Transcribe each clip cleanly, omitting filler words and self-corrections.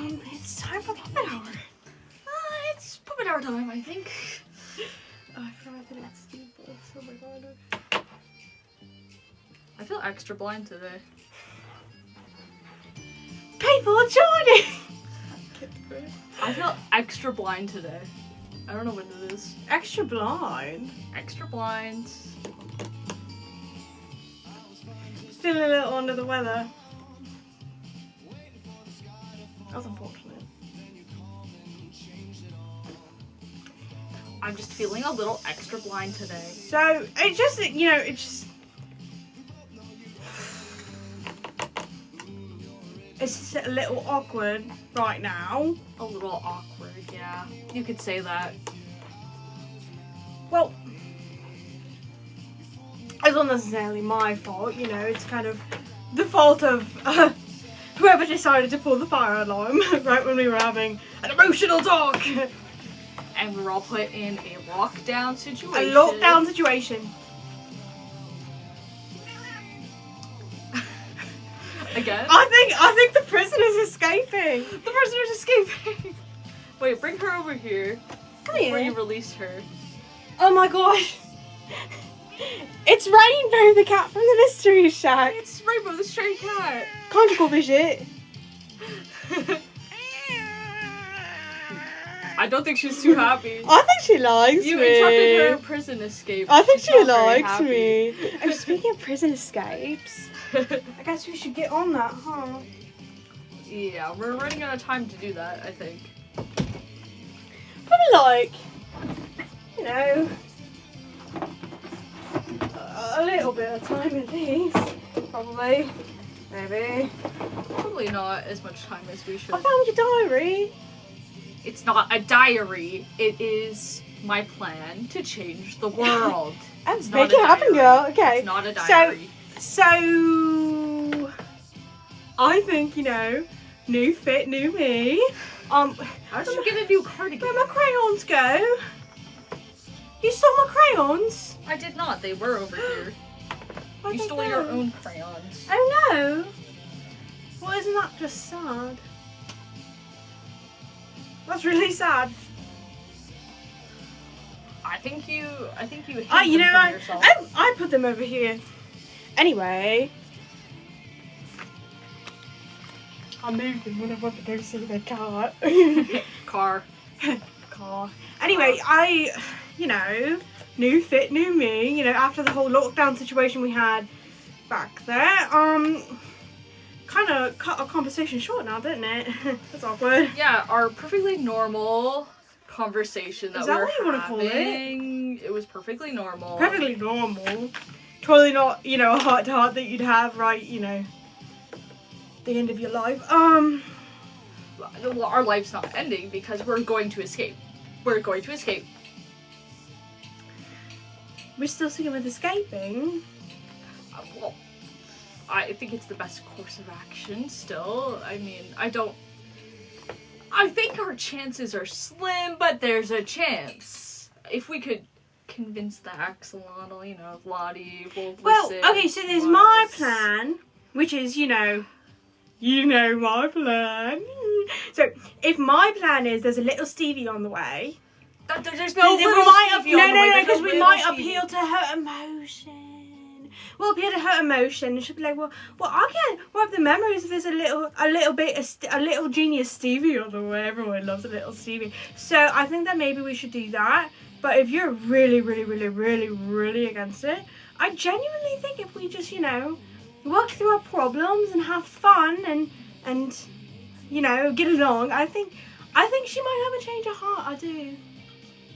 It's time for puppet hour. It's puppet hour time, I think. Oh, I forgot that it's stupid. Oh my god. I feel extra blind today. People joining! I feel extra blind today. I don't know what it is. Extra blind? Extra blind. Feeling a little under the weather. That's unfortunate. I'm just feeling a little extra blind today. So, it just, you know, it's just a little awkward right now. A little awkward, yeah. You could say that. Well, it's not necessarily my fault, you know, it's kind of the fault of whoever decided to pull the fire alarm right when we were having an emotional talk. And we're all put in a lockdown situation. A lockdown situation. Again? I think the prisoner's escaping. The prisoner's escaping. Wait, bring her over here. Come here. Before you release her. Oh my gosh. It's Rainbow, the cat from the Mystery Shack. It's Rainbow, the stray cat. Conjugal visit. I don't think she's too happy. I think she likes You me. interrupted her prison escape. I think She's she not very likes happy. me. Oh, speaking of prison escapes, I guess we should get on that, huh? Yeah, we're running out of time to do that, I think. Probably like, you know, a little bit of time at least. Probably. Maybe. Probably not as much time as we should. I found your diary. It's not a diary. It is my plan to change the world. And not make it a happen, diary. girl. Okay. It's not a diary. So, I think, you know, new fit, new me. How did you get a new cardigan? Where'd my crayons go? You stole my crayons? I did not. They were over here. Where'd You they stole go? your own crayons. Oh no. Well, isn't that just sad? That's really sad. I think you hid You them know, from yourself. I put them over here. Anyway. I moved them when I went to go see the cat. Car. Car. Anyway, you know, new fit, new me, you know, after the whole lockdown situation we had back there, kind of cut our conversation short now, didn't it? That's awkward. Yeah, our perfectly normal conversation that Is that we were what you wanna call it? having. It was perfectly normal. Perfectly normal. Totally not, you know, a heart-to-heart that you'd have right, you know, the end of your life. Well, our life's not ending because we're going to escape. We're going to escape. We're still sticking with escaping. Well, I think it's the best course of action still. I mean, I think our chances are slim, but there's a chance. If we could convince the Axolotl, you know, Lottie will Well, listen okay, so there's to my us. plan, which is, you know my plan. So, if my plan is there's a little Stevie on the way, There's no then little Stevie on the way. There's because no we little might Stevie. appeal to her emotion. We'll appeal to her emotion, and she'll be like, well, I can't wipe the memories if there's a little genius Stevie on the way. Everyone loves a little Stevie. So I think that maybe we should do that. But if you're really, really, really, really, really against it, I genuinely think if we just, you know, work through our problems and have fun and you know, get along, I think she might have a change of heart. I do.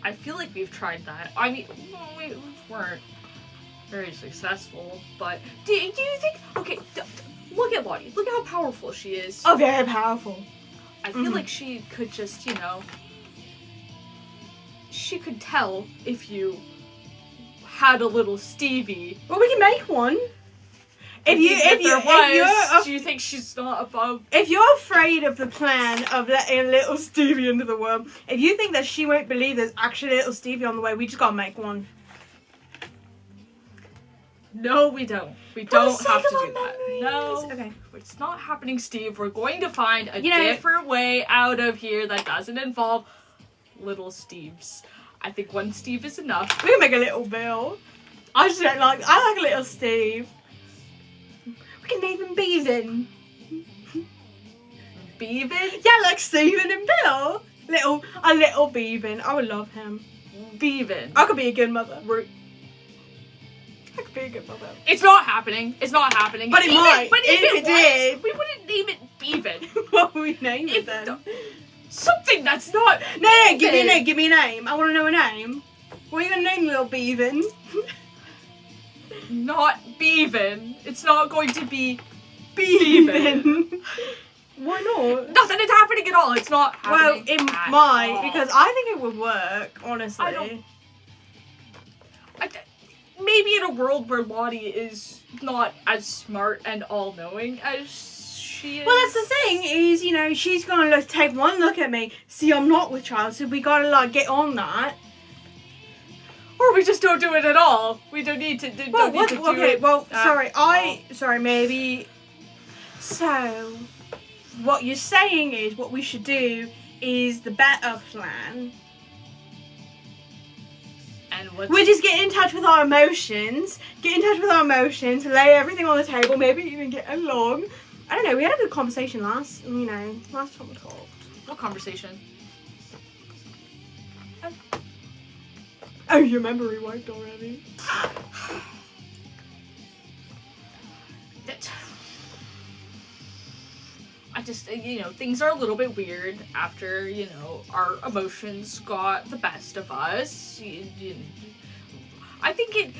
I feel like we've tried that. I mean, we weren't very successful, but do you think? Okay, look at Lottie. Look at how powerful she is. Oh, very powerful. I feel like she could just, you know, she could tell if you had a little Stevie. Well, we can make one. Do you think she's not above? If you're afraid of the plan of letting a little Stevie into the world, if you think that she won't believe there's actually a little Stevie on the way, we just gotta make one. No, we don't. We For the don't sake have to of our do that. memories. No. Okay. It's not happening, Steve. We're going to find a You know- different way out of here that doesn't involve little Steves. I think one Steve is enough. We can make a little Bill. I just don't like. I like a little Steve. We can name him Beaven. Beaven? Yeah, like Stephen and Bill. A little Beaven. I would love him. Beaven. I could be a good mother. We're- I could be a good mother. It's not happening. It's not happening. But it might. But if If it it did. was, we wouldn't name it Beaven. What would we name it If then? Something that's not. No, give me a Beaven. name. Give me a name. I want to know a name. What are you gonna name little Beaven? Not Beaven. It's not going to be Beaven. Why not? nothing is happening at all. It's not Well, happening. it at might all. because I think it would work. Honestly. I don't- Maybe in a world where Lottie is not as smart and all-knowing as she is. Well, that's the thing is, you know, she's gonna take one look at me. See, I'm not with child, so we gotta like get on that. Or we just don't do it at all. We don't need to. Well, Don't need to do okay. it. Well, at sorry. all. Sorry. Maybe. So, what you're saying is what we should do is the better plan. And what's We just get in touch with our emotions. Get in touch with our emotions. Lay everything on the table. Maybe even get along. I don't know. We had a good conversation last time we talked. what conversation? Oh, your memory wiped already. I just, things are a little bit weird after, our emotions got the best of us. I think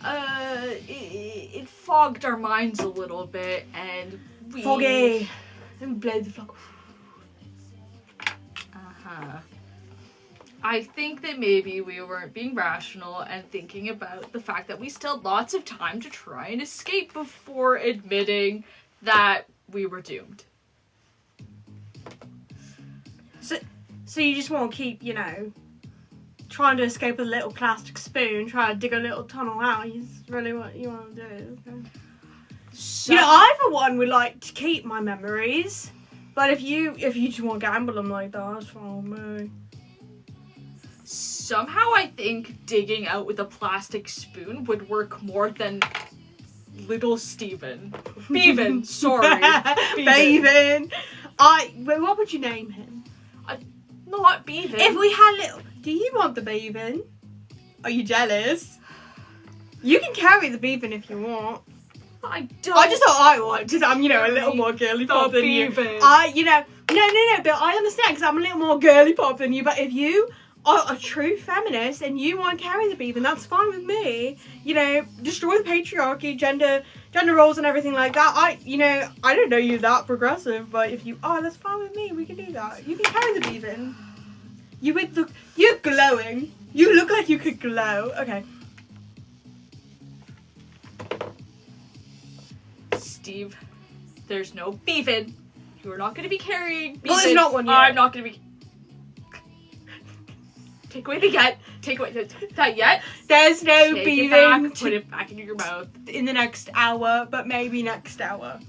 it fogged our minds a little bit, and we... Foggy. Let me blow the fog. Uh-huh. I think that maybe we weren't being rational and thinking about the fact that we still had lots of time to try and escape before admitting that we were doomed. So you just want to keep, trying to escape with a little plastic spoon, try to dig a little tunnel out. Is really what you want to do. Okay. So, I for one would like to keep my memories, but if you just want to gamble them like that, that's fine with me. somehow I think digging out with a plastic spoon would work more than little Steven. Beaven, sorry. Beaven. Wait, what would you name him? Not Beaven. If we had little... Do you want the Beaven? Are you jealous? You can carry the Beaven if you want. I don't. I just thought I would, because I'm, a little more girly pop than you. Beaven. No, but I understand, because I'm a little more girly pop than you, but if you are a true feminist and you want to carry the Beaven, that's fine with me. Destroy the patriarchy, gender roles and everything like that. I don't know you that progressive, but if you are, that's fine with me. We can do that. You can carry the Beaven. You're glowing. You look like you could glow. Okay. Steve, there's no Beaven. You're not going to be carrying Beaven. Well, there's not one yet. I'm not going to be... Take away the yet. Take away that yet. There's no Take it Beaven back, put it back in your mouth. in the next hour, but maybe next hour.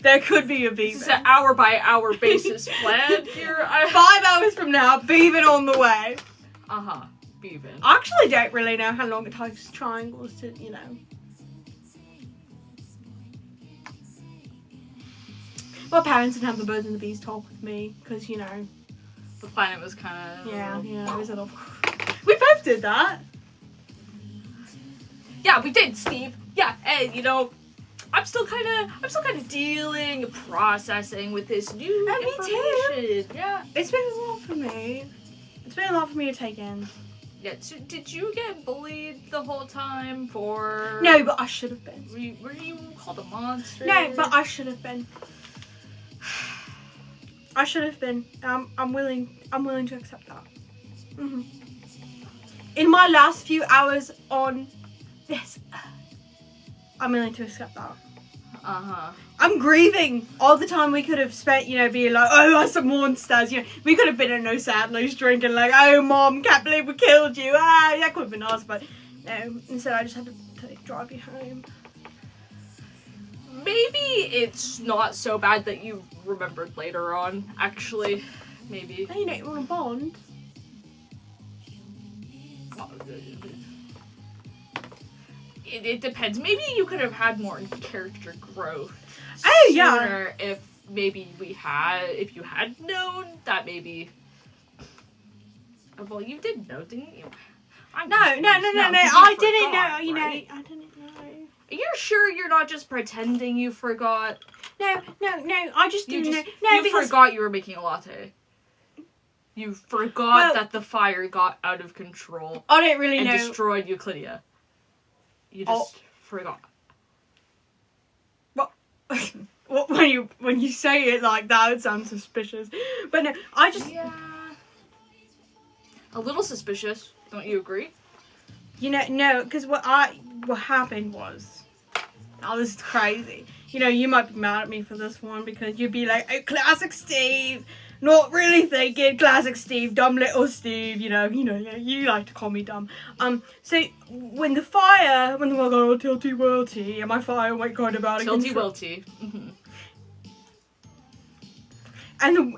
There could be a This is Beaven. an hour-by-hour basis plan here. 5 hours from now, Beaven on the way. Uh-huh. Beaven. I actually don't really know how long it takes triangles to, My parents didn't have the birds and the bees talk with me, because, The planet was kind of... yeah, it was a little... We both did that. Yeah, we did, Steve. Yeah, and I'm still kind of dealing, processing with this new And me too. information. Yeah. It's been a lot for me. It's been a lot for me to take in. Yeah. So did you get bullied the whole time for? No, but I should have been. Were you called a monster? No, but I should have been. I should have been. I'm willing to accept that. Mm-hmm. In my last few hours on this earth, I'm willing to accept that. Uh-huh. I'm grieving all the time we could have spent, being like, oh, that's some monsters. We could have been in no sad news drinking like, oh, mom, can't believe we killed you. Ah, that could have been us, but No, instead I just had to drive you home. Maybe it's not so bad that you remembered later on, actually. Maybe. Hey, you don't want to bond? It depends. Maybe you could have had more character growth. Oh, yeah. Sooner if maybe if you had known that maybe. Well, you did know, didn't you? No, I didn't know. You know, right? I didn't know. You're sure you're not just pretending you forgot? No, I just didn't know. No, you forgot you were making a latte. You forgot that the fire got out of control. I didn't really know. And destroyed Euclidia. You just forgot. What? when you say it like that, it sounds suspicious. But no, I just... Yeah. A little suspicious. Don't you agree? You know, no, because what happened was... Oh, this is crazy. You know, you might be mad at me for this one because you'd be like, oh, classic Steve. Not really thinking, classic Steve, dumb little Steve, you know, you like to call me dumb. So when the fire got all tilty-whirlty and my fire went kind of out of control. Tilty-whirlty. Mm-hmm.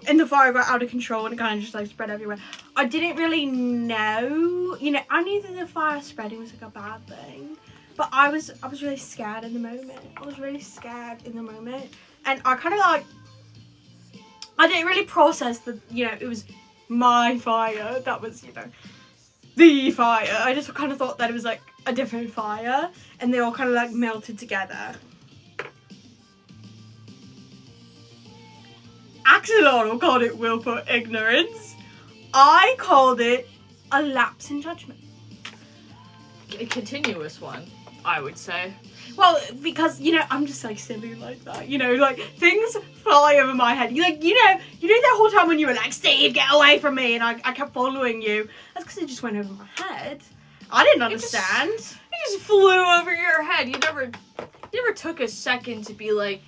And the fire got out of control and it kind of just like spread everywhere. I didn't really know, you know, I knew that the fire spreading was like a bad thing. But I was really scared in the moment. And I kind of like, I didn't really process that, you know, it was my fire. That was, you know, the fire. I just kind of thought that it was like a different fire. And they all kind of like melted together. Axolotl called it willful ignorance. I called it a lapse in judgment. A continuous one, I would say. Well, because, you know, I'm just like silly like that, you know, like things fly over my head. You know that whole time when you were like, Steve, get away from me, and I kept following you. That's because it just went over my head. I didn't understand. It just flew over your head. You never took a second to be like,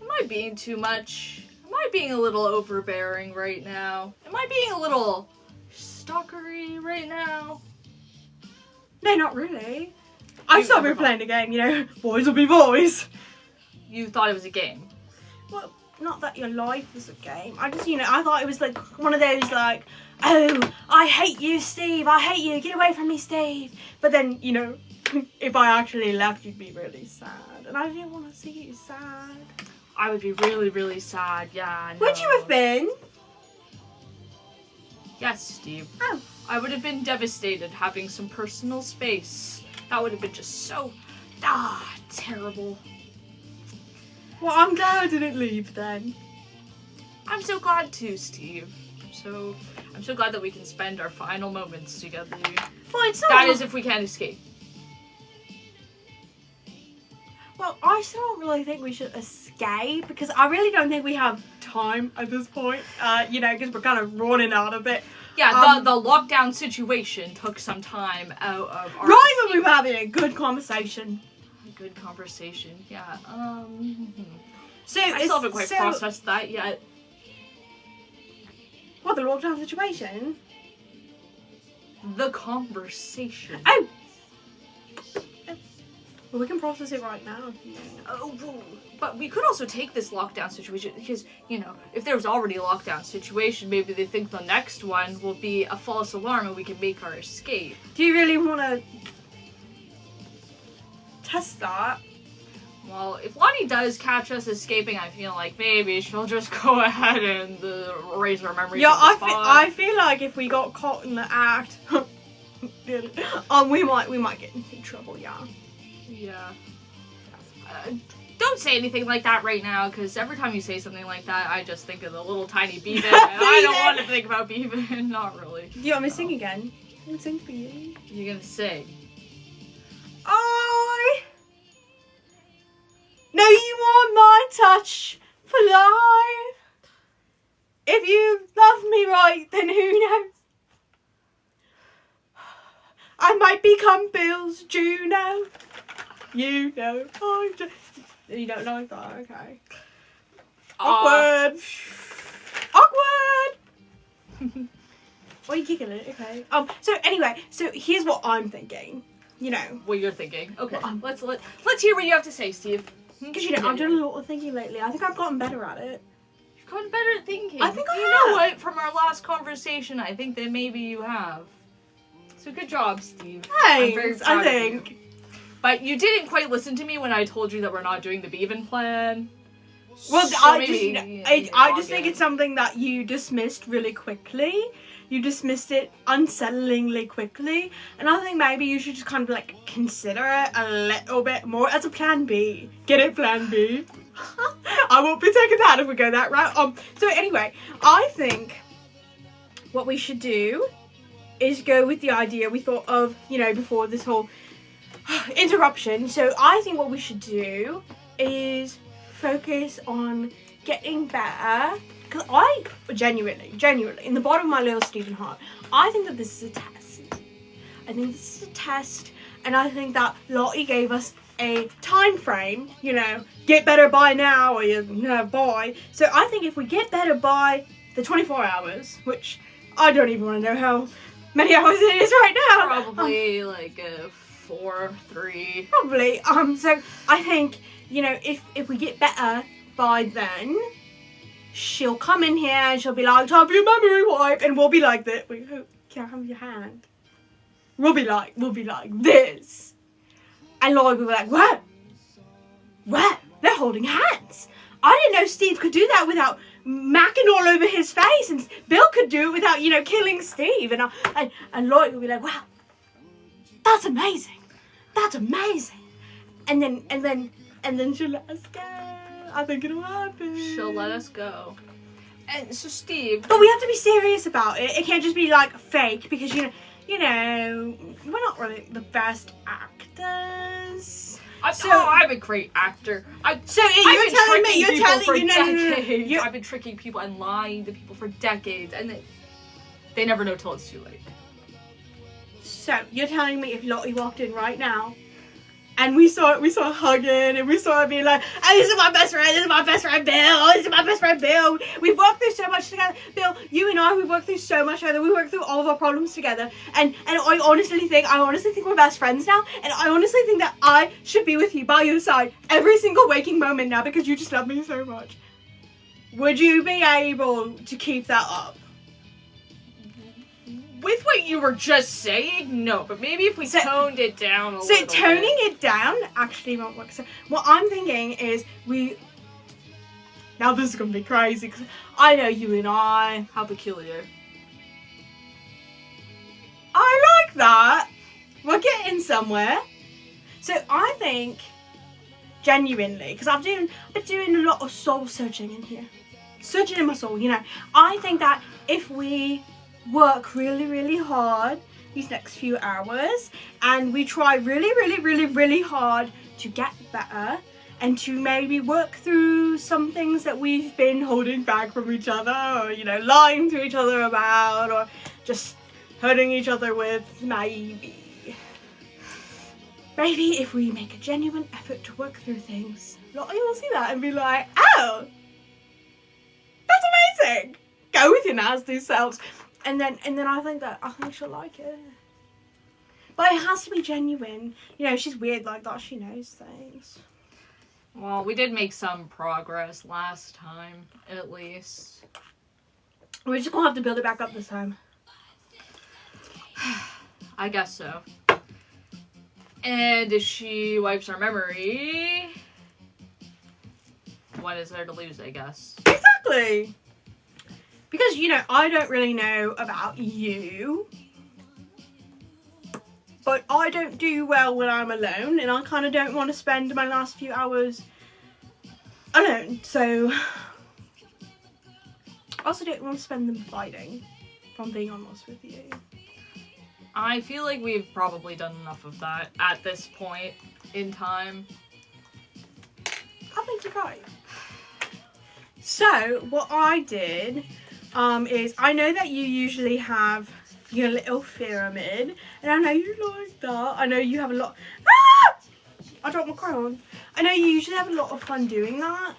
am I being too much? Am I being a little overbearing right now? Am I being a little stalkery right now? No, not really. I thought we were playing a game, you know, boys will be boys. You thought it was a game? Well, not that your life was a game. I just, you know, I thought it was like one of those like, oh, I hate you, Steve. I hate you. Get away from me, Steve. But then, you know, if I actually left, you'd be really sad. And I didn't want to see you sad. I would be really, really sad, yeah. No. Would you have been? Yes, Steve. Oh. I would have been devastated having some personal space. That would have been just so, terrible. Well, I'm glad I didn't leave then. I'm so glad too, Steve. I'm so glad that we can spend our final moments together. Well, it's not. That is, if we can't escape. Well, I still don't really think we should escape because I really don't think we have time at this point. You know, because we're kind of running out of it. Yeah, the lockdown situation took some time out of our... Right when we were having a good conversation. A good conversation, yeah. So I still haven't quite processed that yet. What, the lockdown situation? The conversation. Oh! Well, we can process it right now. Oh, but we could also take this lockdown situation because, you know, if there was already a lockdown situation, maybe they think the next one will be a false alarm and we can make our escape. Do you really want to test that? Well, if Lottie does catch us escaping, I feel like maybe she'll just go ahead and erase our memories. Yeah, I feel like if we got caught in the act, we might get into trouble. Yeah. Yeah. Don't say anything like that right now, because every time you say something like that, I just think of the little tiny Beaven, and I don't want to think about Beaven. Not really. Do you want me to sing again? I'm gonna sing for you. You're gonna sing. I know you want my touch for life. If you love me right, then who knows? I might become Bill's Juno. You know, you don't like that, okay. Awkward. Awkward. Why are you giggling? Okay. So anyway, so here's what I'm thinking. You know. What you're thinking. Okay. Let's hear what you have to say, Steve. Because you know, I've done a lot of thinking lately. I think I've gotten better at it. You've gotten better at thinking. I think I have. You know what? From our last conversation, I think that maybe you have. So good job, Steve. Thanks. I'm very proud I think. of you. But you didn't quite listen to me when I told you that we're not doing the Bevan plan. Well, So I just think it. it's something that you dismissed really quickly. You dismissed it unsettlingly quickly, and I think maybe you should just kind of like consider it a little bit more as a plan B. Get it, plan B? I won't be taking that if we go that route. So anyway, I think what we should do is go with the idea we thought of, you know, before this whole interruption. So I think what we should do is focus on getting better. Because I genuinely, in the bottom of my little Stephen heart, I think that this is a test. I think this is a test, and I think that Lottie gave us a time frame, you know, get better by now, or you boy. So I think if we get better by the 24 hours, which I don't even want to know how many hours it is right now. Probably like 4, 3. Probably. So I think, you know, if we get better by then, she'll come in here and she'll be like, time for your memory wipe, and we'll be like this. Wait, can I have your hand? We'll be like this. And Lottie will be like, what? What? They're holding hands. I didn't know Steve could do that without macking all over his face, and Bill could do it without, you know, killing Steve. And Lottie will be like, wow, that's amazing. That's amazing. And then she'll let us go. I think it'll happen. She'll let us go. And so, Steve. But we have to be serious about it. It can't just be like fake, because you know, we're not really the best actors. I'm a great actor. You're telling me I've been tricking people and lying to people for decades, and they never know till it's too late. So you're telling me if Lottie walked in right now, and we saw hugging, and we saw her being like, oh, this is my best friend Bill, oh, this is my best friend Bill. We've worked through so much together. Bill, you and I, we've worked through so much together. We worked through all of our problems together. And I honestly think we're best friends now. And I honestly think that I should be with you by your side every single waking moment now, because you just love me so much. Would you be able to keep that up? With what you were just saying, no, but maybe if we toned it down a little bit. So toning it down actually won't work. So what I'm thinking is now this is going to be crazy, because I know you and I. How peculiar. I like that. We're getting somewhere. So I think, genuinely, because I've been doing a lot of soul searching in here. Searching in my soul, you know. I think that if we work really, really hard these next few hours, and we try really, really, really, really hard to get better, and to maybe work through some things that we've been holding back from each other, or, you know, lying to each other about, or just hurting each other with, maybe if we make a genuine effort to work through things, Lottie will see that and be like, oh, that's amazing. Go with your nasty selves. And then I think she'll like it. But it has to be genuine. You know, she's weird like that. She knows things. Well, we did make some progress last time, at least. We're just gonna have to build it back up this time. I guess so. And if she wipes our memory, what is there to lose, I guess? Exactly. Because, you know, I don't really know about you, but I don't do well when I'm alone, and I kind of don't want to spend my last few hours alone, so I also don't want to spend them fighting, if I'm being honest with you. I feel like we've probably done enough of that at this point in time. I think you're right. So, what I did is, I know that you usually have your little pyramid, and I know you like that. I know you have a lot. Ah! I dropped my crayon. I know you usually have a lot of fun doing that.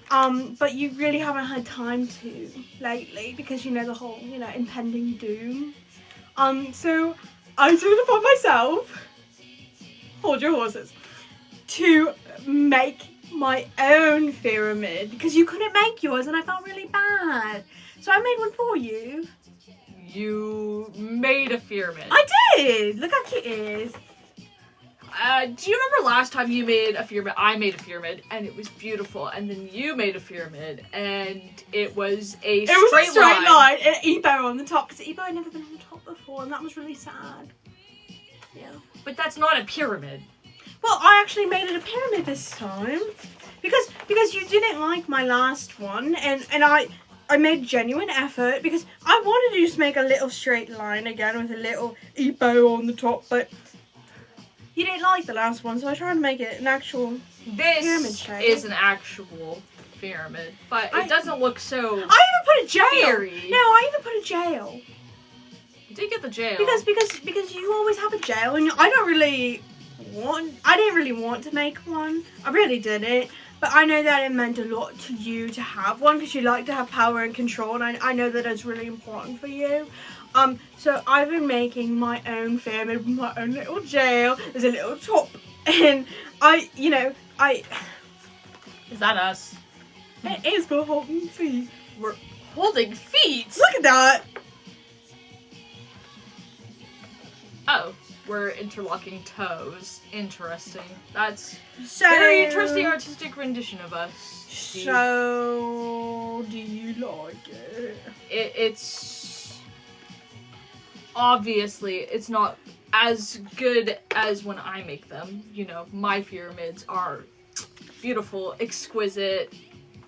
But you really haven't had time to lately because you know the whole, you know, impending doom. So I took it upon myself, hold your horses, to make my own pyramid because you couldn't make yours and I felt really bad. So I made one for you. You made a pyramid. I did! Look how cute it is. Do you remember last time you made a pyramid? I made a pyramid and it was beautiful, and then you made a pyramid and it was a straight line. And Ebo on the top because Ebo had never been on the top before and that was really sad. Yeah. But that's not a pyramid. Well, I actually made it a pyramid this time because you didn't like my last one and I made genuine effort because I wanted to just make a little straight line again with a little Ebo on the top, but you didn't like the last one, so I tried to make it an actual pyramid shape. This is an actual pyramid, but it doesn't look so. I even put a jail. Fairy. No, I even put a jail. You did get the jail. Because you always have a jail, and I didn't really want to make one. I really didn't. But I know that it meant a lot to you to have one because you like to have power and control, and I know that it's really important for you. So I've been making my own pyramid with my own little jail. There's a little top, and Is that us? It is for holding feet. We're holding feet? Look at that. Oh, we're interlocking toes. Interesting. That's very interesting artistic rendition of us, Steve. So, do you like it? It's obviously it's not as good as when I make them. You know, my pyramids are beautiful, exquisite,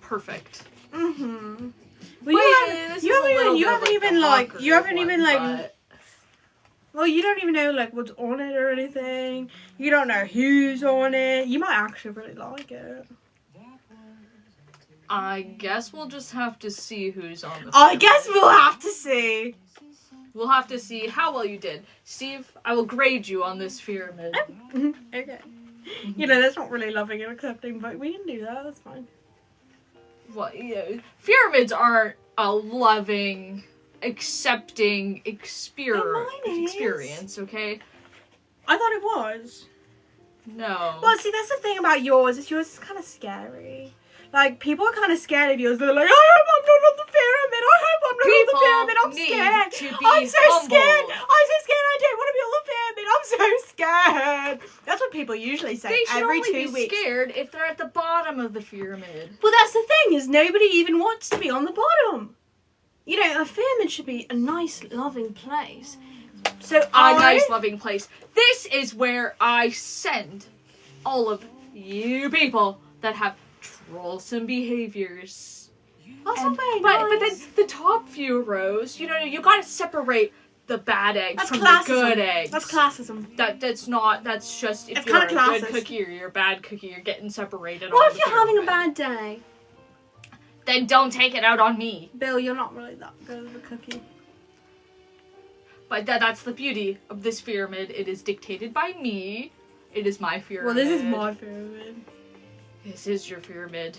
perfect. Mm-hmm. Well, you haven't even know like what's on it or anything. You don't know who's on it. You might actually really like it. I guess we'll just have to see who's on the pyramid. I guess we'll have to see. We'll have to see how well you did. Steve, I will grade you on this pyramid. Okay. You know, that's not really loving and accepting, but we can do that. That's fine. Well, you know, pyramids aren't a loving, accepting experience, okay? I thought it was. No. Well, see, that's the thing about yours. Yours is kind of scary. Like, people are kind of scared of yours. They're like, I hope I'm not on the pyramid. I hope I'm not on the pyramid. I'm scared. I'm so scared. I'm so scared. I don't want to be on the pyramid. I'm so scared. That's what people usually say every 2 weeks. They should only be scared if they're at the bottom of the pyramid. Well, that's the thing, is nobody even wants to be on the bottom. You know, a pyramid should be a nice, loving place. So a nice, loving place. This is where I send all of you people that have troublesome behaviors. That's not very nice. But then the top few rows, you know, you gotta separate the bad eggs from the good eggs. That's classism. That's just if it's you're a classist. good cookie or you're a bad cookie, you're getting separated. What if you're having a bad day? Then don't take it out on me. Bill, you're not really that good of a cookie. But that's the beauty of this pyramid. It is dictated by me. It is my pyramid. Well, this is my pyramid. This is your pyramid.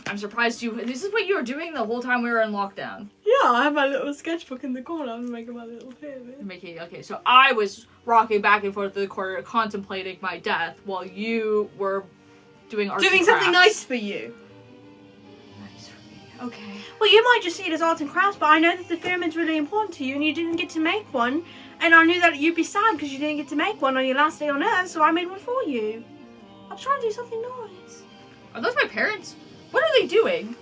I'm surprised you... This is what you were doing the whole time we were in lockdown. Yeah, I have my little sketchbook in the corner. I'm making my little pyramid. Okay, so I was rocking back and forth to the corner contemplating my death while you were doing arts and crafts. Something nice for you. Nice for me. Okay. Well, you might just see it as arts and crafts, but I know that the pyramid's really important to you and you didn't get to make one. And I knew that you'd be sad because you didn't get to make one on your last day on Earth, so I made one for you. I was trying to do something nice. Are those my parents? What are they doing?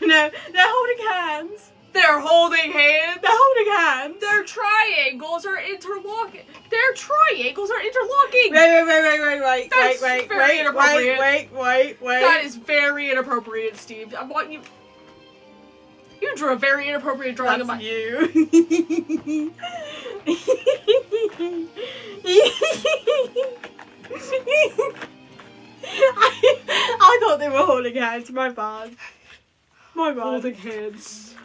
No, they're holding hands. They're holding hands? They're holding hands. Their triangles are interlocking. Their triangles are interlocking. Wait. That's very inappropriate. Wait. That is very inappropriate, Steve. I want you... You drew a very inappropriate drawing of my... you. I thought they were holding hands. My bad. Holding hands.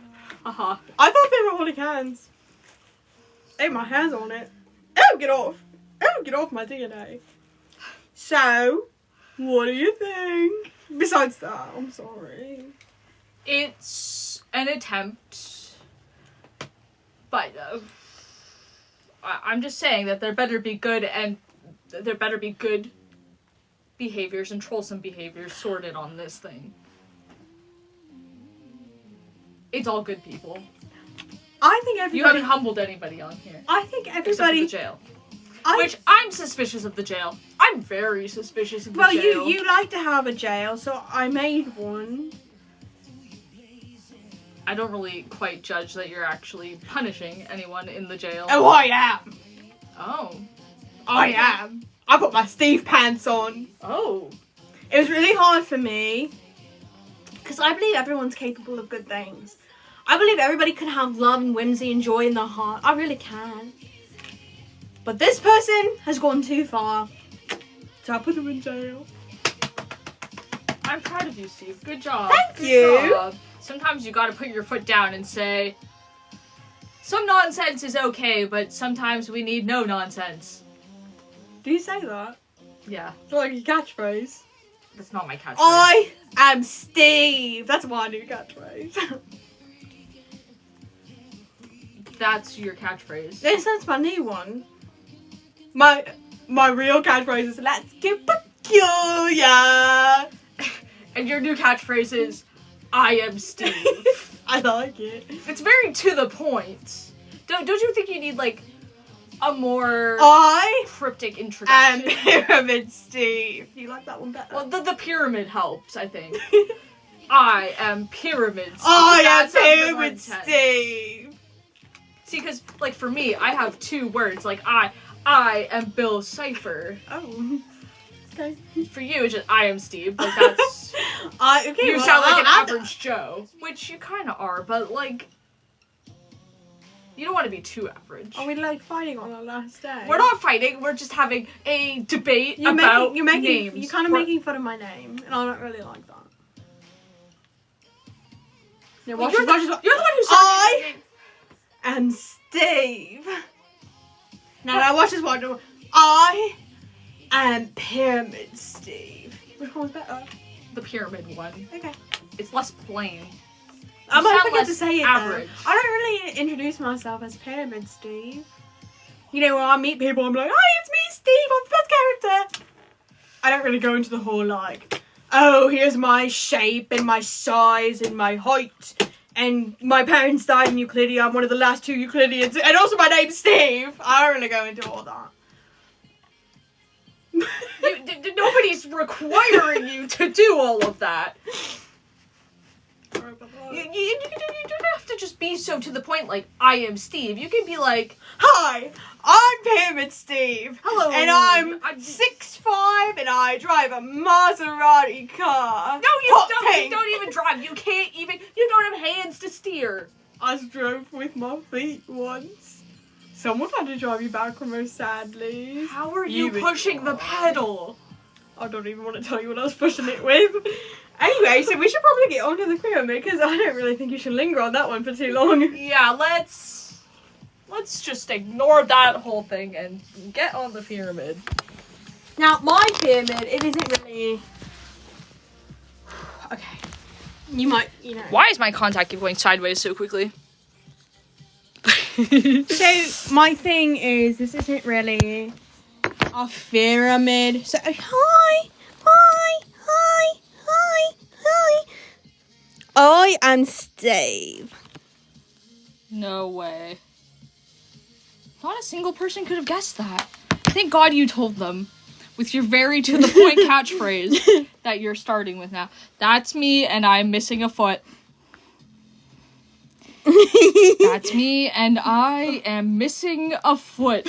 Uh-huh. I thought they were holding hands. Hey, my hand's on it. Oh, get off. Oh, get off my DNA. So, what do you think? Besides that, I'm sorry. It's an attempt, but I'm just saying that there better be good behaviors and trollsome behaviors sorted on this thing. It's all good people. I think everybody... You haven't humbled anybody on here. I think everybody... Except for the jail. Which, I'm suspicious of the jail. I'm very suspicious of the jail. Well, you like to have a jail, so I made one. I don't really quite judge that you're actually punishing anyone in the jail. Oh, I am. Oh. I am. I put my Steve pants on. Oh. It was really hard for me. Because I believe everyone's capable of good things. I believe everybody can have love and whimsy and joy in their heart. I really can. But this person has gone too far. So I put them in jail. I'm proud of you, Steve. Good job. Thank you. Job. Sometimes you gotta put your foot down and say, some nonsense is okay, but sometimes we need no nonsense. Do you say that? Yeah. It's like a catchphrase. That's not my catchphrase. I am Steve. That's my new catchphrase. That's your catchphrase. Yes, that's my new one. My real catchphrase is let's get peculiar. And your new catchphrase is I am Steve. I like it. It's very to the point. Don't you think you need like a more cryptic introduction? And Pyramid Steve. You like that one better? Well, the pyramid helps, I think. I am Pyramid Steve. I am Pyramid Steve. See, because, like, for me, I have two words. Like, I am Bill Cipher. Oh. Okay. For you, it's just, I am Steve. Like, that's... okay, you sound like an average Joe. Which you kind of are, but, like... You don't want to be too average. Are we, like, fighting on our last day? We're not fighting. We're just having a debate about names. You're kind of making fun of my name, and I don't really like that. No, you're the one who said I am Steve. Now watch this one. I am Pyramid Steve. Which one's better? The pyramid one. Okay. It's less plain. I might forget to less say it average. though. I don't really introduce myself as Pyramid Steve. You know, when I meet people, I'm like, hi, it's me, Steve, I'm the best character. I don't really go into the whole, like, oh, here's my shape and my size and my height. And my parents died in Euclidia. I'm one of the last two Euclideans. And also my name's Steve. I don't really go into all that. Nobody's requiring you to do all of that. You don't have to just be so to the point like, I am Steve. You can be like, hi, I'm Pyramid Steve. Hello. And I'm 6'5" and I drive a Maserati car. No, you don't even drive. You don't have hands to steer. I drove with my feet once. Someone had to drive you back from her, sadly. How are you pushing the pedal? I don't even want to tell you what I was pushing it with. Anyway, so we should probably get onto the pyramid because I don't really think you should linger on that one for too long. Yeah, let's just ignore that whole thing and get on the pyramid. Now, my pyramid, it isn't really... Okay. You might, you know... Why is my contact keep going sideways so quickly? So, my thing is, this isn't really a pyramid. So, hi! I am Steve. No way. Not a single person could have guessed that. Thank God you told them with your very to the point catchphrase that you're starting with now. That's me and I'm missing a foot. That's me and I am missing a foot.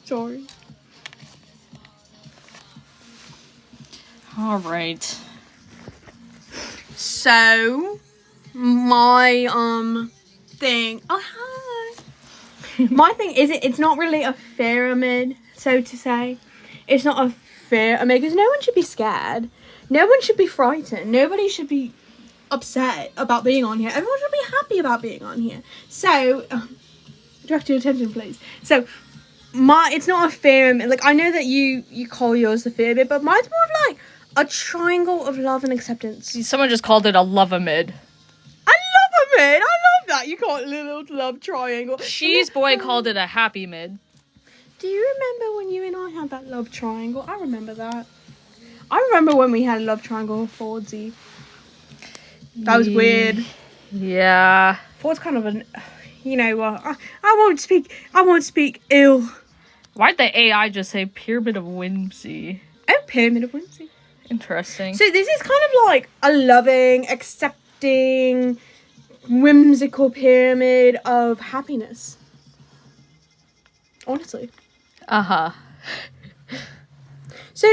Sorry. All right. So, my thing. Oh hi. My thing is it's not really a pyramid, so to say. It's not a pyramid because no one should be scared. No one should be frightened. Nobody should be upset about being on here. Everyone should be happy about being on here. So, direct your attention, please. So, it's not a pyramid. Like, I know that you call yours the pyramid, but mine's more of like a triangle of love and acceptance. Someone just called it a love-a-mid. I love I love that. You call it a little love triangle. Cheese Boy called it a happy mid. Do you remember when you and I had that love triangle? I remember that. I remember when we had a love triangle with Fordsy. That was weird. Yeah. Ford's kind of an... You know what? I won't speak ill. Why'd the AI just say Pyramid of Whimsy? Oh, Pyramid of Whimsy. Interesting. So this is kind of like a loving, accepting, whimsical pyramid of happiness. Honestly. Uh-huh. So,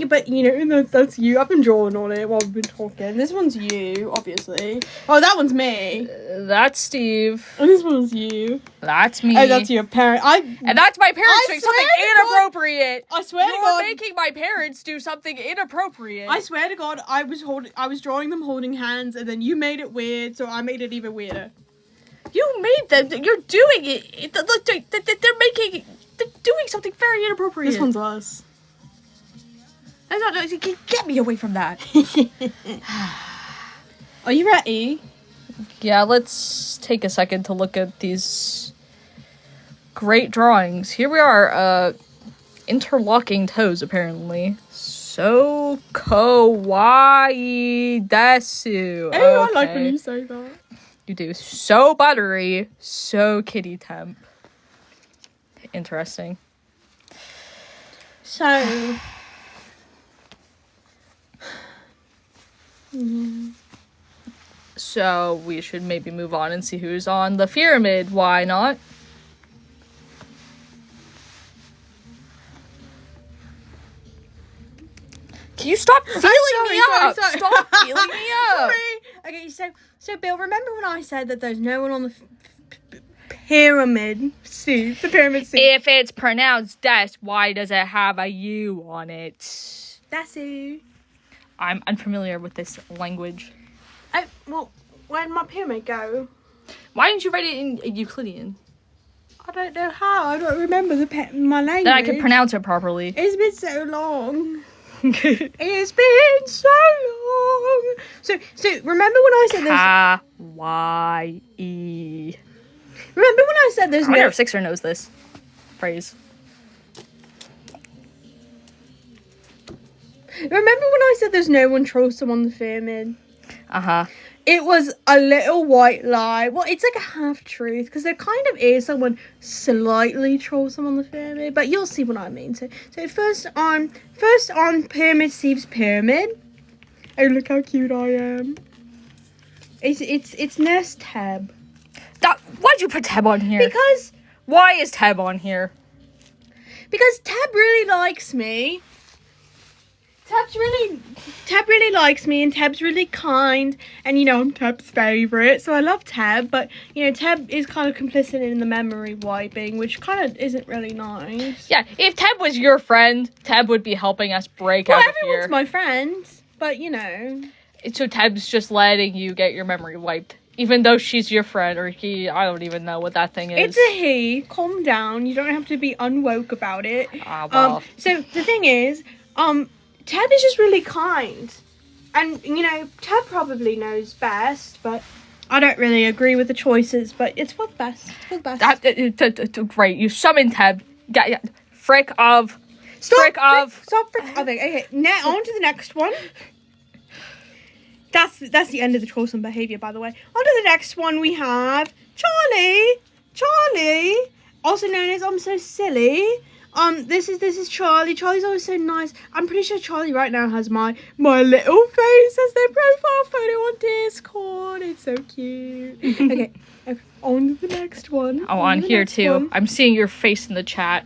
but you know, that's you. I've been drawing on it while we've been talking. This one's you, obviously. Oh, that one's me. That's Steve. And this one's you. That's me. Oh, that's your parent. And that's my parents doing something inappropriate. I swear to God. You're making my parents do something inappropriate. I swear to God, I was drawing them holding hands, and then you made it weird, so I made it even weirder. You made them. You're doing it. They're doing something very inappropriate. This one's us. No, get me away from that. Are you ready? Yeah, let's take a second to look at these great drawings. Here we are, interlocking toes, apparently. So kawaii desu. Okay. I like when you say that. You do. So buttery, so kitty temp. Interesting. So... So we should maybe move on and see who's on the pyramid. Why not? Can you stop feeling me up? Sorry. Stop feeling me up. Okay, so Bill, remember when I said that there's no one on the pyramid suit? The pyramid suit. If it's pronounced des, why does it have a U on it? Desu. I'm unfamiliar with this language. Oh, well, where'd my pyramid go? Why didn't you write it in Euclidean? I don't know how. I don't remember my language. Then I can pronounce it properly. It's been so long. It's been so long. So remember when I said this? Kawaii. Remember when I said there's I wonder if Sixer knows this phrase. Remember when I said there's no one troublesome on the pyramid? Uh-huh. It was a little white lie. Well, it's like a half-truth, because there kind of is someone slightly troublesome on the pyramid, but you'll see what I mean. So first on Pyramid Steve's pyramid. Oh, look how cute I am. It's Nurse Tab. Why'd you put Tab on here? Because... Why is Tab on here? Because Tab really likes me. Tab really likes me, and Tab's really kind, and you know, I'm Tab's favourite, so I love Tab, but you know, Tab is kind of complicit in the memory wiping, which kind of isn't really nice. Yeah, if Tab was your friend, Tab would be helping us break out of here. Everyone's my friend, but you know. So Tab's just letting you get your memory wiped, even though she's your friend, or he, I don't even know what that thing is. It's a he. Calm down. You don't have to be unwoke about it. Well. So the thing is, Tab is just really kind. And, you know, Tab probably knows best, but I don't really agree with the choices, but it's for the best. It's for the best. Great, you summoned Tab. Yeah. Frick of. Okay, now on to the next one. That's the end of the troublesome behaviour, by the way. On to the next one we have Charlie, also known as I'm So Silly. This is Charlie. Charlie's always so nice. I'm pretty sure Charlie right now has my little face as their profile photo on Discord. It's so cute. Okay, on to the next one. Oh, on here too. One. I'm seeing your face in the chat.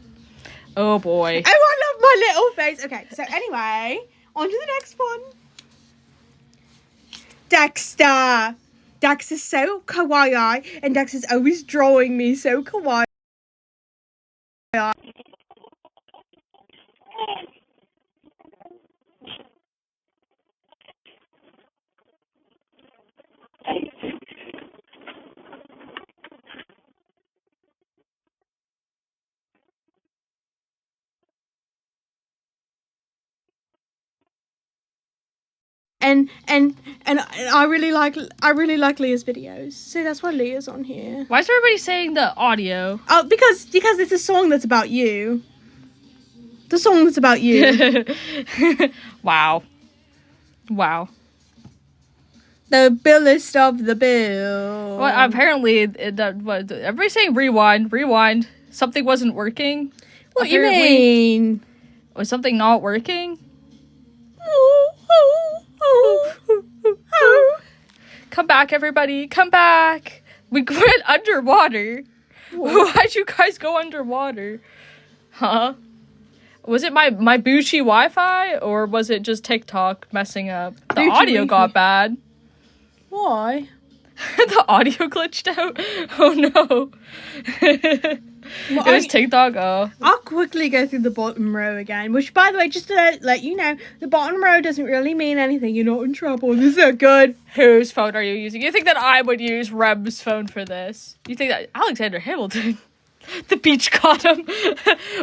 Oh boy. Oh, I love my little face. Okay, so anyway, on to the next one. Dexter. Dexter's so kawaii, and Dexter's always drawing me so kawaii. I really like Leah's videos, so that's why Leah's on here. Why is everybody saying the audio? Oh, because it's a song that's about you. The song that's about you. Wow. The billest of the bill. Well, apparently, everybody's saying rewind. Something wasn't working. What do you mean? Was something not working? Come back, everybody. Come back. We went underwater. Why'd you guys go underwater? Huh? Was it my Bushi Wi-Fi, or was it just TikTok messing up? The audio got bad. Why? The audio glitched out? Oh no. It was TikTok. Oh. I'll quickly go through the bottom row again, which, by the way, just to let you know, the bottom row doesn't really mean anything. You're not in trouble. This is so good. Whose phone are you using? You think that I would use Rem's phone for this? You think that Alexander Hamilton, the beach got him?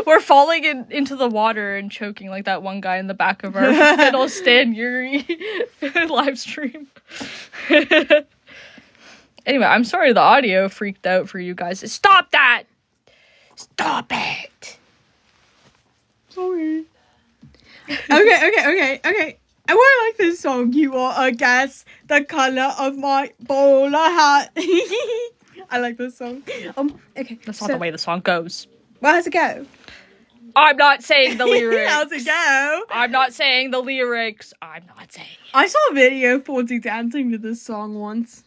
We're falling into the water and choking like that one guy in the back of our Fiddle Stan Yuri live stream. Anyway, I'm sorry the audio freaked out for you guys. Stop that! Stop it! Sorry. Okay. I want like this song. You are a guess the color of my bowler hat. I like this song. Okay. That's not the way the song goes. Well, how's it go? I'm not saying the lyrics. How's it go? I'm not saying the lyrics. I'm not saying it. I saw a video of Fonzie dancing to this song once.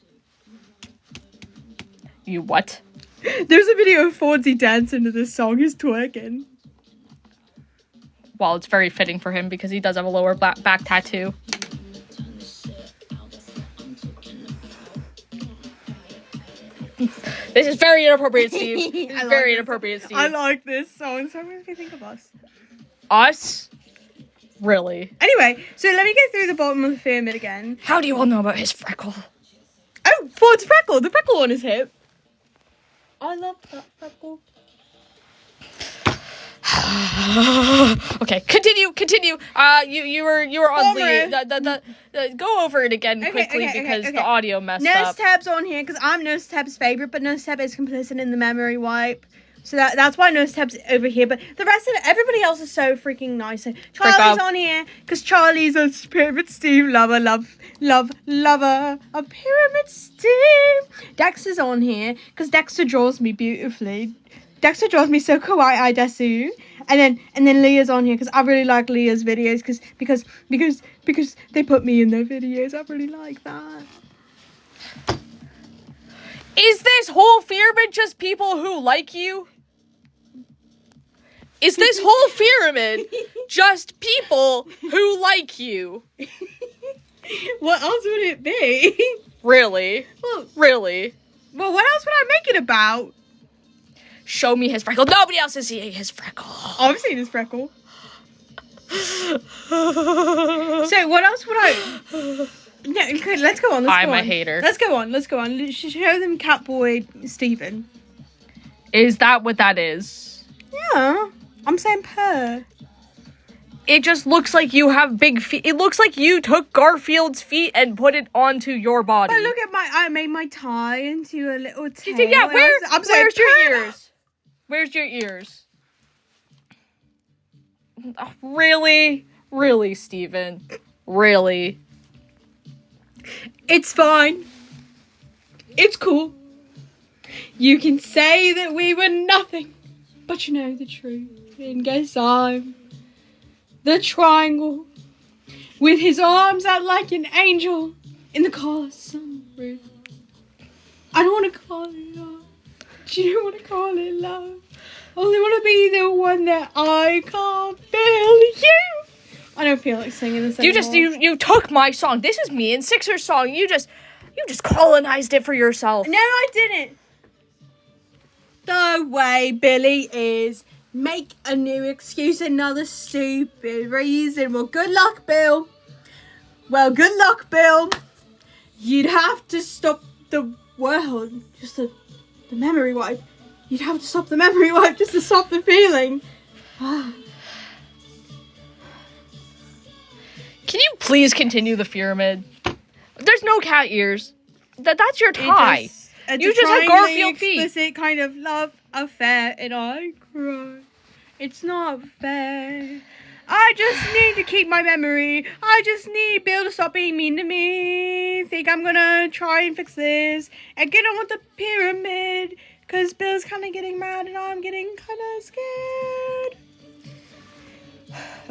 You what? There's a video of Fonzie dancing to this song. He's twerking. Well, it's very fitting for him because he does have a lower back tattoo. This is very inappropriate, Steve. This is very inappropriate, Steve. I like this song. So what do you think of us? Us? Really? Anyway, so let me get through the bottom of the pyramid again. How do you all know about his freckle? Oh, Ford's freckle. The freckle on his hip. I love that freckle. Okay, continue. You were on the go over it again quickly because the audio messed up. Nurse Tab's on here because I'm Nurse Tab's favorite, but Nurse Tab is complicit in the memory wipe. So that's why Nurse Tab's over here. But the rest of everybody else is so freaking nice. So Charlie's on here because Charlie's a Pyramid Steve lover of Pyramid Steve. Dexter's on here because Dexter draws me beautifully. Dexter draws me so kawaii desu. And then Leah's on here because I really like Leah's videos because they put me in their videos. I really like that. Is this whole pyramid just people who like you? Is this whole pyramid just people who like you? What else would it be? Really? Well, really? Well, what else would I make it about? Show me his freckle. Nobody else is seeing his freckle. I've seen his freckle. So what else would I... No, okay, let's go on. I'm a hater. Let's go on. Show them Catboy Stephen. Is that what that is? Yeah. I'm saying purr. It just looks like you have big feet. It looks like you took Garfield's feet and put it onto your body. But look at I made my tie into a little tail. Yeah, where's your ears? Where's your ears? Oh, really? Really, Steven? Really? It's fine. It's cool. You can say that we were nothing, but you know the truth. And guess I'm the triangle with his arms out like an angel in the car sunroof. I don't want to call it love. Do you want to call it love? I only want to be the one that I can't feel you. I don't feel like singing this anymore. You took my song. This is me and Sixer's song. You just colonized it for yourself. No, I didn't. The way Billy is. Make a new excuse, another stupid reason. Well, good luck, Bill. You'd have to stop the world. Just the memory wipe. You'd have to stop the memory wipe just to stop the feeling. Can you please continue the pyramid? There's no cat ears. That's your tie. You just have Garfield feet. Explicit kind of love affair, and I cry. It's not fair. I just need to keep my memory. I just need Bill to stop being mean to me. Think I'm gonna try and fix this and get on with the pyramid. Cause Bill's kind of getting mad and I'm getting kind of scared.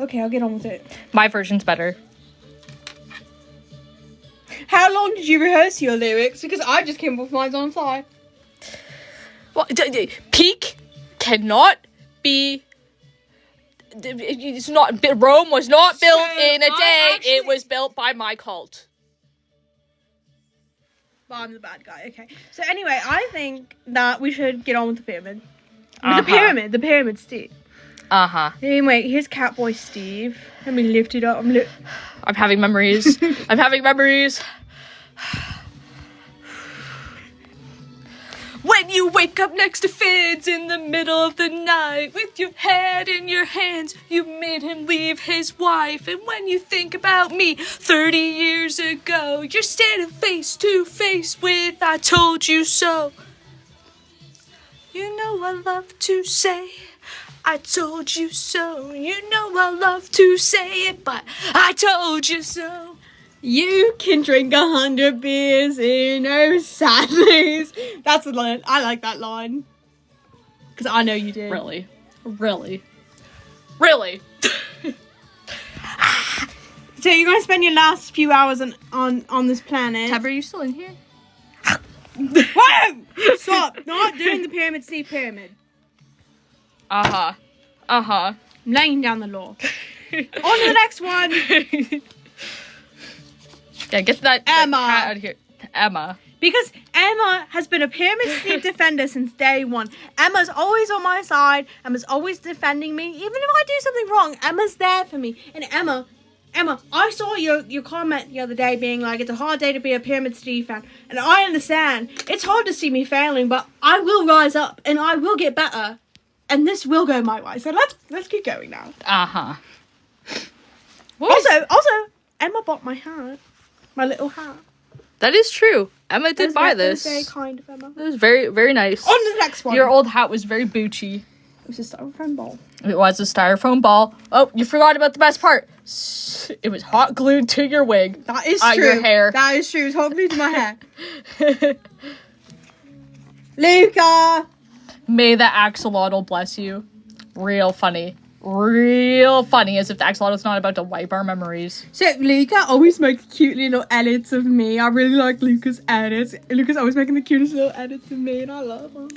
Okay, I'll get on with it. My version's better. How long did you rehearse your lyrics? Because I just came up with mine on the fly. Well, peak cannot be. It's not. Rome was not built in a day. It was built by my cult. Well, I'm the bad guy. Okay. So anyway, I think that we should get on with the pyramid. The pyramid, Steve. Anyway, here's Catboy Steve. Let me lift it up. I'm having memories. I'm having memories. When you wake up next to Fids in the middle of the night with your head in your hands, you made him leave his wife. And when you think about me 30 years ago, you're standing face to face with I told you so. You know I love to say I told you so. You know I love to say it, but I told you so. You can drink 100 beers in no sadness. That's the line. I like that line. Because I know you did. Really? So you're going to spend your last few hours on this planet. Tab, are you still in here? Whoa! Stop. Not doing the pyramid, Steve pyramid. I'm laying down the law. On to the next one. Yeah, get that Emma. cat out of here. Emma. Because Emma has been a Pyramid Steve defender since day one. Emma's always on my side. Emma's always defending me. Even if I do something wrong, Emma's there for me. And Emma, I saw your comment the other day being like, it's a hard day to be a Pyramid Steve fan. And I understand. It's hard to see me failing, but I will rise up and I will get better. And this will go my way. So let's keep going now. Also, Emma bought my hat. My little hat. That is true. Emma did buy this. Very kind of Emma. It was very, very nice. On to the next one. Your old hat was very boochy. It was a styrofoam ball. It was a styrofoam ball. Oh, you forgot about the best part. It was hot glued to your wig. That is true. Your hair. That is true. It was hot glued to my hair. Luca! May the axolotl bless you. Real funny. Real funny, as if the axolotl's not about to wipe our memories. So Luca always makes cute little edits of me. I really like Luca's edits. Luca's always making the cutest little edits of me, and I love them.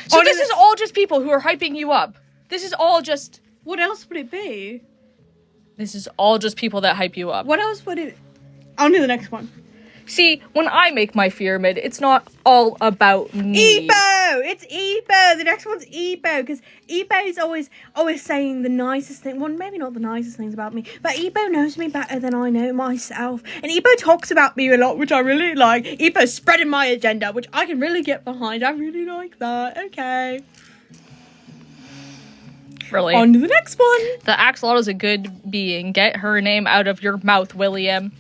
So this is all just people who are hyping you up. This is all just... What else would it be? This is all just people that hype you up. What else would it... On to the next one. See, when I make my pyramid, it's not all about me. Ebo! It's Ebo! The next one's Ebo, because Ebo is always saying the nicest thing. Well, maybe not the nicest things about me, but Ebo knows me better than I know myself. And Ebo talks about me a lot, which I really like. Ebo's spreading my agenda, which I can really get behind. I really like that. Okay. Really? On to the next one. The axolotl is a good being. Get her name out of your mouth, William.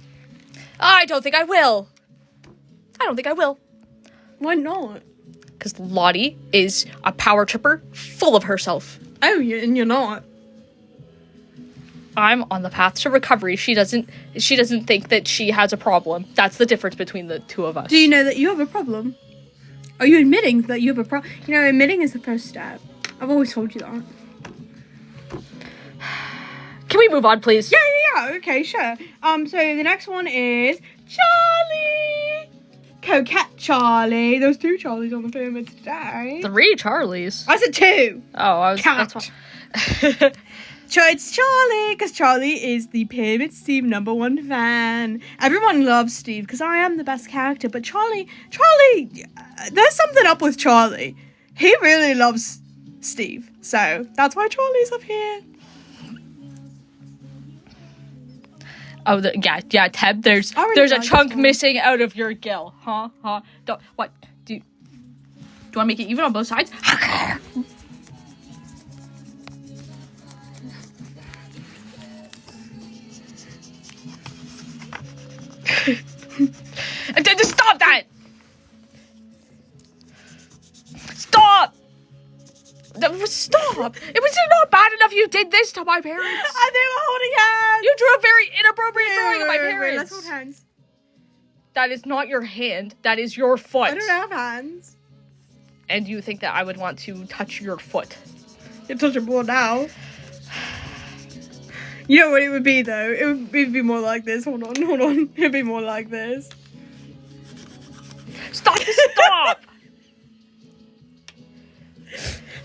I don't think I will. Why not? Because Lottie is a power tripper full of herself. Oh, and you're not. I'm on the path to recovery. She doesn't think that she has a problem. That's the difference between the two of us. Do you know that you have a problem? Are you admitting that you have a problem? You know, admitting is the first step. I've always told you that. Can we move on, please? Yeah, okay, sure. So the next one is Charlie! Coquette Charlie. There's 2 Charlies on the pyramid today. 3 Charlies. I said 2. Oh, I was... Count. It's Charlie, because Charlie is the Pyramid Steve #1 fan. Everyone loves Steve, because I am the best character, but Charlie, there's something up with Charlie. He really loves Steve, so that's why Charlie's up here. Oh, yeah, Teb, there's a chunk missing out of your gill. Huh? What? Do you want to make it even on both sides? Just stop that! Stop! Stop! It was not bad enough you did this to my parents. And they were holding hands. You drew a very inappropriate drawing of my Wait, parents. let's hold hands. That is not your hand. That is your foot. I don't have hands. And you think that I would want to touch your foot? You're touchable now. You know what it would be though? It would be more like this. Hold on. It'd be more like this. Stop! Stop!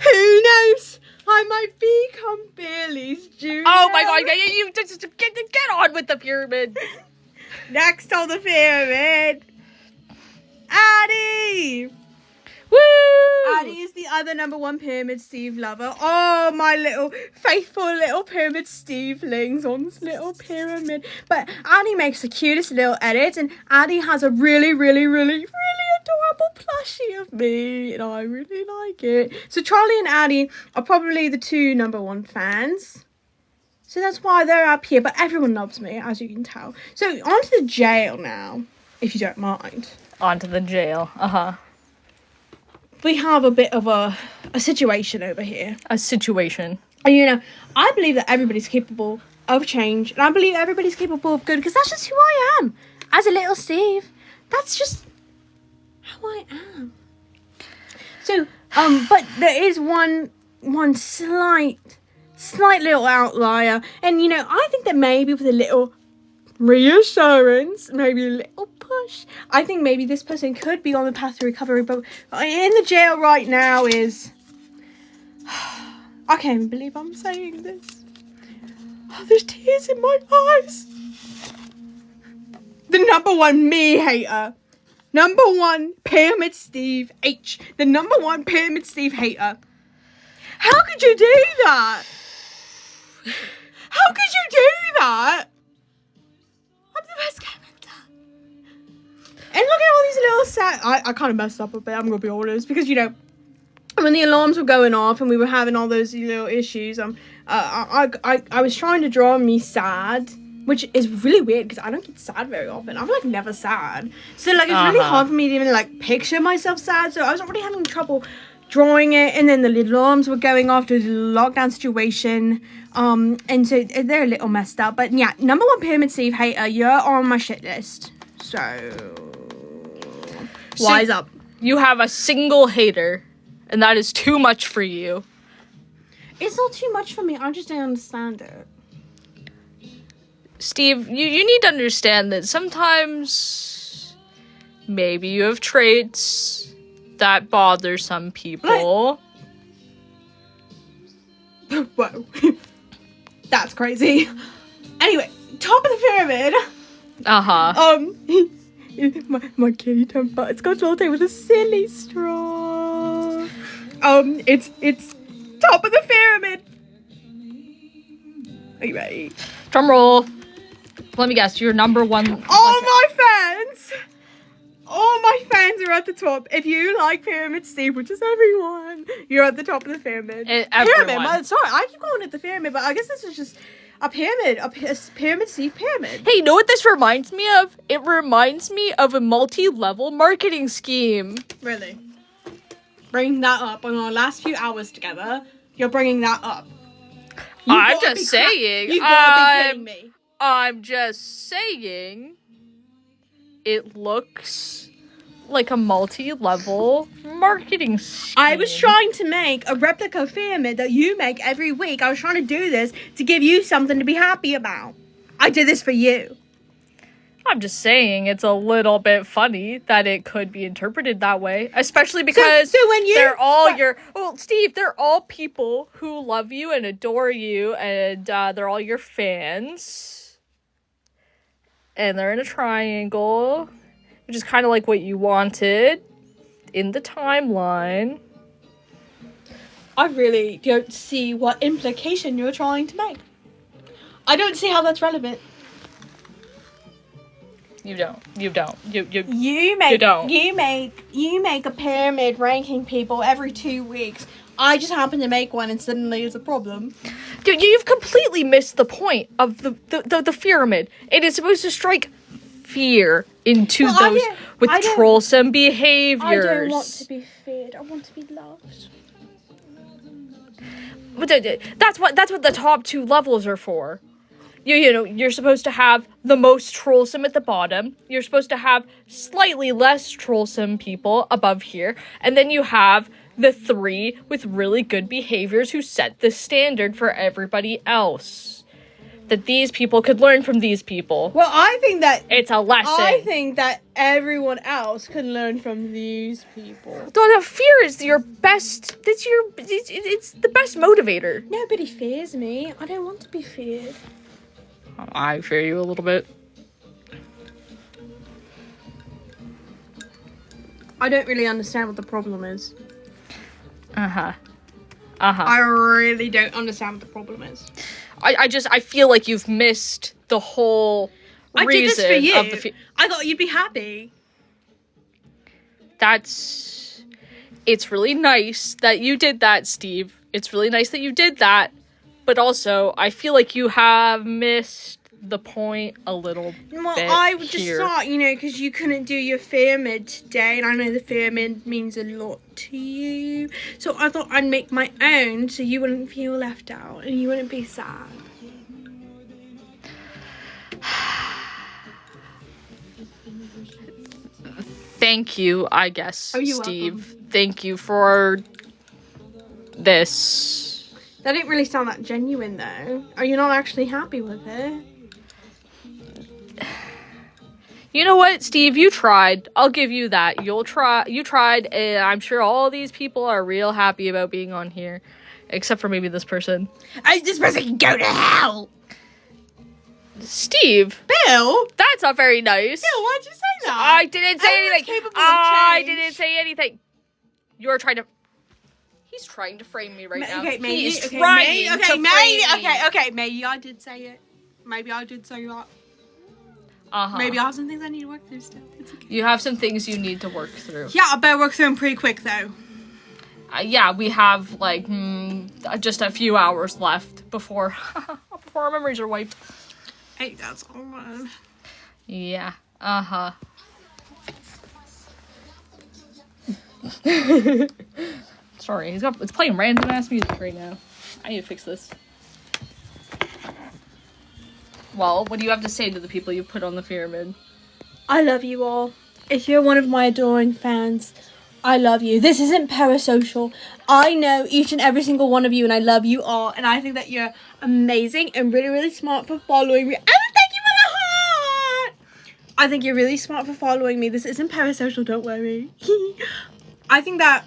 Who knows? I might become Billy's Junior. Oh my god! You just get on with the pyramid. Next on the pyramid, Addie. Woo! Addie is the other #1 Pyramid Steve lover. Oh, my little faithful little Pyramid Stevelings on this little pyramid. But Addie makes the cutest little edits, and Addie has a really adorable plushie of me, and I really like it. So Charlie and Addie are probably the two #1 fans. So that's why they're up here, but everyone loves me, as you can tell. So on to the jail now, if you don't mind. On to the jail. We have a bit of a situation over here. A situation. And you know, I believe that everybody's capable of change, and I believe everybody's capable of good, because that's just who I am. As a little Steve, that's just how I am. So, but there is one slight little outlier, and you know, I think that maybe with a little reassurance, maybe a little push, I think maybe this person could be on the path to recovery, but in the jail right now is... I can't even believe I'm saying this. Oh, there's tears in my eyes. The #1 me hater. #1 Pyramid Steve H. The #1 Pyramid Steve hater. How could you do that? How could you do that? I'm the best character. And look at all these little sad... I kind of messed up a bit, I'm going to be honest. Because, you know, when the alarms were going off and we were having all those little issues, I was trying to draw me sad, which is really weird because I don't get sad very often. I'm, like, never sad. So, like, it's really hard for me to even, like, picture myself sad. So I was already having trouble drawing it, and then the alarms were going off to the lockdown situation, and so they're a little messed up. But yeah, #1 Pyramid Steve hater, you're on my shit list. So wise up. You have a single hater, and that is too much for you. It's not too much for me. I just don't understand it. Steve, you need to understand that sometimes maybe you have traits that bother some people. Whoa. That's crazy. Anyway, top of the pyramid. My kitty temper. It's got Lottie with a silly straw. It's top of the pyramid. Are you ready? Drum roll. Let me guess, you're #1. All my fans are at the top. If you like Pyramid Steve, which is everyone, you're at the top of the pyramid. Pyramid. Sorry, I keep calling it the pyramid, but I guess this is just a pyramid, a Pyramid Steve pyramid. Hey, you know what this reminds me of? It reminds me of a multi-level marketing scheme. Really? Bringing that up on our last few hours together, you're bringing that up. I'm just saying. You gotta be kidding me. I'm just saying. It looks like a multi-level marketing scheme. I was trying to make a replica pyramid that you make every week. I was trying to do this to give you something to be happy about. I did this for you. I'm just saying it's a little bit funny that it could be interpreted that way, especially because so when they're all Steve, they're all people who love you and adore you, and they're all your fans. And they're in a triangle, which is kind of like what you wanted in the timeline. I really don't see what implication you're trying to make. I don't see how that's relevant. You don't. You make a pyramid ranking people every 2 weeks. I just happen to make one and suddenly it's a problem. Dude, you've completely missed the point of the pyramid. It is supposed to strike fear into Well, those with I don't- trollsome behaviors. I don't want to be feared. I want to be loved. But that's what the top 2 levels are for. You know, you're supposed to have the most trollsome at the bottom. You're supposed to have slightly less trollsome people above here. And then you have the 3 with really good behaviors who set the standard for everybody else. That these people could learn from these people. Well, I think that It's a lesson. I think that everyone else can learn from these people. The fear is your best. It's the best motivator. Nobody fears me. I don't want to be feared. I fear you a little bit. I don't really understand what the problem is. I really don't understand what the problem is. I feel like you've missed the whole I did reason this for you. of the I thought you'd be happy. It's really nice that you did that, Steve. It's really nice that you did that. But also, I feel like you have missed the point a little bit I just here. thought, you know, because you couldn't do your pyramid today, and I know the pyramid means a lot to you. So I thought I'd make my own so you wouldn't feel left out and you wouldn't be sad. Thank you, I guess, Oh, you're Steve. welcome. Thank you for this. That didn't really sound that genuine, though. Are you not actually happy with it? You know what, Steve? You tried. I'll give you that. You tried, and I'm sure all these people are real happy about being on here. Except for maybe this person. This person can go to hell! Steve! Bill? That's not very nice. Bill, why'd you say that? I didn't say Everyone's anything. capable of I change. didn't say anything. You're trying to... He's trying to frame me right now. Okay, maybe. He's Okay, trying maybe. to Okay, frame maybe. me. Okay. Maybe I did say it. Maybe I did say that. Uh-huh. Maybe I have some things I need to work through still. It's okay. You have some things you need to work through. Yeah, I better work through them pretty quick though. Yeah, we have like just a few hours left before our memories are wiped. Hey, that's all right. Yeah. Uh-huh. Sorry, it's playing random ass music right now. I need to fix this. Well, what do you have to say to the people you put on the pyramid? I love you all. If you're one of my adoring fans, I love you. This isn't parasocial. I know each and every single one of you, and I love you all. And I think that you're amazing and really, really smart for following me. And thank you for the heart! I think you're really smart for following me. This isn't parasocial, don't worry. I think that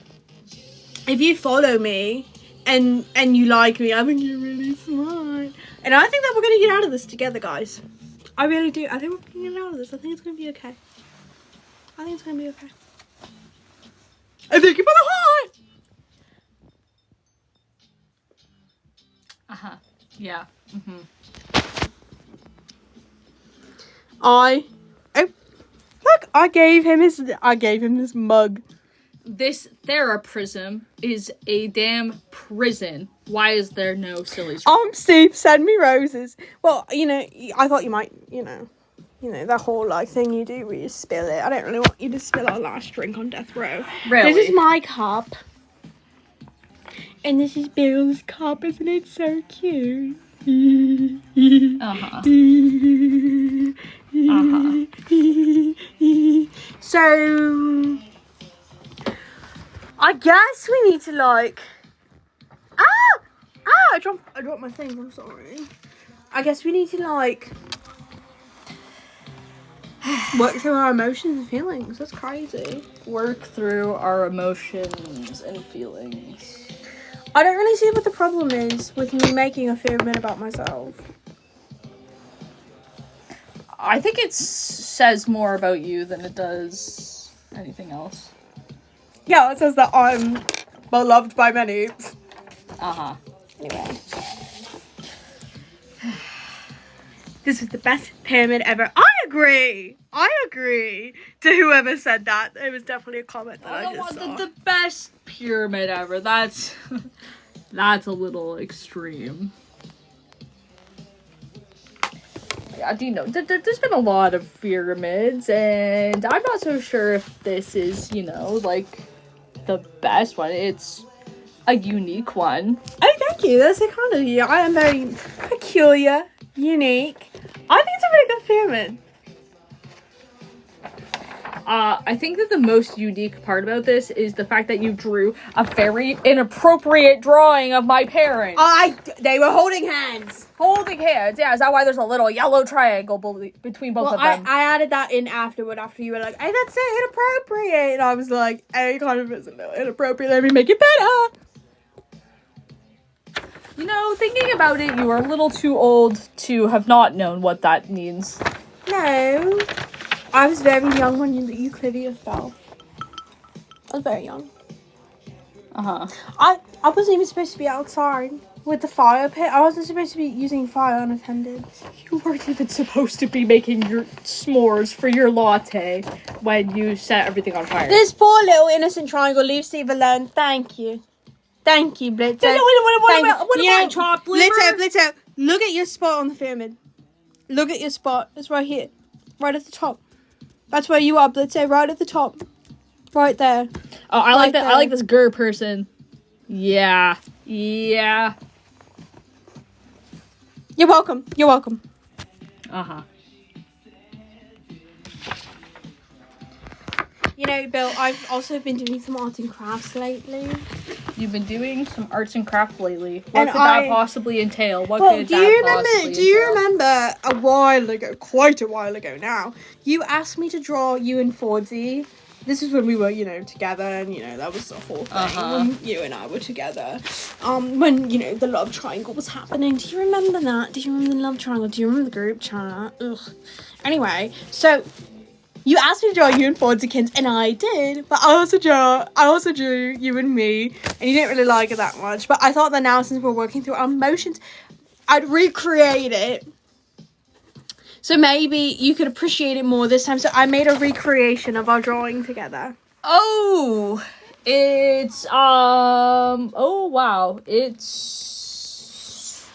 if you follow me and you like me, I think you're really smart. And I think that we're going to get out of this together, guys. I really do. I think we're going to get out of this. I think it's going to be okay. I think it's going to be okay. And thank you for the heart! Uh-huh. Yeah. Mm-hmm. Oh, look, I gave him this mug. This Theraprism is a damn prison. Why is there no silly? Steve, send me roses. Well, you know, I thought you might, you know, that whole like thing you do where you spill it. I don't really want you to spill our last drink on death row. Really? This is my cup. And this is Bill's cup, isn't it so cute? Uh-huh. So I guess we need to like I dropped my thing, I'm sorry. I guess we need to like work through our emotions and feelings. That's crazy. Work through our emotions and feelings. I don't really see what the problem is with me making a pyramid about myself. I think it says more about you than it does anything else. Yeah, it says that I'm beloved by many. Uh-huh. Anyway. This is the best pyramid ever. I agree to whoever said that. It was definitely a comment that I just saw. The best pyramid ever. That's a little extreme. you know, there's been a lot of pyramids, and I'm not so sure if this is, you know, like, the best one. It's a unique one. Oh, thank you. That's a kind of you. I am very peculiar, unique. I think it's a very good pyramid. I think that the most unique part about this is the fact that you drew a very inappropriate drawing of my parents. They were holding hands. Holding hands, yeah. Is that why there's a little yellow triangle between both of them? I added that in afterward after you were like, hey, that's so inappropriate. And I was like, hey, kind of is a little inappropriate. Let me make it better. You know, thinking about it, you were a little too old to have not known what that means. No. I was very young when the Euclidean fell. I was very young. Uh-huh. I wasn't even supposed to be outside with the fire pit. I wasn't supposed to be using fire unattended. You weren't even supposed to be making your s'mores for your latte when you set everything on fire. This poor little innocent triangle, leave Steve alone. Thank you. Thank you, Blitzo. What about chopped liver? Blitzo, look at your spot on the pyramid. Look at your spot. It's right here. Right at the top. That's where you are, Blitzo. Right at the top. Right there. Oh, I like that. I like this grr person. Yeah. Yeah. You're welcome. You're welcome. Uh-huh. You know, Bill, I've also been doing some art and crafts lately. You've been doing some arts and crafts lately. What could that possibly entail? What could do you remember a while ago, quite a while ago now, you asked me to draw you and Fordsy. This is when we were, you know, together, and, you know, that was the whole thing, when you and I were together. When, you know, the love triangle was happening. Do you remember that? Do you remember the love triangle? Do you remember the group chat? Ugh. Anyway, so you asked me to draw you and Fordsykins, and I did, but I also drew you and me, and you didn't really like it that much. But I thought that now, since we're working through our emotions, I'd recreate it. So maybe you could appreciate it more this time. So I made a recreation of our drawing together. Oh, it's, oh, wow. It's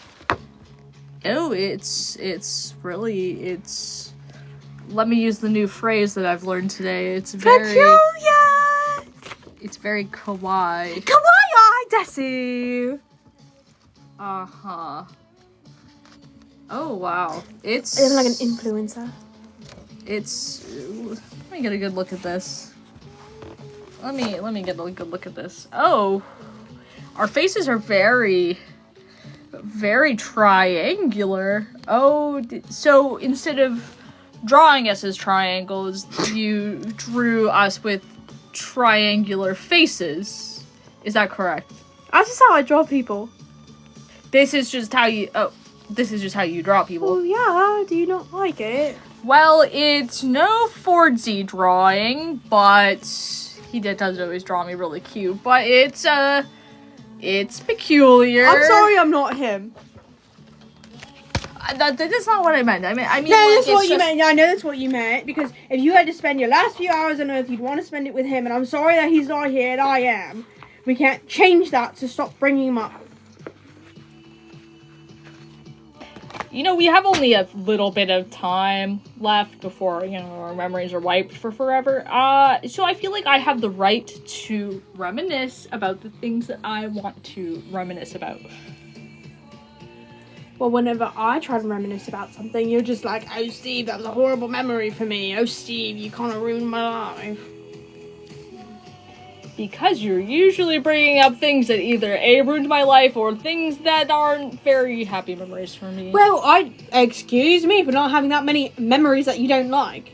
really, let me use the new phrase that I've learned today. It's very... Peculiar! It's very kawaii. Kawaii desu! Uh-huh. Oh, wow. It's like an influencer. Let me get a good look at this. Let me get a good look at this. Oh, our faces are very, very triangular. Oh, so instead of drawing us as triangles, you drew us with triangular faces. Is that correct? That's just how I draw people. This is just how you draw people. Oh yeah, do you not like it? Well, it's no Fordsy drawing, but he does always draw me really cute. But it's peculiar. I'm sorry, I'm not him. That's not what I meant. I mean. No, that's what you meant. Yeah, I know that's what you meant. Because if you had to spend your last few hours on Earth, you'd want to spend it with him. And I'm sorry that he's not here, and I am. We can't change that to stop bringing him up. You know, we have only a little bit of time left before, you know, our memories are wiped for forever. So I feel like I have the right to reminisce about the things that I want to reminisce about. Well, whenever I try to reminisce about something, you're just like, oh, Steve, that was a horrible memory for me. Oh, Steve, you kind of ruined my life. Because you're usually bringing up things that either A, ruined my life, or things that aren't very happy memories for me. Well, excuse me for not having that many memories that you don't like.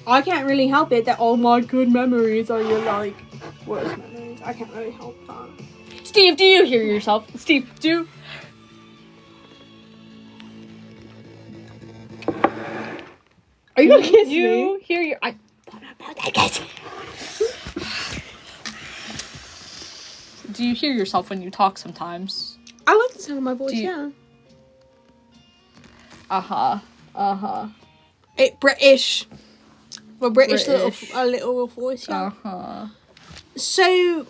I can't really help it that all my good memories are your, like, worst memories. I can't really help that. Steve, do you hear yourself? Steve, do... Are you gonna kiss me? You hear your... Do you hear yourself when you talk sometimes? I like the sound of my voice, yeah. Uh-huh. British. Well, British. Little voice, yeah. Uh-huh. So,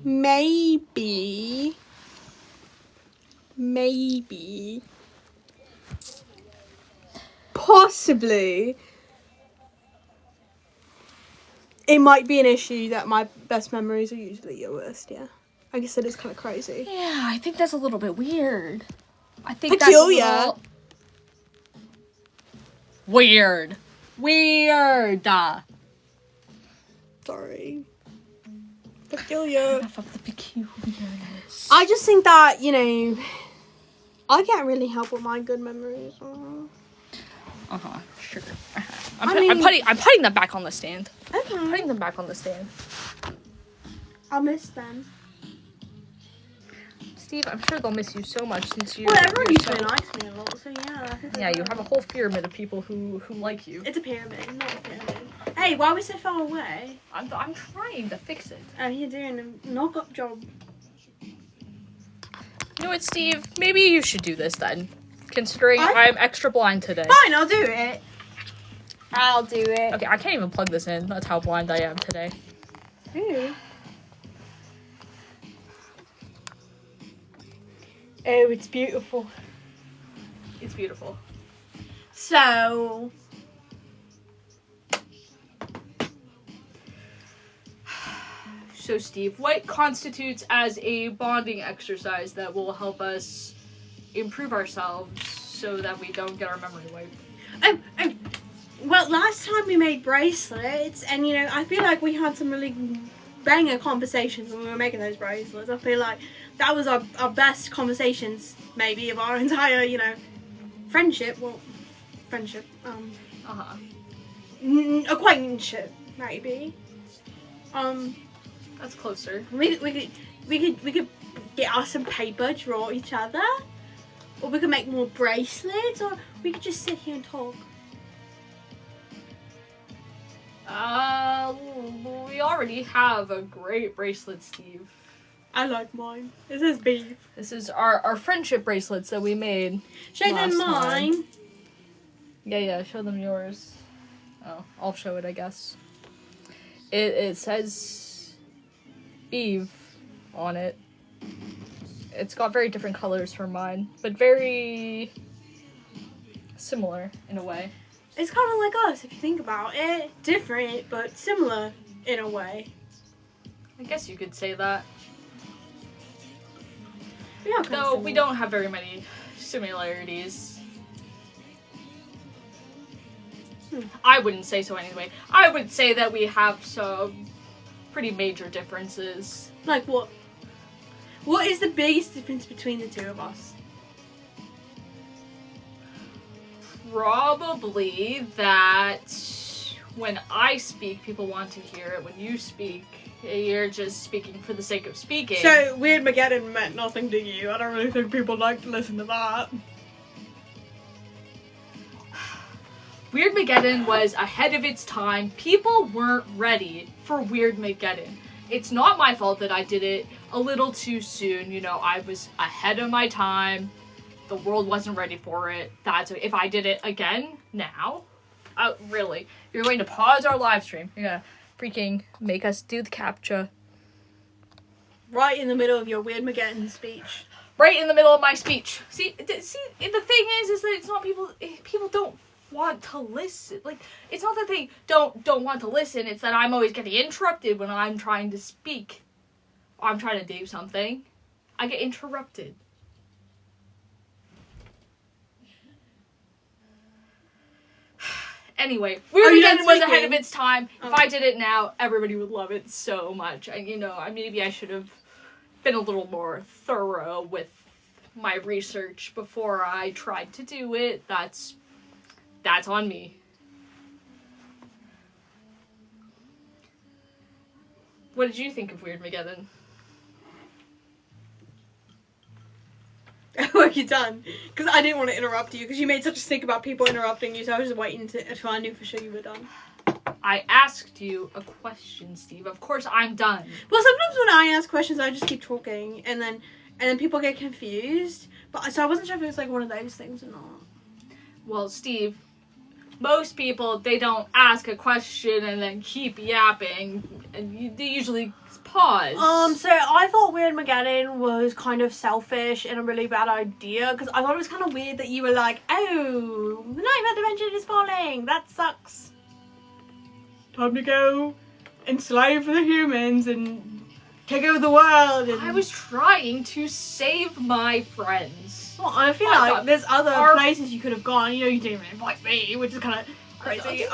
maybe maybe, possibly, it might be an issue that my best memories are usually your worst, yeah. I guess it is kind of crazy. Yeah, I think that's a little bit weird. I think Peculiar. that's a little... Weird. Weird. Sorry. Peculiar. Enough of the peculiarness. I just think that, you know, I can't really help with my good memories. Sure. I'm putting them back on the stand. Okay. Putting them back on the stand. I'll miss them. Steve, I'm sure they'll miss you so much since you. Well, everyone usually likes me a lot, so yeah. Yeah, you have a whole pyramid of people who like you. It's a pyramid, not a pyramid. Hey, why are we so far away? I'm trying to fix it. Oh, you're doing a knock-up job. You know what, Steve? Maybe you should do this then. Considering I- I'm extra blind today. Fine, I'll do it. I'll do it. Okay, I can't even plug this in. That's how blind I am today. Ooh. Oh, it's beautiful. It's beautiful. So, So, Steve, what constitutes as a bonding exercise that will help us improve ourselves so that we don't get our memory wiped? Well, last time we made bracelets, and you know, I feel like we had some really banger conversations when we were making those bracelets. I feel like that was our best conversations, maybe, of our entire, you know, friendship. Well, friendship. Acquaintanceship, maybe. That's closer. We could get us some paper, draw each other, or we could make more bracelets, or we could just sit here and talk. We already have a great bracelet, Steve. I like mine. It says beef. This is our friendship bracelets that we made. Show them mine. Time. Yeah, show them yours. Oh, I'll show it, I guess. It says Eve on it. It's got very different colors from mine, but very similar in a way. It's kind of like us, if you think about it. Different, but similar in a way. I guess you could say that. We are kind of Though similar. we don't have very many similarities. I wouldn't say so anyway. I would say that we have some pretty major differences. Like what? What is the biggest difference between the two of us? Probably that when I speak, people want to hear it. When you speak, you're just speaking for the sake of speaking. So, Weirdmageddon meant nothing to you. I don't really think people like to listen to that. Weirdmageddon was ahead of its time. People weren't ready for Weirdmageddon. It's not my fault that I did it a little too soon. You know, I was ahead of my time. The world wasn't ready for it. That's if I did it again now. Really, you're going to pause our live stream. You're gonna freaking make us do the captcha. Right in the middle of your Weirdmageddon speech. Right in the middle of my speech. See, the thing is that it's not people. People don't want to listen. Like, it's not that they don't want to listen. It's that I'm always getting interrupted when I'm trying to speak. Or I'm trying to do something. I get interrupted. Anyway, Weirdmageddon was ahead of its time. If I did it now, everybody would love it so much. And, you know, maybe I should have been a little more thorough with my research before I tried to do it. That's on me. What did you think of Weirdmageddon? What have you done? Because I didn't want to interrupt you, because you made such a stink about people interrupting you, so I was just waiting until I knew for sure you were done. I asked you a question, Steve. Of course I'm done. Well, sometimes when I ask questions, I just keep talking, and then people get confused. But so I wasn't sure if it was like one of those things or not. Well, Steve, most people, they don't ask a question and then keep yapping. And they usually because. So I thought Weirdmageddon was kind of selfish and a really bad idea, because I thought it was kind of weird that you were like, oh, the nightmare dimension is falling, that sucks. Time to go enslave the humans and take over the world. And... I was trying to save my friends. Well, I feel like there's other places you could have gone. You know, you didn't even invite me, which is kind of crazy.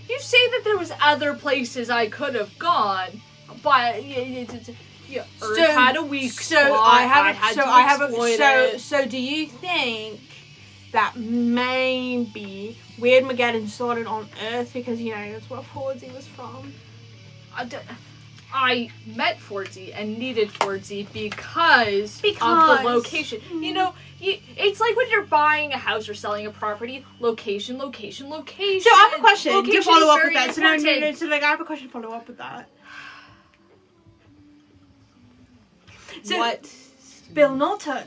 You say that there was other places I could have gone, but Earth had a weak spot. So do you think that maybe Weirdmageddon started on Earth because, you know, that's where 4D was from? I met 4D and needed 4D because of the location. You know, it's like when you're buying a house or selling a property, location. So I have a question to follow up with that. So I have a question to follow up with that. So, what? Bill, not to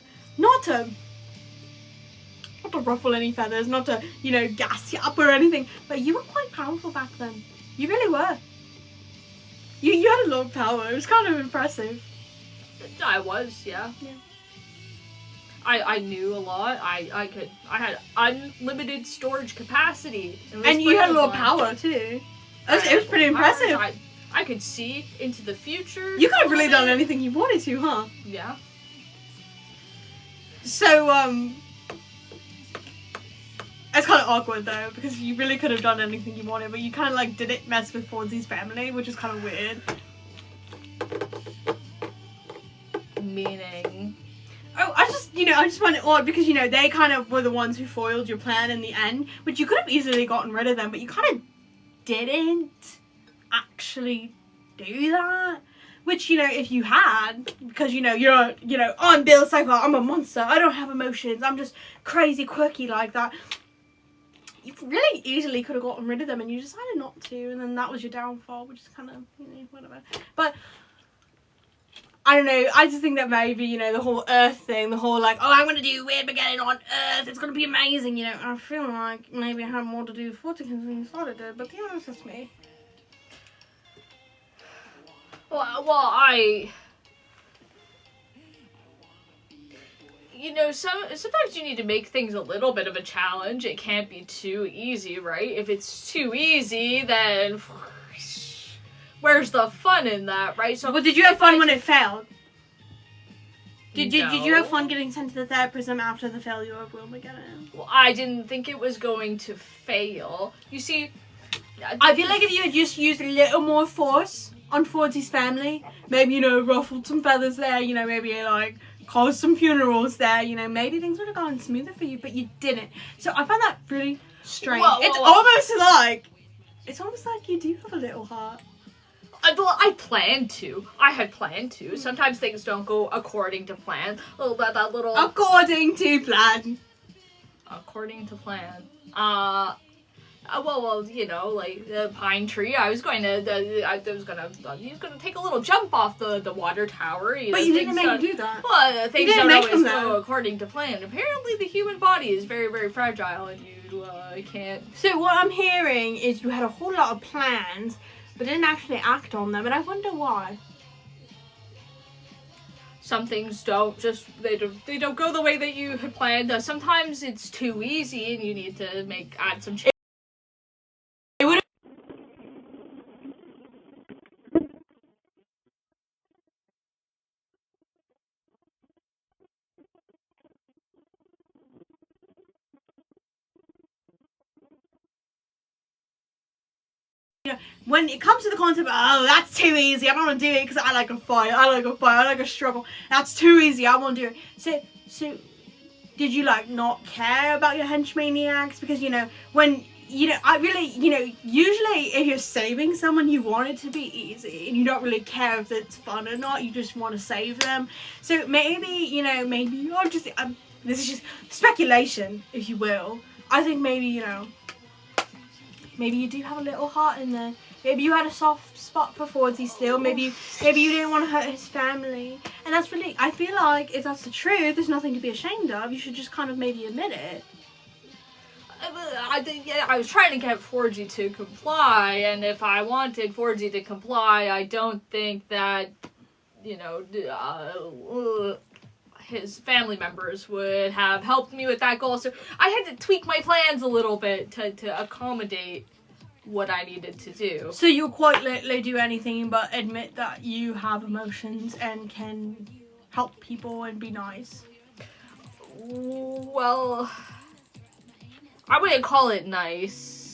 ruffle any feathers, not to, you know, gas you up or anything, but you were quite powerful back then. You really were. You had a lot of power. It was kind of impressive. I was, yeah. I knew a lot. I had unlimited storage capacity. And you had a lot of power too. It was pretty impressive. I could see into the future. You could have really done anything you wanted to, huh? Yeah. So, it's kind of awkward though, because you really could have done anything you wanted, but you kind of like didn't mess with Fonzie's family, which is kind of weird. Meaning? Oh, I just find it odd because, you know, they kind of were the ones who foiled your plan in the end, which you could have easily gotten rid of them, but you kind of didn't actually do that. Which, you know, if you had, because, you know, I'm Bill Psycho, I'm a monster, I don't have emotions, I'm just crazy quirky like that. You really easily could have gotten rid of them and you decided not to, and then that was your downfall, which is kind of, you know, whatever. But, I don't know, I just think that maybe, you know, the whole Earth thing, the whole like, oh, I'm going to do Weirdmageddon on Earth, it's going to be amazing, you know, I feel like maybe I had more to do with Forticans than you thought it did, but you know, it's just me. Well, you know, sometimes you need to make things a little bit of a challenge. It can't be too easy, right? If it's too easy, then where's the fun in that, right? So, well, did you have fun when it failed? Did you have fun getting sent to the third prism after the failure of Weirdmageddon? Well, I didn't think it was going to fail. You see, I feel like if you had just used a little more force on Forzy's family, maybe, you know, ruffled some feathers there, you know, maybe like caused some funerals there, you know, maybe things would have gone smoother for you, but you didn't. So I find that really strange. It's almost like you do have a little heart. Well, I planned to. I had planned to. Sometimes things don't go according to plan. That little... According to plan. According to plan. Well, you know, like the pine tree. I was going to, he was gonna take a little jump off the water tower. But you didn't make him do that. Well, things don't always go according to plan. Apparently, the human body is very, very fragile, and you can't. So what I'm hearing is you had a whole lot of plans, but didn't actually act on them, and I wonder why. Some things don't they don't go the way that you had planned. Sometimes it's too easy, and you need to add some change. When it comes to the concept of, oh, that's too easy, I don't want to do it because I like a fight, I like a struggle, that's too easy, I won't do it. So, did you, like, not care about your henchmaniacs? Because, you know, when, you know, usually if you're saving someone, you want it to be easy, and you don't really care if it's fun or not, you just want to save them. So maybe, you know, you're just, this is just speculation, if you will. I think maybe, you know, maybe you do have a little heart in there. Maybe you had a soft spot for Fordy still. Maybe you didn't want to hurt his family. And that's really, I feel like if that's the truth, there's nothing to be ashamed of. You should just kind of maybe admit it. I was trying to get 4G to comply, and if I wanted 4G to comply, I don't think that his family members would have helped me with that goal. So I had to tweak my plans a little bit to accommodate what I needed to do. So you'll quite literally do anything but admit that you have emotions and can help people and be nice. Well, I wouldn't call it nice.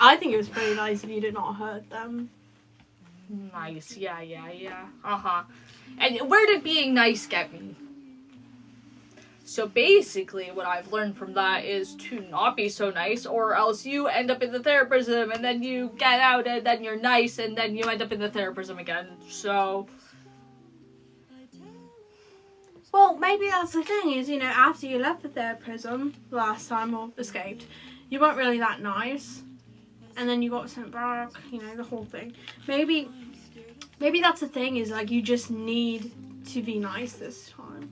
I think it was pretty nice if you did not hurt them. Nice, yeah. Uh-huh. And where did being nice get me? So basically, what I've learned from that is to not be so nice, or else you end up in the therapism, and then you get out, and then you're nice, and then you end up in the therapism again. So... Well, maybe that's the thing, is, after you left the therapism last time, or escaped, you weren't really that nice. And then you got sent back, the whole thing. Maybe that's the thing, is like you just need to be nice this time.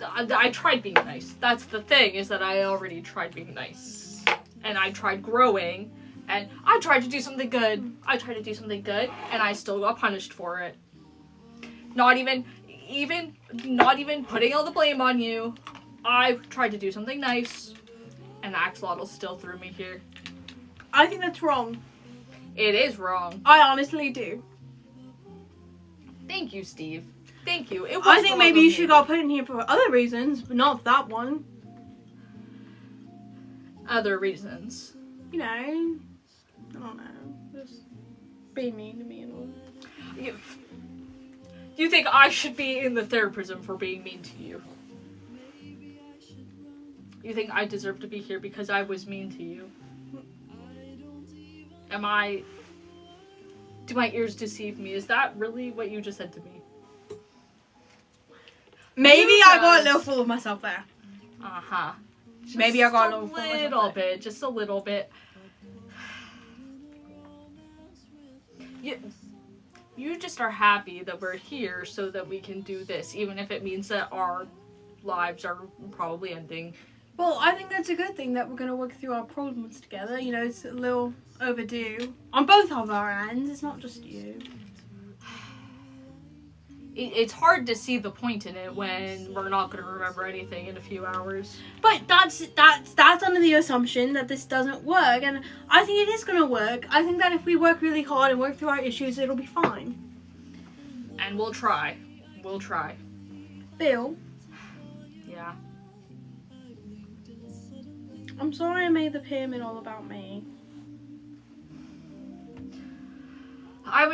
I tried being nice. That's the thing, is that I already tried being nice. And I tried growing, and I tried to do something good. And I still got punished for it. Not even putting all the blame on you. I tried to do something nice. And Axolotl still threw me here. I think that's wrong. It is wrong. I honestly do. Thank you, Steve. Thank you. I think maybe you should got put in here for other reasons, but not that one. Other reasons? I don't know. Just being mean to me and all. You think I should be in the therapism for being mean to you? You think I deserve to be here because I was mean to you? Do my ears deceive me? Is that really what you just said to me? Maybe I got a little full of myself there. Uh-huh. Maybe I got a little full of myself there. Just a little bit. You just are happy that we're here so that we can do this, even if it means that our lives are probably ending. Well, I think that's a good thing that we're going to work through our problems together. It's a little overdue. On both of our ends, it's not just you. It's hard to see the point in it when we're not going to remember anything in a few hours. But that's under the assumption that this doesn't work. And I think it is going to work. I think that if we work really hard and work through our issues, it'll be fine. And we'll try. Bill? Yeah? I'm sorry I made the pyramid all about me. I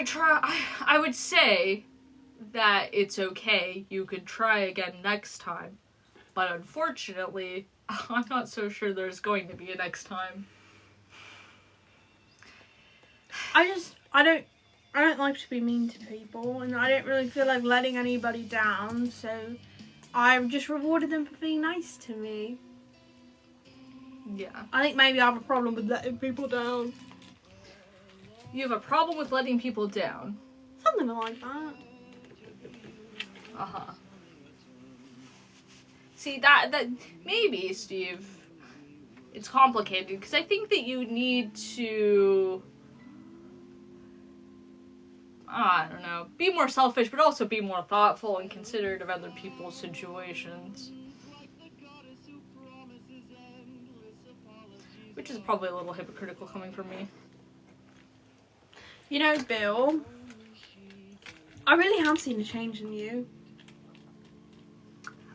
would say that it's okay. You could try again next time. But unfortunately, I'm not so sure there's going to be a next time. I don't like to be mean to people, and I don't really feel like letting anybody down, so I've just rewarded them for being nice to me. Yeah. I think maybe I have a problem with letting people down. You have a problem with letting people down? Something like that. Uh-huh. See, that maybe, Steve, it's complicated, because I think that you need to, I don't know, be more selfish, but also be more thoughtful and considerate of other people's situations. Which is probably a little hypocritical coming from me. Bill, I really have seen a change in you.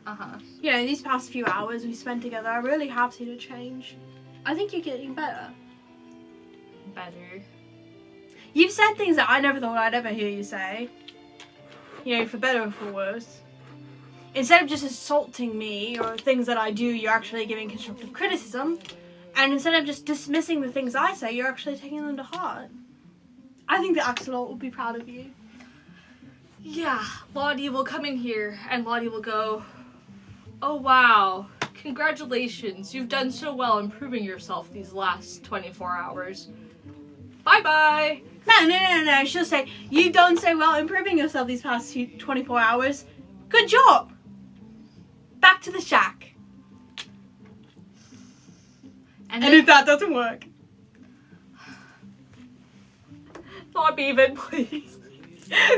Uh-huh. These past few hours we spent together, I really have seen a change. I think you're getting better. Better? You've said things that I never thought I'd ever hear you say. For better or for worse. Instead of just assaulting me or things that I do, you're actually giving constructive criticism. And instead of just dismissing the things I say, you're actually taking them to heart. I think the Axolotl will be proud of you. Yeah, Lottie will come in here and Lottie will go, "Oh wow, congratulations, you've done so well improving yourself these last 24 hours. Bye-bye." No. She'll say, "You've done so well improving yourself these past 24 hours. Good job. Back to the shack." And if that doesn't work, not Beaven, please.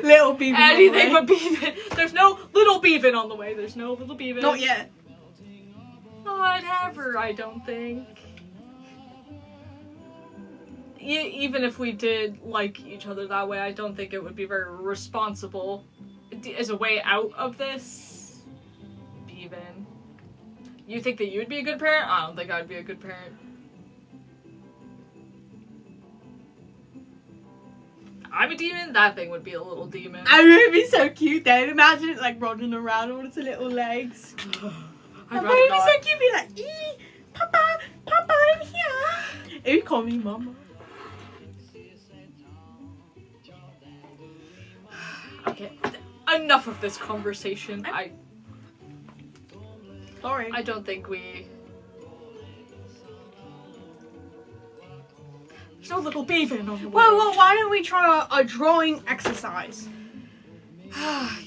Little Beaven. Anything but Beaven. There's no little Beaven on the way. There's no little Beaven. Not yet. Not ever, I don't think. Even if we did like each other that way, I don't think it would be very responsible as a way out of this. Beaven. You think that you would be a good parent? I don't think I'd be a good parent. I'm a demon, that thing would be a little demon. I mean, it'd be so cute then. Imagine it like rolling around on its little legs. It'd be so cute, be like, ee, Papa, Papa, I'm here. It would call me Mama. Okay, enough of this conversation. Sorry. I don't think we... There's no little Beaven on the way. Well, why don't we try a drawing exercise?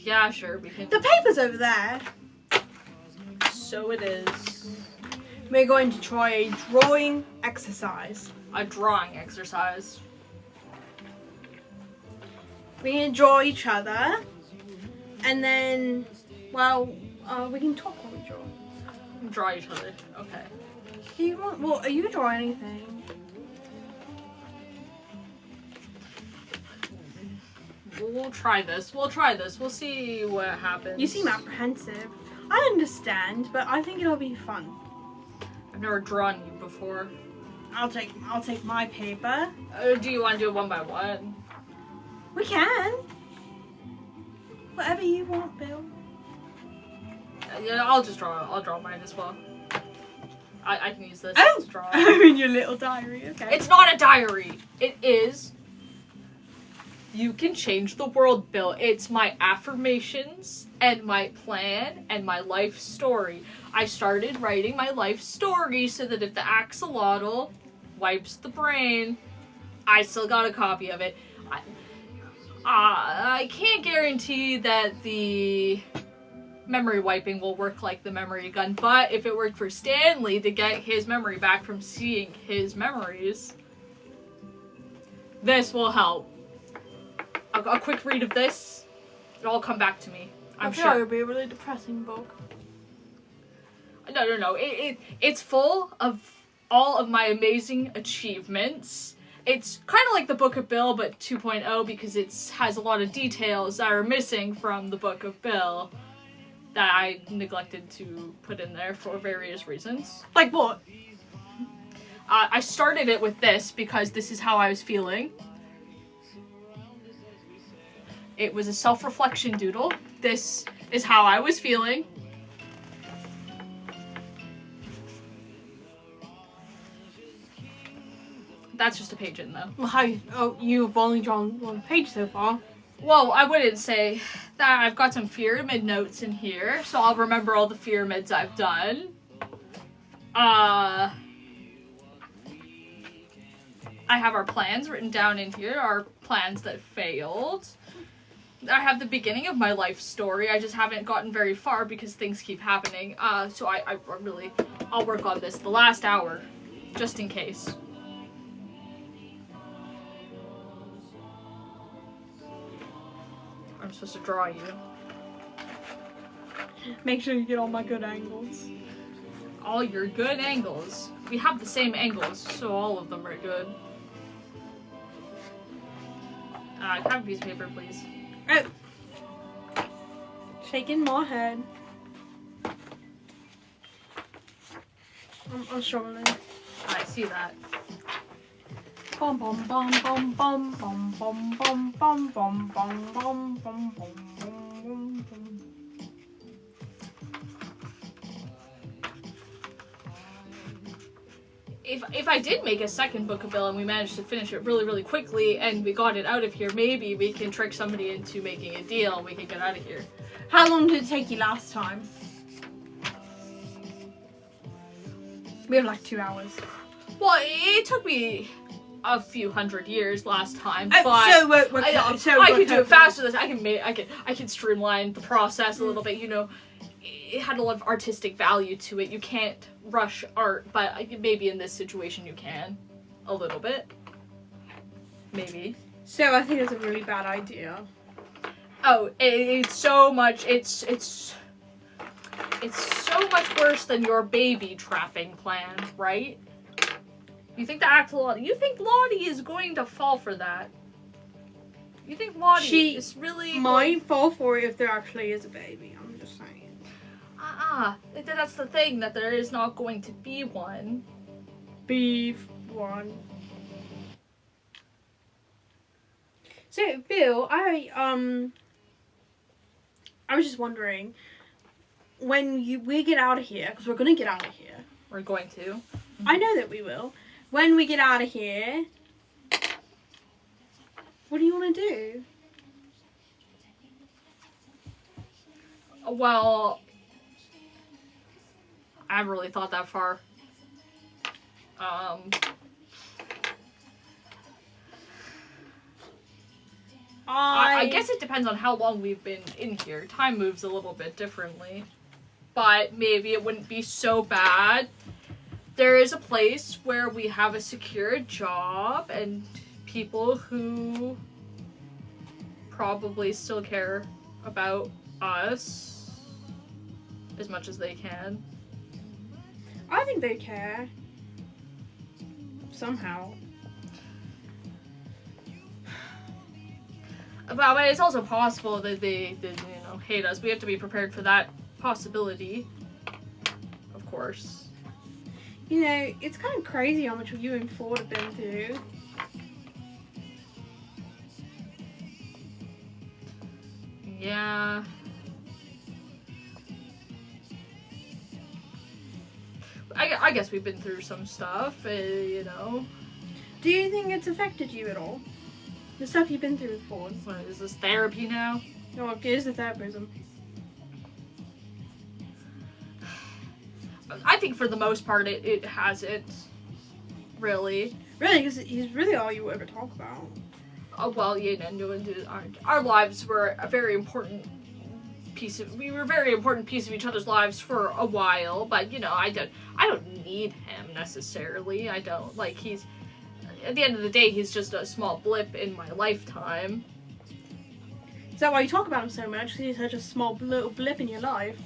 Yeah, sure, we can. The paper's over there. So it is. We're going to try a drawing exercise. A drawing exercise. We can draw each other, and then, well, we can talk while we draw. Draw each other. Okay. Do you want? Well, are you drawing anything? We'll try this. We'll try this. We'll see what happens. You seem apprehensive. I understand, but I think it'll be fun. I've never drawn you before. I'll take my paper. Do you want to do it one by one? We can. Whatever you want, Bill. Yeah, I'll just draw. I'll draw mine as well. I can use this to draw. I'm in your little diary. Okay. It's not a diary. It is. You can change the world, Bill. It's my affirmations and my plan and my life story. I started writing my life story so that if the axolotl wipes the brain, I still got a copy of it. I can't guarantee that the memory wiping will work like the memory gun, but if it worked for Stanley to get his memory back from seeing his memories, this will help. A quick read of this, it'll all come back to me. I'm sure. It'll be a really depressing book. No. It's full of all of my amazing achievements. It's kind of like the Book of Bill, but 2.0 because it has a lot of details that are missing from the Book of Bill that I neglected to put in there for various reasons. Like what? I started it with this because this is how I was feeling. It was a self-reflection doodle. This is how I was feeling. That's just a page in though. Well, you've only drawn one page so far. Well, I wouldn't say that. I've got some pyramid notes in here, so I'll remember all the pyramids I've done. I have our plans written down in here, our plans that failed. I have the beginning of my life story. I just haven't gotten very far because things keep happening. So I'll work on this the last hour, just in case. I'm supposed to draw you. Make sure you get all my good angles. All your good angles. We have the same angles, so all of them are good. Have a piece of paper, please. Oh. Shaking my head. I'm struggling. I see that. Bum bum bum bum bum bum bum bum bum bum bum bum bum bum bum. If I did make a second Book of Bill and we managed to finish it really, really quickly and we got it out of here, maybe we can trick somebody into making a deal and we can get out of here. How long did it take you last time? We have like 2 hours. Well, it took me a few hundred years last time, Oh, but so we're I could do it faster. This I can streamline the process a little bit. You know, it had a lot of artistic value to it. You can't rush art, but maybe in this situation you can, a little bit, maybe. So I think it's a really bad idea. Oh, it's so much. It's so much worse than your baby trapping plan, right? You think the Axolotl, you think Lottie is going to fall for that? You think Lottie is really might fall for it if there actually is a baby, I'm just saying. That's the thing, that there is not going to be one. Beef one. So, Bill, I was just wondering, when we get out of here, because we're going to get out of here. We're going to. Mm-hmm. I know that we will. When we get out of here, what do you want to do? Well, I haven't really thought that far. I guess it depends on how long we've been in here. Time moves a little bit differently. But maybe it wouldn't be so bad. There is a place where we have a secure job and people who probably still care about us as much as they can. I think they care. Somehow. But it's also possible that they hate us. We have to be prepared for that possibility. Of course. You know, it's kind of crazy how much you and Ford have been through. Yeah. I guess we've been through some stuff, you know. Do you think it's affected you at all? The stuff you've been through with Ford? What, is this therapy now? No, it is the therapism. I think for the most part it hasn't, really. Really, because he's really all you ever talk about. Oh, well, you know, our lives were a very important we were a very important piece of each other's lives for a while, but, you know, I don't need him necessarily. I don't, like, at the end of the day, he's just a small blip in my lifetime. Is that why you talk about him so much? Because he's such a small little blip in your life?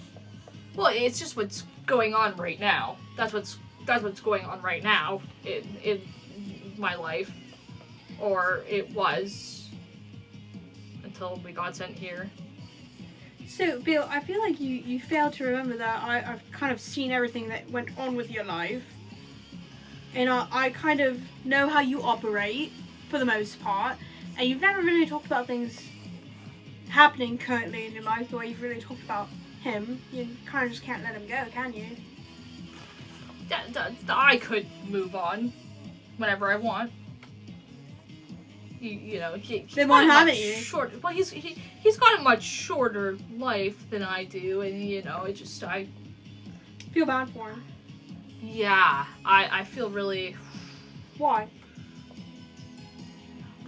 Well, it's just what's going on right now. That's what's going on right now in my life. Or it was. Until we got sent here. So, Bill, I feel like you failed to remember that I've kind of seen everything that went on with your life. And I kind of know how you operate, for the most part. And you've never really talked about things happening currently in your life the way you've really talked about him. You kind of just can't let him go, can you? I could move on whenever I want. You know, he's got a much shorter. Well, he's got a much shorter life than I do, and you know, I feel bad for him. Yeah, I feel really. Why?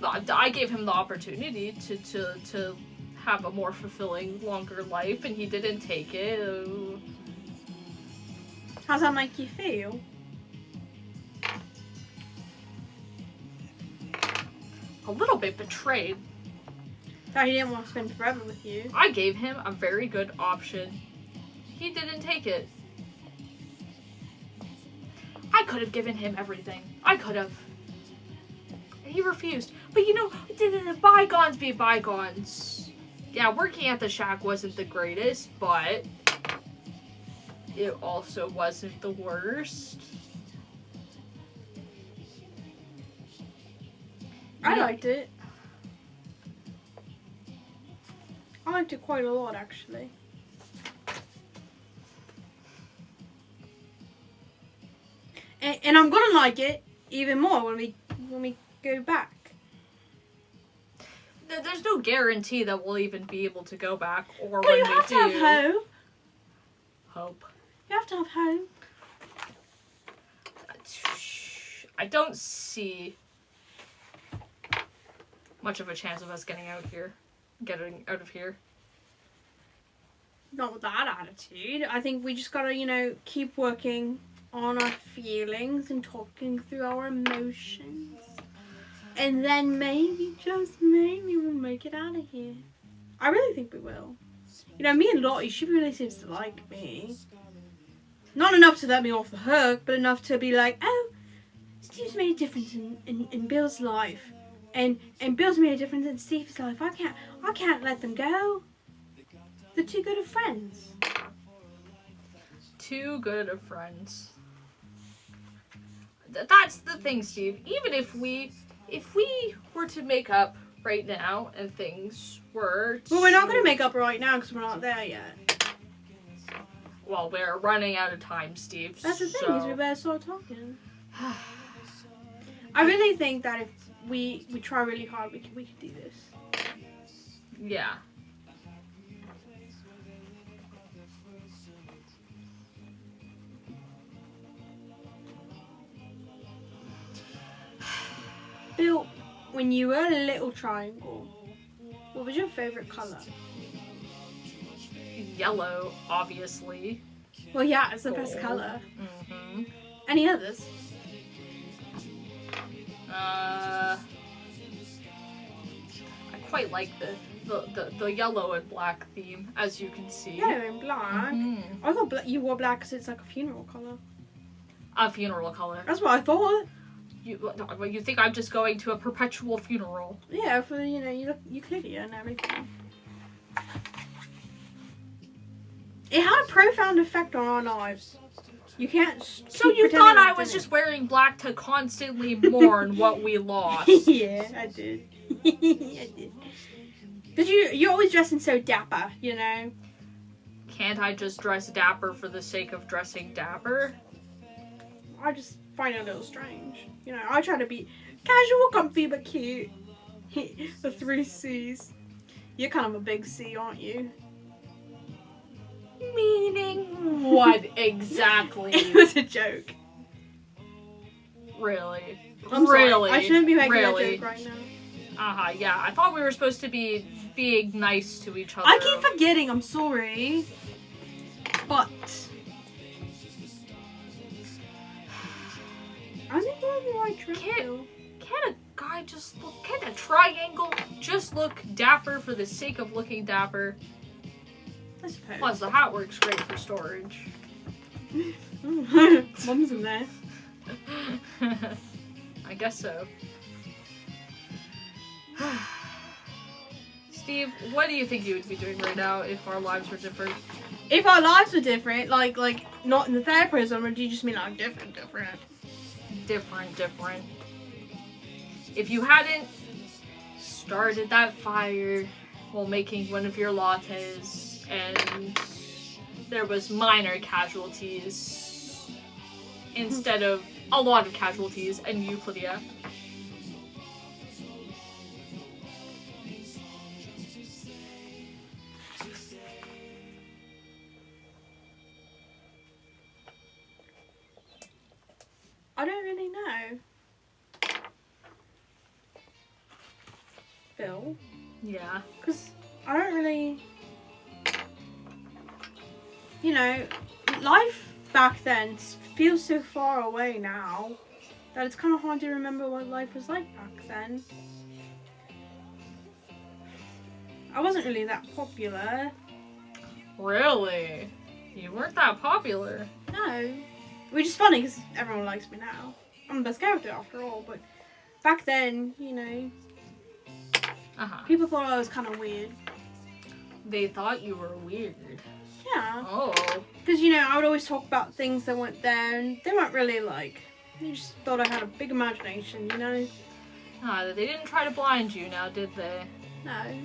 I gave him the opportunity to have a more fulfilling, longer life, and he didn't take it. How's that make you feel? A little bit betrayed. That he didn't want to spend forever with you. I gave him a very good option. He didn't take it. I could have given him everything. I could have. He refused. But you know, bygones be bygones. Yeah, working at the shack wasn't the greatest, but it also wasn't the worst. I liked it. I liked it quite a lot, actually. And I'm gonna like it even more when we go back. There's no guarantee that we'll even be able to go back, or No, when you we have do. to have hope. Hope. You have to have hope. I don't see much of a chance of us getting out of here. Not with that attitude. I think we just gotta, you know, keep working on our feelings and talking through our emotions. And then maybe, just maybe, we'll make it out of here. I really think we will. You know, me and Lottie, she really seems to like me. Not enough to let me off the hook, but enough to be like, oh, Steve's made a difference in Bill's life. And Bill's made a difference in Steve's life. I can't let them go. They're too good of friends. Too good of friends. That's the thing, Steve. Even if we were to make up right now and things were to... Well, we're not going to make up right now because we're not there yet. Well, we're running out of time, Steve. That's the thing, is we better start talking. I really think that if we try really hard, we can do this. Yeah. Bill, when you were a little triangle, what was your favourite colour? Yellow, obviously. Well, yeah, it's the Gold. best colour. Mm-hmm. Any others? I quite like the yellow and black theme, as you can see. Yellow and black? Mm-hmm. I thought you wore black because it's like a funeral colour. A funeral color. That's what I thought. You think I'm just going to a perpetual funeral? Yeah, for, you know, you look Euclidean and everything. It had a profound effect on our lives. You can't. So you thought I was just wearing black to constantly mourn what we lost? Yeah, I did. I did. But you're always dressing so dapper, you know. Can't I just dress dapper for the sake of dressing dapper? I just find it a little strange. You know, I try to be casual, comfy, but cute. The 3 C's. You're kind of a big C, aren't you? Meaning what exactly? It was a joke. Really? I'm really? sorry. I shouldn't be making really? a joke right now. Yeah. I thought we were supposed to be being nice to each other. I keep forgetting, I'm sorry. But I think we're on the right track. Can't a guy just look, can't a triangle just look dapper for the sake of looking dapper? I suppose. Plus, the hat works great for storage. Mum's in there. I guess so. Steve, what do you think you would be doing right now if our lives were different? If our lives were different, like not in the third person, or do you just mean like different? Different. If you hadn't started that fire while making one of your lattes and there was minor casualties instead of a lot of casualties in Euclidia. I don't really know. Bill? Yeah. Because I don't really... You know, life back then feels so far away now that it's kind of hard to remember what life was like back then. I wasn't really that popular. Really? You weren't that popular. No. Which is funny because everyone likes me now. I'm the best character after all, but back then, you know, people thought I was kind of weird. They thought you were weird. Yeah. Oh. Because, you know, I would always talk about things that weren't there, and they weren't really like, they just thought I had a big imagination, you know? They didn't try to blind you now, did they? No.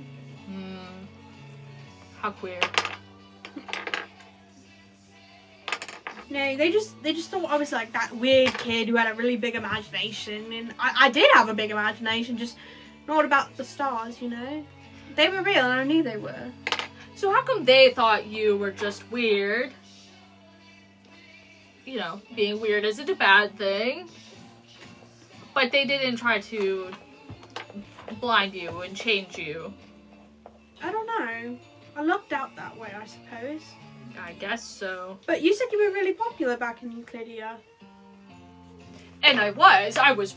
How queer. No, they just thought I was like that weird kid who had a really big imagination, and I did have a big imagination, just not about the stars, you know? They were real, and I knew they were. So how come they thought you were just weird? You know, being weird isn't a bad thing. But they didn't try to blind you and change you. I don't know. I lucked out that way, I suppose. I guess so. But you said you were really popular back in Euclidia. And I was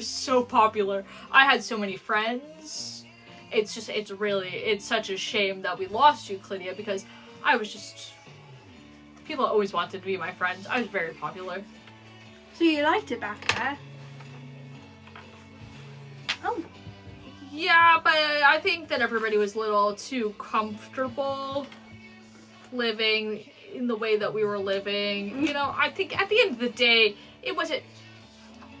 so popular. I had so many friends. It's such a shame that we lost Euclidia because people always wanted to be my friends. I was very popular. So you liked it back there? Oh. Yeah, but I think that everybody was a little too comfortable living in the way that we were living. You know, I think at the end of the day, it wasn't...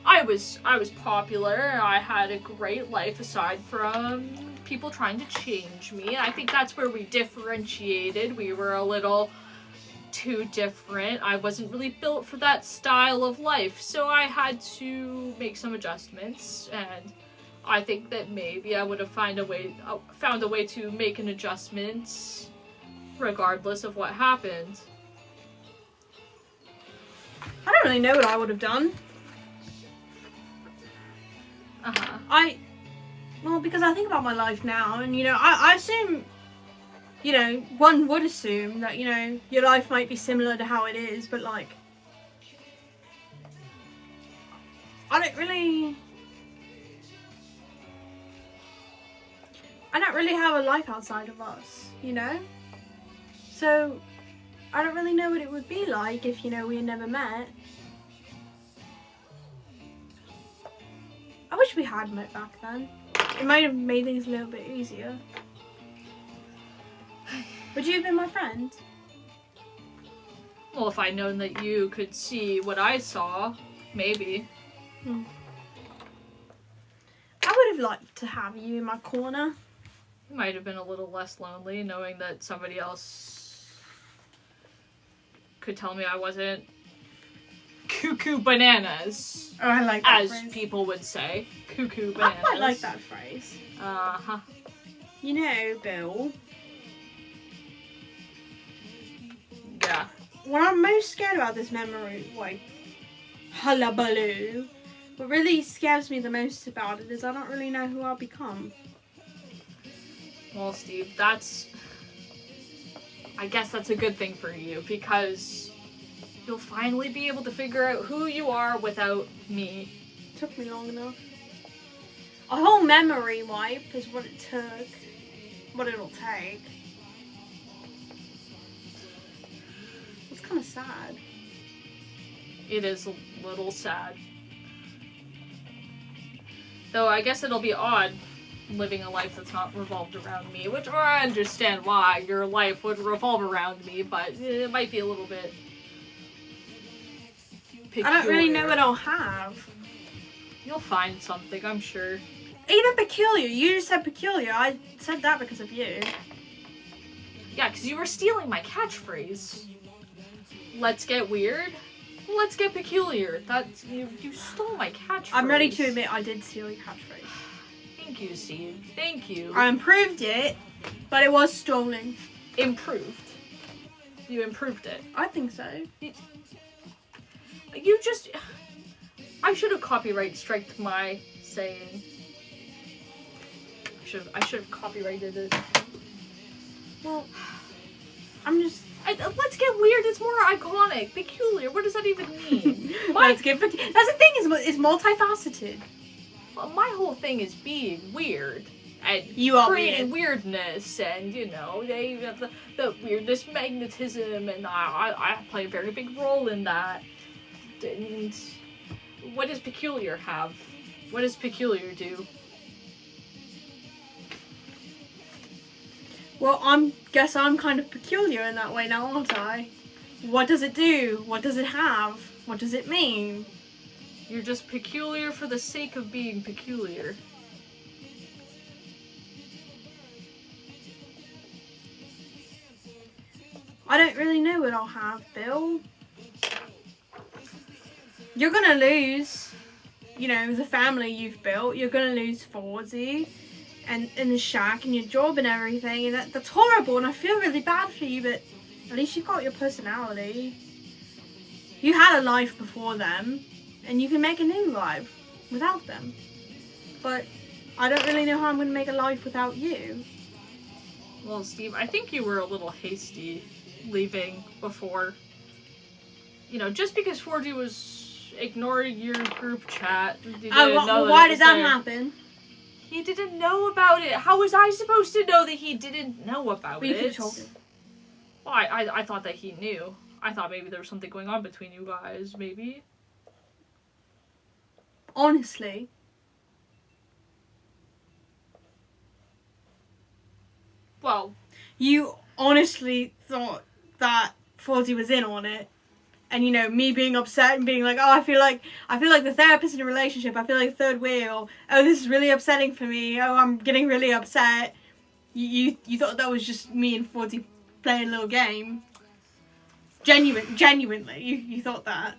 I was popular. I had a great life aside from people trying to change me. I think that's where we differentiated. We were a little too different. I wasn't really built for that style of life, so I had to make some adjustments, and I think that maybe I would have found a way to make an adjustment regardless of what happened. I don't really know what I would have done. Well, because I think about my life now, and, you know, I assume, you know, one would assume that, you know, your life might be similar to how it is, but, like, I don't really have a life outside of us, you know? So, I don't really know what it would be like if, you know, we had never met. I wish we had met back then. It might have made things a little bit easier. Would you have been my friend? Well, if I'd known that you could see what I saw, maybe. I would have liked to have you in my corner. It might have been a little less lonely knowing that somebody else could tell me I wasn't cuckoo bananas. Oh, I like that as phrase. People would say. Cuckoo bananas. I quite like that phrase. Uh-huh. You know, Bill. Yeah. What I'm most scared about this memory, like, hullabaloo, what really scares me the most about it is I don't really know who I'll become. Well, Steve, I guess that's a good thing for you, because you'll finally be able to figure out who you are without me. It took me long enough. A whole memory wipe is what it took. What it'll take. It's kind of sad. It is a little sad. Though I guess it'll be odd living a life that's not revolved around me, which I understand why your life would revolve around me, but it might be a little bit peculiar. I don't really know what I'll have. You'll find something, I'm sure. Even peculiar. You just said peculiar. I said that because of you. Yeah, because you were stealing my catchphrase. Let's get weird. Let's get peculiar. That's you stole my catchphrase. I'm ready to admit I did steal your catchphrase. Thank you, Steve. Thank you. I improved it, but it was stolen. Improved. You improved it. I think so. You just... I should have copyright striked my saying. I should have copyrighted it. Well, I'm just... let's get weird. It's more iconic. Peculiar. What does that even mean? Let's get... That's the thing, it's multifaceted. Well, my whole thing is being weird. And you are creating weird. weirdness, and, you know, they have the weirdness magnetism, and I play a very big role in that. And what does peculiar have? What does peculiar do? Well, guess I'm kind of peculiar in that way now, aren't I? What does it do? What does it have? What does it mean? You're just peculiar for the sake of being peculiar. I don't really know what I'll have, Bill. You're gonna lose, you know, the family you've built. You're gonna lose Fawzi and the shack and your job and everything. And that's horrible, and I feel really bad for you, but at least you've got your personality. You had a life before them, and you can make a new life without them. But I don't really know how I'm going to make a life without you. Well, Steve, I think you were a little hasty leaving before. You know, just because 4D was ignoring your group chat. Why did that happen? He didn't know about it. How was I supposed to know that he didn't know about it? You could have told him. Well, I thought that he knew. I thought maybe there was something going on between you guys, maybe. Honestly. Well. You honestly thought that 4D was in on it. And, you know, me being upset and being like, oh, I feel like the therapist in a relationship. I feel like third wheel. Oh, this is really upsetting for me. Oh, I'm getting really upset. You thought that was just me and 4D playing a little game. Genuinely, you thought that.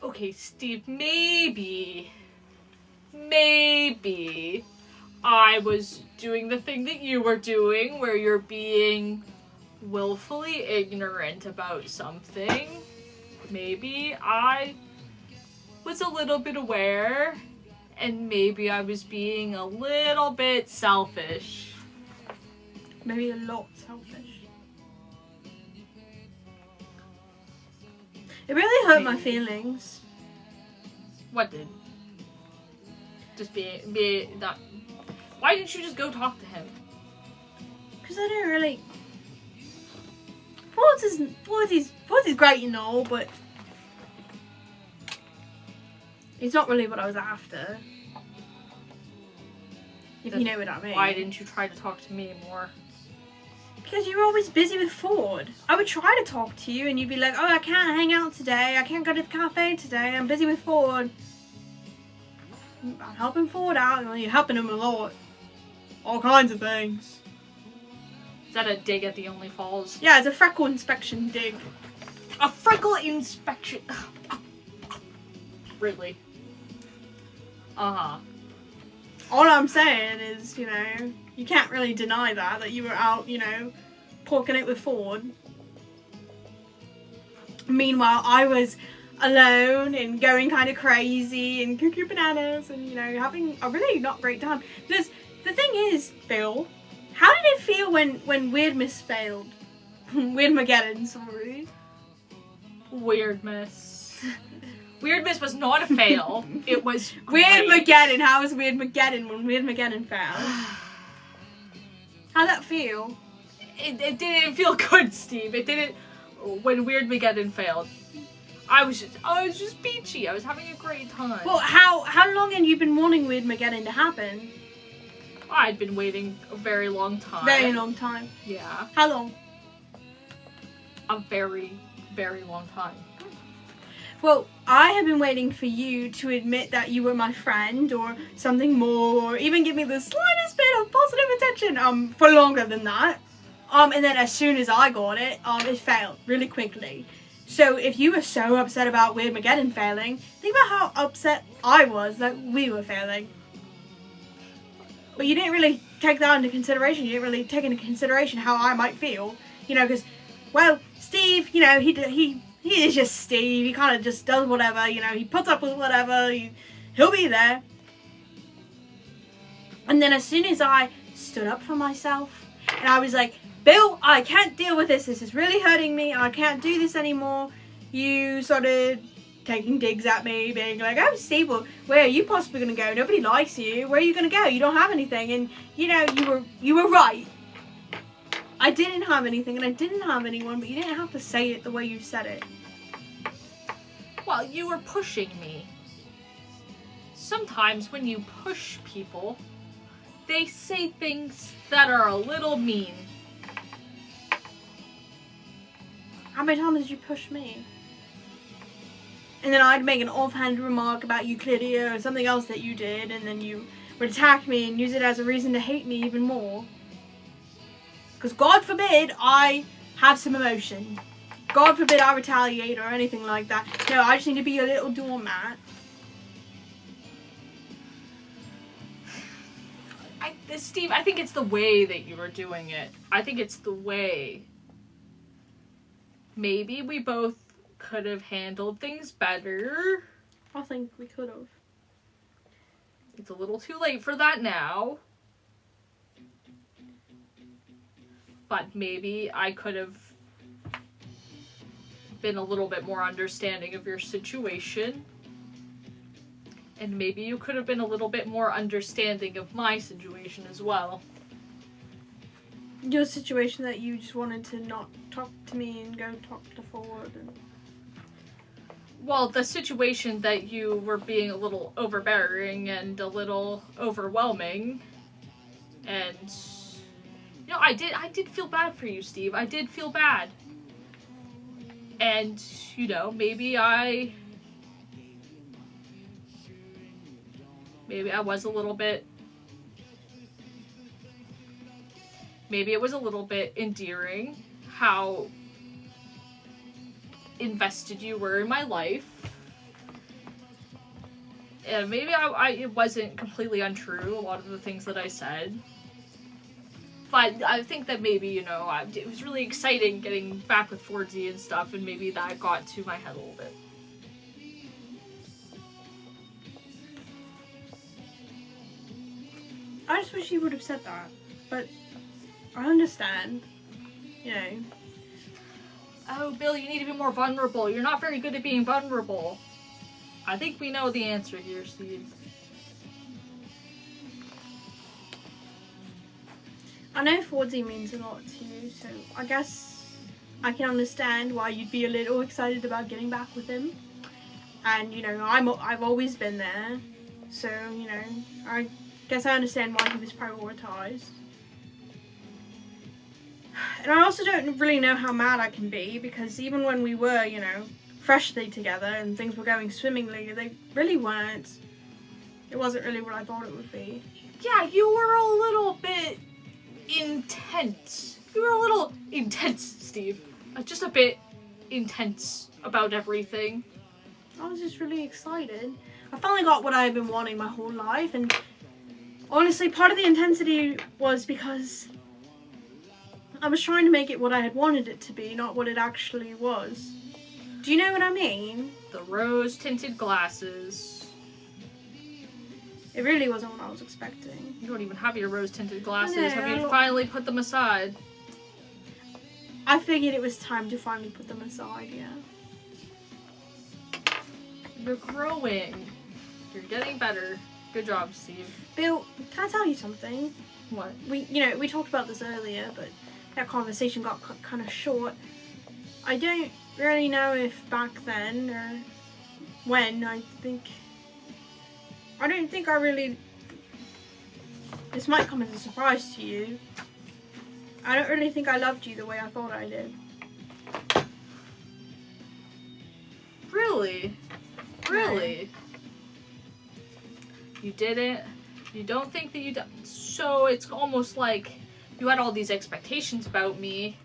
Okay, Steve, maybe I was doing the thing that you were doing, where you're being willfully ignorant about something. Maybe I was a little bit aware, and maybe I was being a little bit selfish. Maybe a lot selfish. It really hurt my feelings. What did? Just be not. Why didn't you just go talk to him? Because I didn't really. 40's great and all, but it's not really what I was after. If you know what I mean. Why didn't you try to talk to me more? Because you were always busy with Ford. I would try to talk to you and you'd be like, oh, I can't hang out today. I can't go to the cafe today. I'm busy with Ford. I'm helping Ford out. And you're helping him a lot. All kinds of things. Is that a dig at the Only Falls? Yeah, it's a freckle inspection dig. A freckle inspection. Really? Uh-huh. All I'm saying is, you know, you can't really deny that you were out, you know, porking it with Ford. Meanwhile, I was alone and going kind of crazy and cuckoo bananas and, you know, having a really not great time. Because the thing is, Phil, how did it feel when Weird Miss failed? Weird Mageddon, sorry. Weird Miss. Weird Miss was not a fail. It was great. Weird Mageddon. How was Weird Mageddon when Weird Mageddon failed? How'd that feel? It didn't feel good, Steve. It didn't. When Weird Mageddon failed, I was just peachy. I was having a great time. Well, how long had you been wanting Weird Mageddon to happen? I'd been waiting a very long time. Very long time. Yeah. How long? A very, very long time. Well, I have been waiting for you to admit that you were my friend or something more, or even give me the slightest bit of positive attention, for longer than that. And then as soon as I got it, it failed really quickly. So if you were so upset about Weird Mageddon failing, think about how upset I was that we were failing. But you didn't really take that into consideration. You didn't really take into consideration how I might feel. You know, because, well, Steve, you know, he is just Steve. He kind of just does whatever, you know. He puts up with whatever. He'll be there. And then as soon as I stood up for myself, and I was like, Bill, I can't deal with this. This is really hurting me. I can't do this anymore. You started taking digs at me, being like, oh, Steve, well, where are you possibly going to go? Nobody likes you. Where are you going to go? You don't have anything. And, you know, you were right. I didn't have anything and I didn't have anyone, but you didn't have to say it the way you said it. Well, you were pushing me. Sometimes when you push people, they say things that are a little mean. How many times did you push me? And then I'd make an offhand remark about Euclidia or something else that you did, and then you would attack me and use it as a reason to hate me even more. Because God forbid I have some emotion. God forbid I retaliate or anything like that. No, I just need to be a little doormat. Steve, I think it's the way that you were doing it. I think it's the way. Maybe we both could have handled things better. I think we could have. It's a little too late for that now. But maybe I could have been a little bit more understanding of your situation. And maybe you could have been a little bit more understanding of my situation as well. Your situation that you just wanted to not talk to me and go talk to Ford. Well, the situation that you were being a little overbearing and a little overwhelming. And, you know, I did feel bad for you, Steve. I did feel bad. And, you know, maybe I was a little bit... Maybe it was a little bit endearing how invested you were in my life. And maybe it wasn't completely untrue, a lot of the things that I said. But I think that maybe, you know, it was really exciting getting back with 4D and stuff, and maybe that got to my head a little bit. I just wish you would have said that, but I understand, you know. Oh, Bill, you need to be more vulnerable. You're not very good at being vulnerable. I think we know the answer here, Steve. I know 4D means a lot to you, so I guess I can understand why you'd be a little excited about getting back with him. And, you know, I've always been there, so, you know, I guess I understand why he was prioritised. And I also don't really know how mad I can be, because even when we were, you know, freshly together and things were going swimmingly, they really weren't. It wasn't really what I thought it would be. Yeah, you were a little bit intense. You were a little intense, Steve. Just a bit intense about everything. I was just really excited. I finally got what I had been wanting my whole life, and honestly, part of the intensity was because I was trying to make it what I had wanted it to be, not what it actually was. Do you know what I mean? The rose-tinted glasses. It really wasn't what I was expecting. You don't even have your rose-tinted glasses. No, Have you finally put them aside? I figured it was time to finally put them aside, yeah. You're growing. You're getting better. Good job, Steve. Bill, can I tell you something? What? We talked about this earlier, but that conversation got kind of short. I don't really know if back then or when, I don't think I really... This might come as a surprise to you. I don't really think I loved you the way I thought I did. Really? Really? You didn't? You don't think that you did? So it's almost like you had all these expectations about me.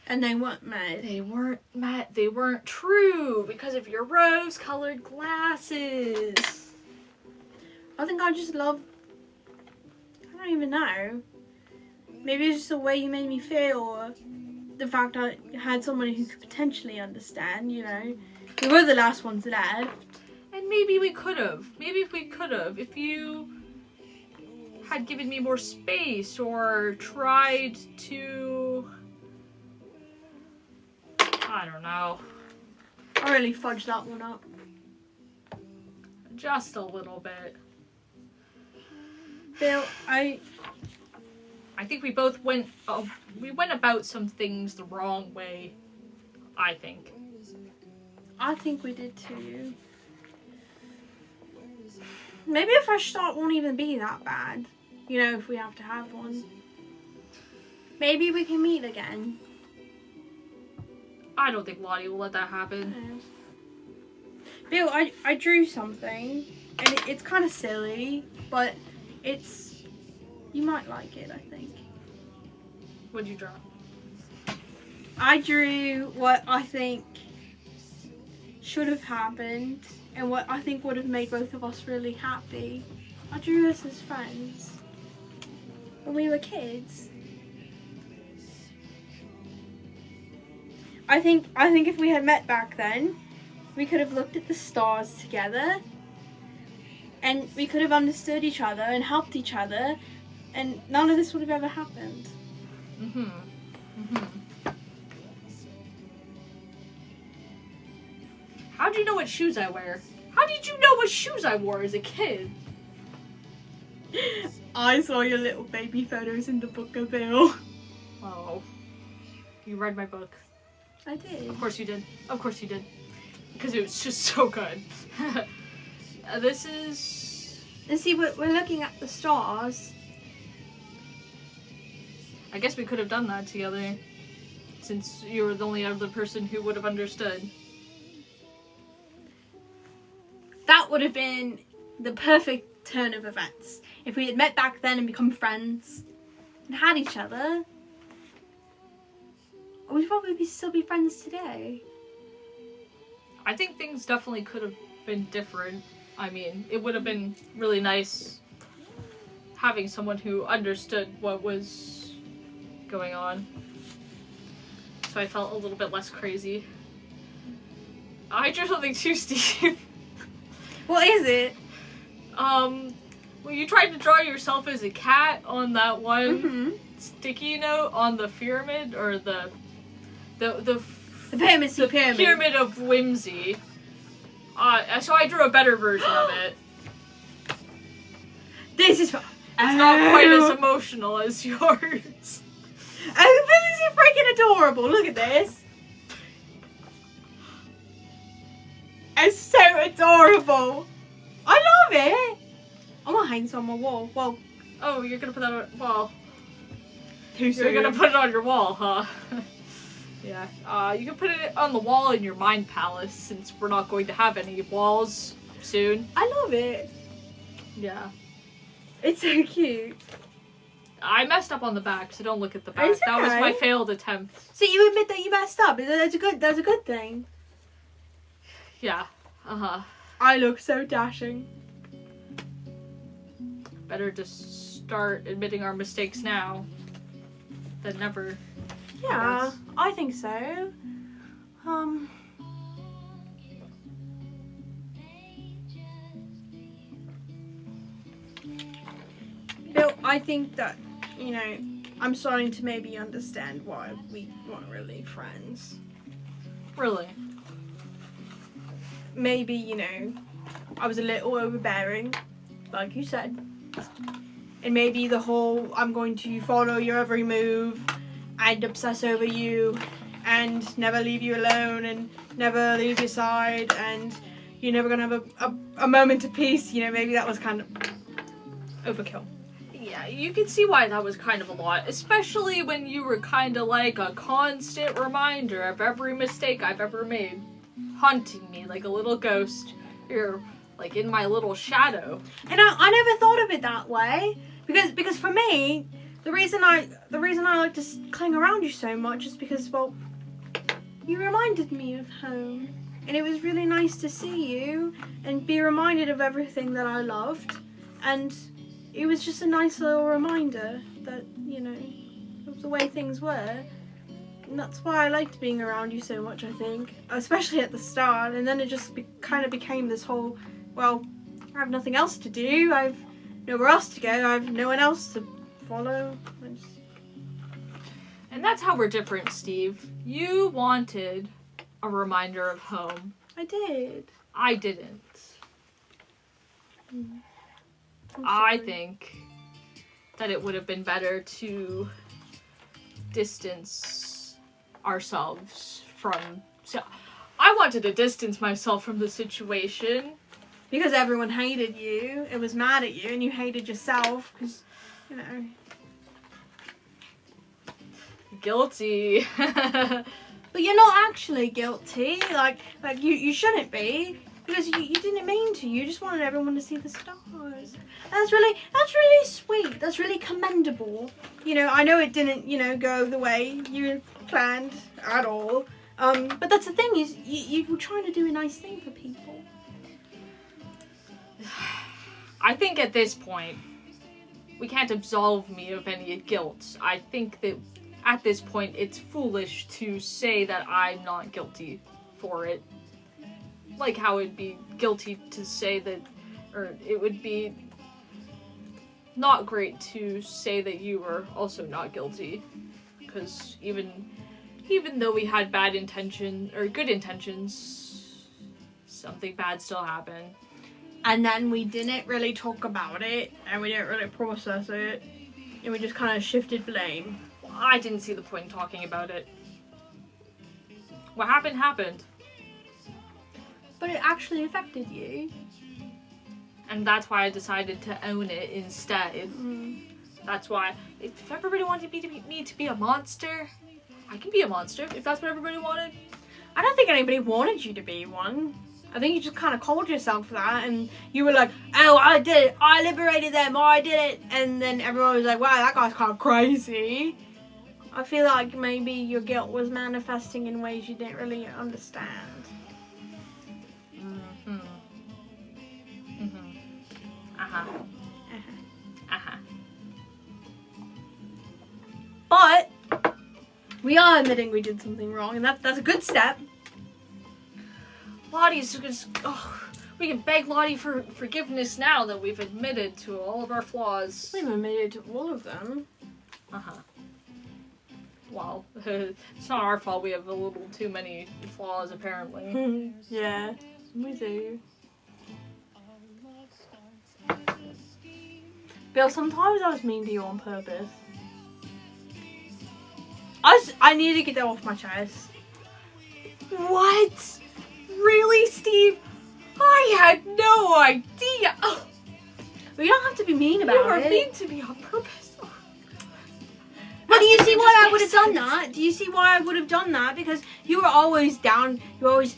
And they weren't met. They weren't met. They weren't true because of your rose-colored glasses. I think I just loved... I don't even know. Maybe it's just the way you made me feel, or the fact I had someone who could potentially understand, you know. We were the last ones left. And maybe we could have. Maybe if we could have. If you had given me more space or tried to... I don't know. I really fudged that one up. Just a little bit. Bill, I think we both went about some things the wrong way, I think. I think we did too. Maybe a fresh start won't even be that bad. You know, if we have to have one. Maybe we can meet again. I don't think Lottie will let that happen. Bill, I drew something, and it's kind of silly, but it's... You might like it, I think. What'd you draw? I drew what I think should have happened, and what I think would have made both of us really happy. I drew us as friends when we were kids. I think if we had met back then, we could have looked at the stars together, and we could have understood each other and helped each other, and none of this would have ever happened. How do you know what shoes I wear? How did you know what shoes I wore as a kid? I saw your little baby photos in the book of Bill. Oh. You read my book. I did. Of course you did. Of course you did. Because it was just so good. This is... And see, we're looking at the stars. I guess we could have done that together. Since you were the only other person who would have understood. That would have been the perfect turn of events. If we had met back then and become friends and had each other, we'd probably still be friends today. I think things definitely could have been different. I mean, it would have been really nice having someone who understood what was going on. So I felt a little bit less crazy. I drew something too, Steve. What is it? Well, you tried to draw yourself as a cat on that one sticky note on the pyramid, or the pyramid of whimsy. So I drew a better version of it. This is fun. It's not quite as emotional as yours. Oh, this is freaking adorable. Look at this. It's so adorable. I love it. I'm gonna hang this on my wall. Well, oh, you're gonna put that on. Well, too you're soon. gonna put it on your wall, huh? Yeah. You can put it on the wall in your mind palace, since we're not going to have any walls soon. I love it. Yeah. It's so cute. I messed up on the back, so don't look at the back. It's That was my alright. failed attempt. So you admit that you messed up. That's a good thing. Yeah. I look so dashing. Better to start admitting our mistakes now than never. Yeah, I think so. Bill, I think that, you know, I'm starting to maybe understand why we weren't really friends. Really? Maybe, you know, I was a little overbearing, like you said. And maybe the whole, I'm going to follow your every move and obsess over you and never leave you alone and never leave your side and you're never going to have a moment of peace. You know, maybe that was kind of overkill. Yeah, you can see why that was kind of a lot, especially when you were kind of like a constant reminder of every mistake I've ever made, haunting me like a little ghost. You're like in my little shadow. And I never thought of it that way, because for me, the reason I like to cling around you so much is because, well, you reminded me of home, and it was really nice to see you and be reminded of everything that I loved, and it was just a nice little reminder that, you know, of the way things were. And that's why I liked being around you so much, I think, especially at the start. And then it just kind of became this whole, well, I have nothing else to do, I've nowhere else to go, I have no one else to follow. And that's how we're different, Steve. You wanted a reminder of home. I did. I didn't. I think that it would have been better to distance ourselves from... So I wanted to distance myself from the situation. Because everyone hated you, it was mad at you, and you hated yourself, because, you know... Guilty. But you're not actually guilty, like you shouldn't be, because you didn't mean to, you just wanted everyone to see the stars. That's really sweet, that's really commendable. You know, I know it didn't, you know, go the way you planned at all, but that's the thing, is you were trying to do a nice thing for people. I think at this point, we can't absolve me of any guilt. I think that at this point, it's foolish to say that I'm not guilty for it. like how it'd be guilty to say that, or it would be not great to say that you were also not guilty, because even though we had bad intention or good intentions, something bad still happened. And then we didn't really talk about it, and we didn't really process it, and we just kind of shifted blame. I didn't see the point in talking about it. What happened happened. But it actually affected you. And that's why I decided to own it instead. That's why, if everybody wanted me to be a monster, I can be a monster, if that's what everybody wanted. I don't think anybody wanted you to be one. I think you just kind of called yourself that, and you were like, oh, I did it, I liberated them, I did it, and then everyone was like, wow, that guy's kind of crazy. I feel like maybe your guilt was manifesting in ways you didn't really understand. But we are admitting we did something wrong, and that's a good step. Lottie's just, we can beg Lottie for forgiveness now that we've admitted to all of our flaws. We've admitted to all of them. Well, it's not our fault we have a little too many flaws, apparently. Yeah, we do. Bill, sometimes I was mean to you on purpose. I need to get that off my chest. What? Really, Steve? I had no idea. Oh. But you don't have to be mean about it. You were mean to me on purpose. But do you see why I would have done that? Do you see why I would have done that? Because you were always down. You were always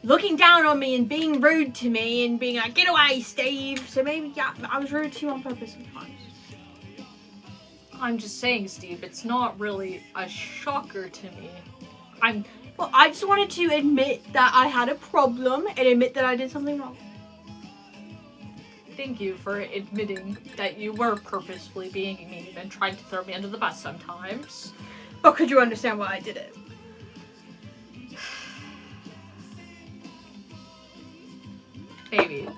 looking down on me and being rude to me and being like, "Get away, Steve." So maybe, yeah, I was rude to you on purpose sometimes. I'm just saying, Steve, it's not really a shocker to me. Well, I just wanted to admit that I had a problem and admit that I did something wrong. Thank you for admitting that you were purposefully being mean and trying to throw me under the bus sometimes. But could you understand why I did it? Maybe.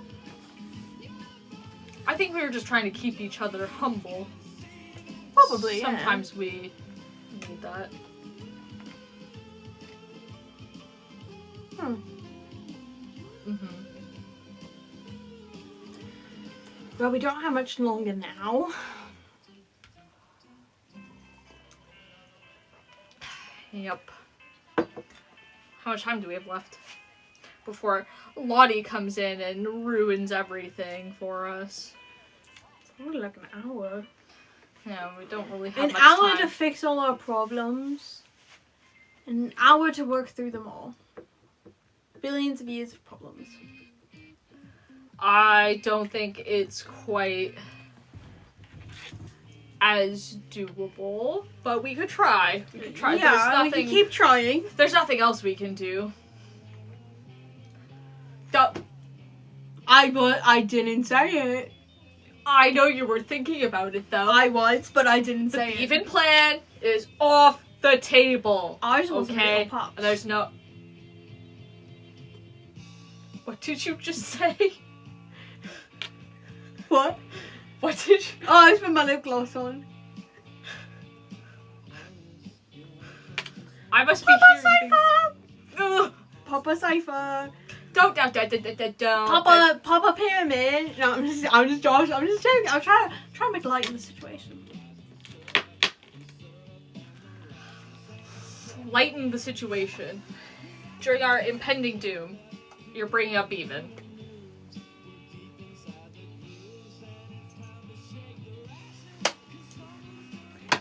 I think we were just trying to keep each other humble. Probably, yeah. Sometimes we need that. Well, we don't have much longer now. Yep. How much time do we have left before Lottie comes in and ruins everything for us? It's only like an hour. Yeah, we don't really have much an hour time. to fix all our problems. An hour to work through them all. Billions of years of problems. I don't think it's quite as doable, but we could try. We could try. Yeah, we can keep trying. There's nothing else we can do. I didn't say it. I know you were thinking about it though. I was, but I didn't say it. The even plan is off the table. Ours was okay. Little Pups. There's no. What did you just say? What? What did you? Oh, I put my lip gloss on. I must Papa be hearing. Cypher! Papa Cypher! Don't. Papa Pyramid! No, I'm just joking. I'm trying to make light of the situation. Lighten the situation. During our impending doom, you're bringing up even.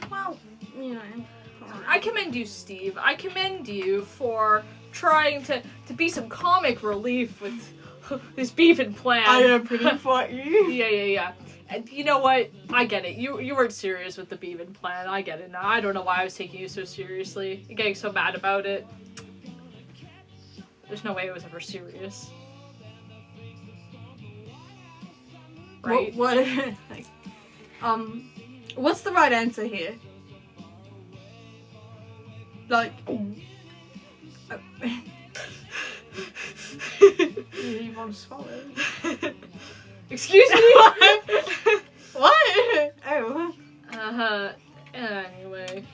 Well, you know. I commend you, Steve. I commend you for trying to be some comic relief with this beefing plan. I am pretty funny. Yeah. And you know what? I get it. You weren't serious with the beefing plan. I get it now. I don't know why I was taking you so seriously and getting so mad about it. There's no way it was ever serious. Right? What what's the right answer here? Like You want to swallow? Excuse me? What? Oh. Anyway.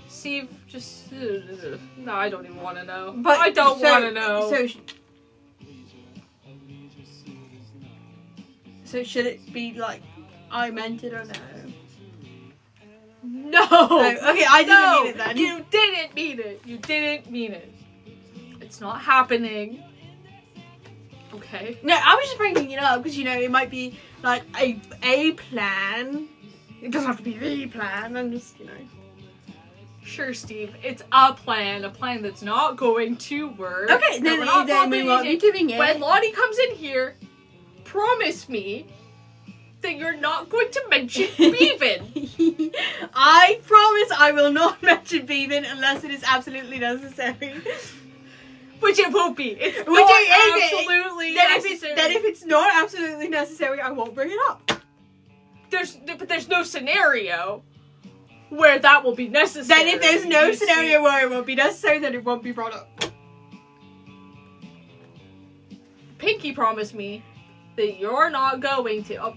Steve, just... no, I don't even want to know. But I don't want to know. So should it be like, I meant it or no? No! Oh, okay, I didn't mean it then. You didn't mean it. You didn't mean it. It's not happening. Okay. No, I was just bringing it up because, you know, it might be like a plan. It doesn't have to be the plan. I'm just, you know. Sure, Steve. It's a plan that's not going to work. Okay, then we won't be doing it. When Lottie comes in here, promise me that you're not going to mention Bevan. I promise I will not mention Bevan unless it is absolutely necessary. Which it won't be. It's Which not absolutely necessary. Then if it's not absolutely necessary, I won't bring it up. But there's no scenario where that will be necessary. Then if there's no scenario where it won't be necessary, then it won't be brought up. Pinky promised me that you're not going to... Oh,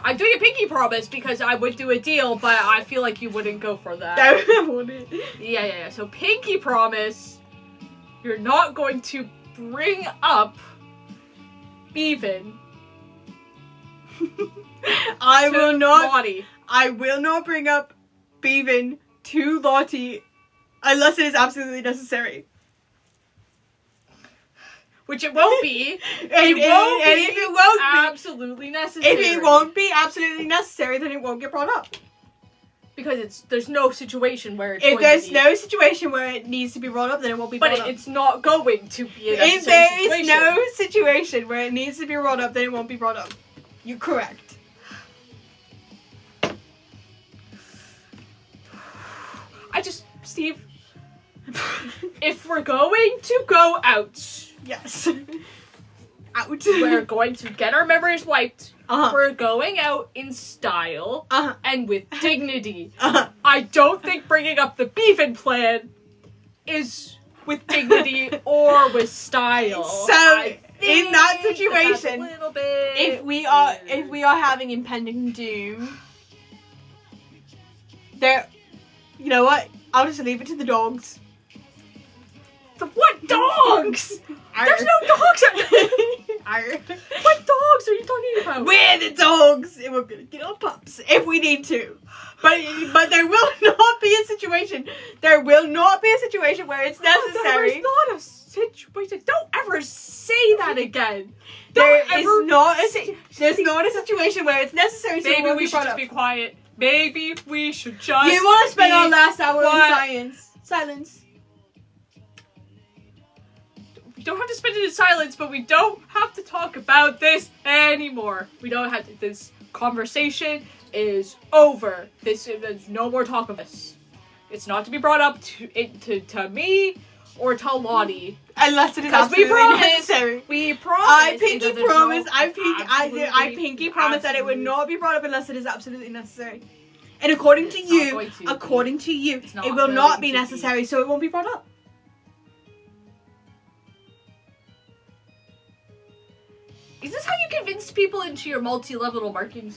I'm doing a pinky promise because I would do a deal, but I feel like you wouldn't go for that. I wouldn't. Yeah. So pinky promise, you're not going to bring up Bevan. I will not. Lottie. I will not bring up Bevan to Lottie unless it is absolutely necessary. Which it won't be. If it won't be absolutely necessary. If it won't be absolutely necessary, then it won't get brought up. Because there's no situation where it's if going there's to be. no situation where it needs to be brought up, then it won't be brought up. But it's not going to be a necessary If there situation. is no situation where it needs to be brought up, then it won't be brought up. You're correct. Steve, if we're going to go out... Yes. Out. We're going to get our memories wiped. Uh-huh. We're going out in style and with dignity. Uh-huh. I don't think bringing up the Bevan plan is with dignity or with style. So in that situation, if we are having impending doom, there, you know what? I'll just leave it to the dogs. What dogs? There's no dogs. What dogs are you talking about? We're the dogs, and we're gonna get our pups if we need to. But there will not be a situation. There will not be a situation where it's necessary. There is not a situation. Don't ever say that again. There's not a situation where it's necessary. So maybe we should just be quiet. Maybe we should just. You want to spend our last hour in silence? We don't have to spend it in silence, but we don't have to talk about this anymore. We don't have to. This conversation is over. There's no more talk of this. It's not to be brought up to me or to Lottie. Unless it is absolutely necessary. We promise. I pinky promise that it would not be brought up unless it is absolutely necessary. And according to you, it will not be necessary, so it won't be brought up. Is this how you convince people into your multi-level marketing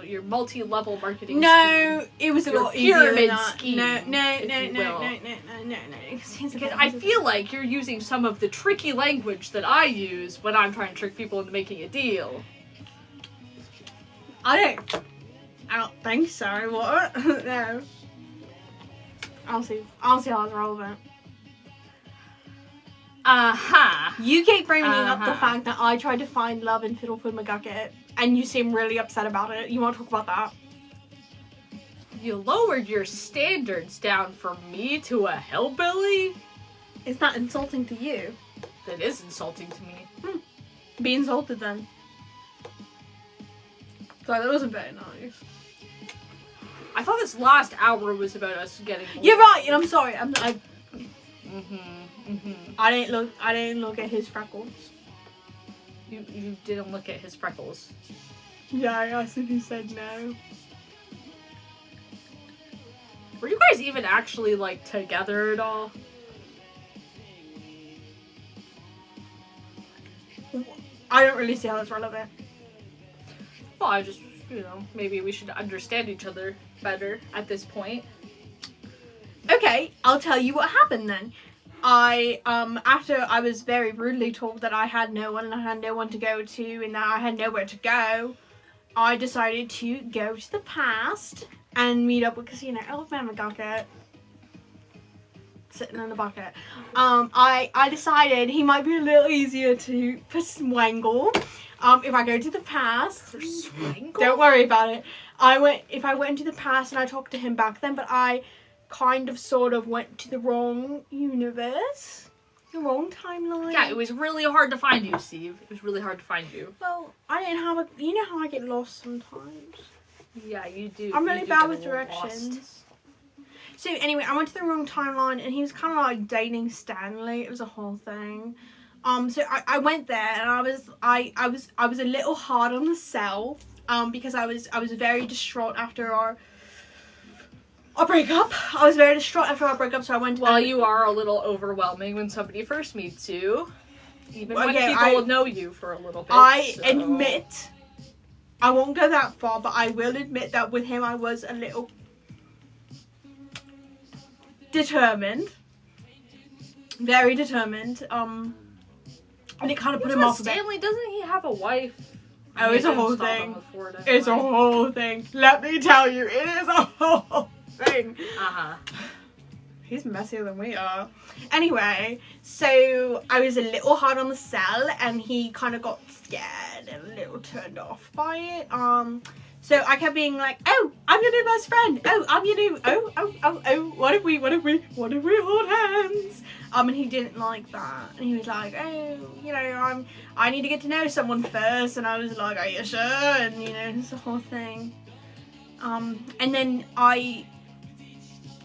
your multi-level marketing No, it was a lot easier than that. Scheme, No. Because I feel like you're using some of the tricky language that I use when I'm trying to trick people into making a deal. I don't think so. What? No. I'll see how it's relevant. You keep bringing up the fact that I tried to find love in Fiddlefoot McGucket, and you seem really upset about it. You want to talk about that? You lowered your standards down from me to a hillbilly? It's not insulting to you. That is insulting to me. Be insulted then. Sorry, that wasn't very nice. I thought this last hour was about us getting... You're right, and I'm sorry. I didn't look at his freckles. You didn't look at his freckles. Yeah, I asked and he said no. Were you guys even actually, like, together at all? I don't really see how that's relevant. Well, I just, maybe we should understand each other better at this point. Okay, I'll tell you what happened then. After I was very rudely told that I had no one and I had no one to go to and that I had nowhere to go, I decided to go to the past and meet up with, because, Elf Man McGucket sitting in the bucket. I decided he might be a little easier to swangle. If I go to the past, don't worry about it. If I went into the past and I talked to him back then, but I kind of sort of went to the wrong universe, the wrong timeline. Yeah, it was really hard to find you, Steve. It was really hard to find you. Well, I didn't have you know how I get lost sometimes. Yeah, you do. I'm really bad with directions. Lost. So anyway, I went to the wrong timeline and he was kind of like dating Stanley. It was a whole thing. So I went there and I was a little hard on the cell, because I was very distraught after our breakup. I was very distraught after our breakup, so I went. Well, you are a little overwhelming when somebody first meets you, even when people know you for a little bit. I admit, I won't go that far, but I will admit that with him I was a little determined, very determined. And it kind of put him off a bit. Stanley, doesn't he have a wife? Oh, it's a whole thing. It's a whole thing. Let me tell you, it is a whole thing. He's messier than we are. Anyway, so I was a little hard on the cell and he kind of got scared and a little turned off by it. So I kept being like, oh, I'm your new best friend. Oh, I'm your new, oh, what if we hold hands? And he didn't like that. And he was like, oh, I need to get to know someone first. And I was like, are you sure? And, it's the whole thing. And then I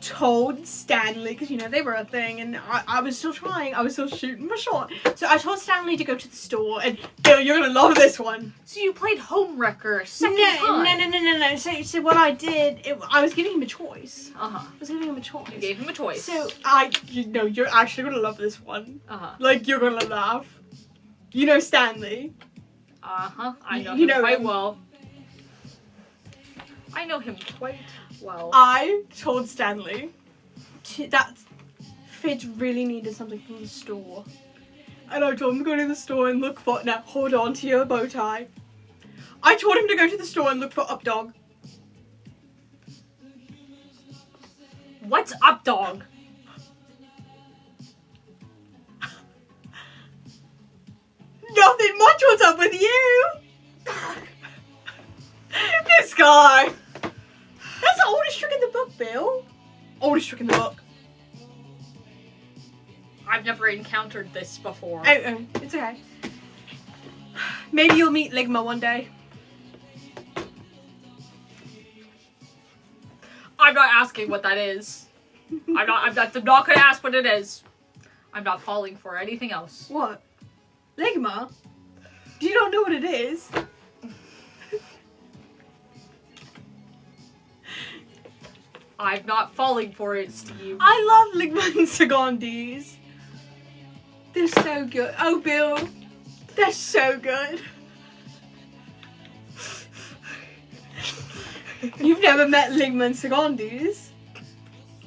told Stanley, because they were a thing, and I was still trying, I was still shooting my shot. So I told Stanley to go to the store, and Bill, you're gonna love this one. So you played Homewrecker a second time? No. So what I did, I was giving him a choice. I was giving him a choice. You gave him a choice. So you're actually gonna love this one. Like, you're gonna laugh. Stanley. I know him quite well. I know him quite well. I told Stanley that Fidge really needed something from the store. And I told him to go to the store and look for... Now, hold on to your bow tie. I told him to go to the store and look for Updog. What's Updog? Nothing much. What's up with you? This guy. That's the oldest trick in the book, Bill. Oldest trick in the book. I've never encountered this before. Oh, it's okay. Maybe you'll meet Ligma one day. I'm not asking what that is. I'm not gonna ask what it is. I'm not falling for anything else. What? Ligma? Do you not know what it is? I'm not falling for it, Steve. I love Ligma and Sagandis. They're so good. Oh, Bill. They're so good. You've never met Ligma and Sagandis?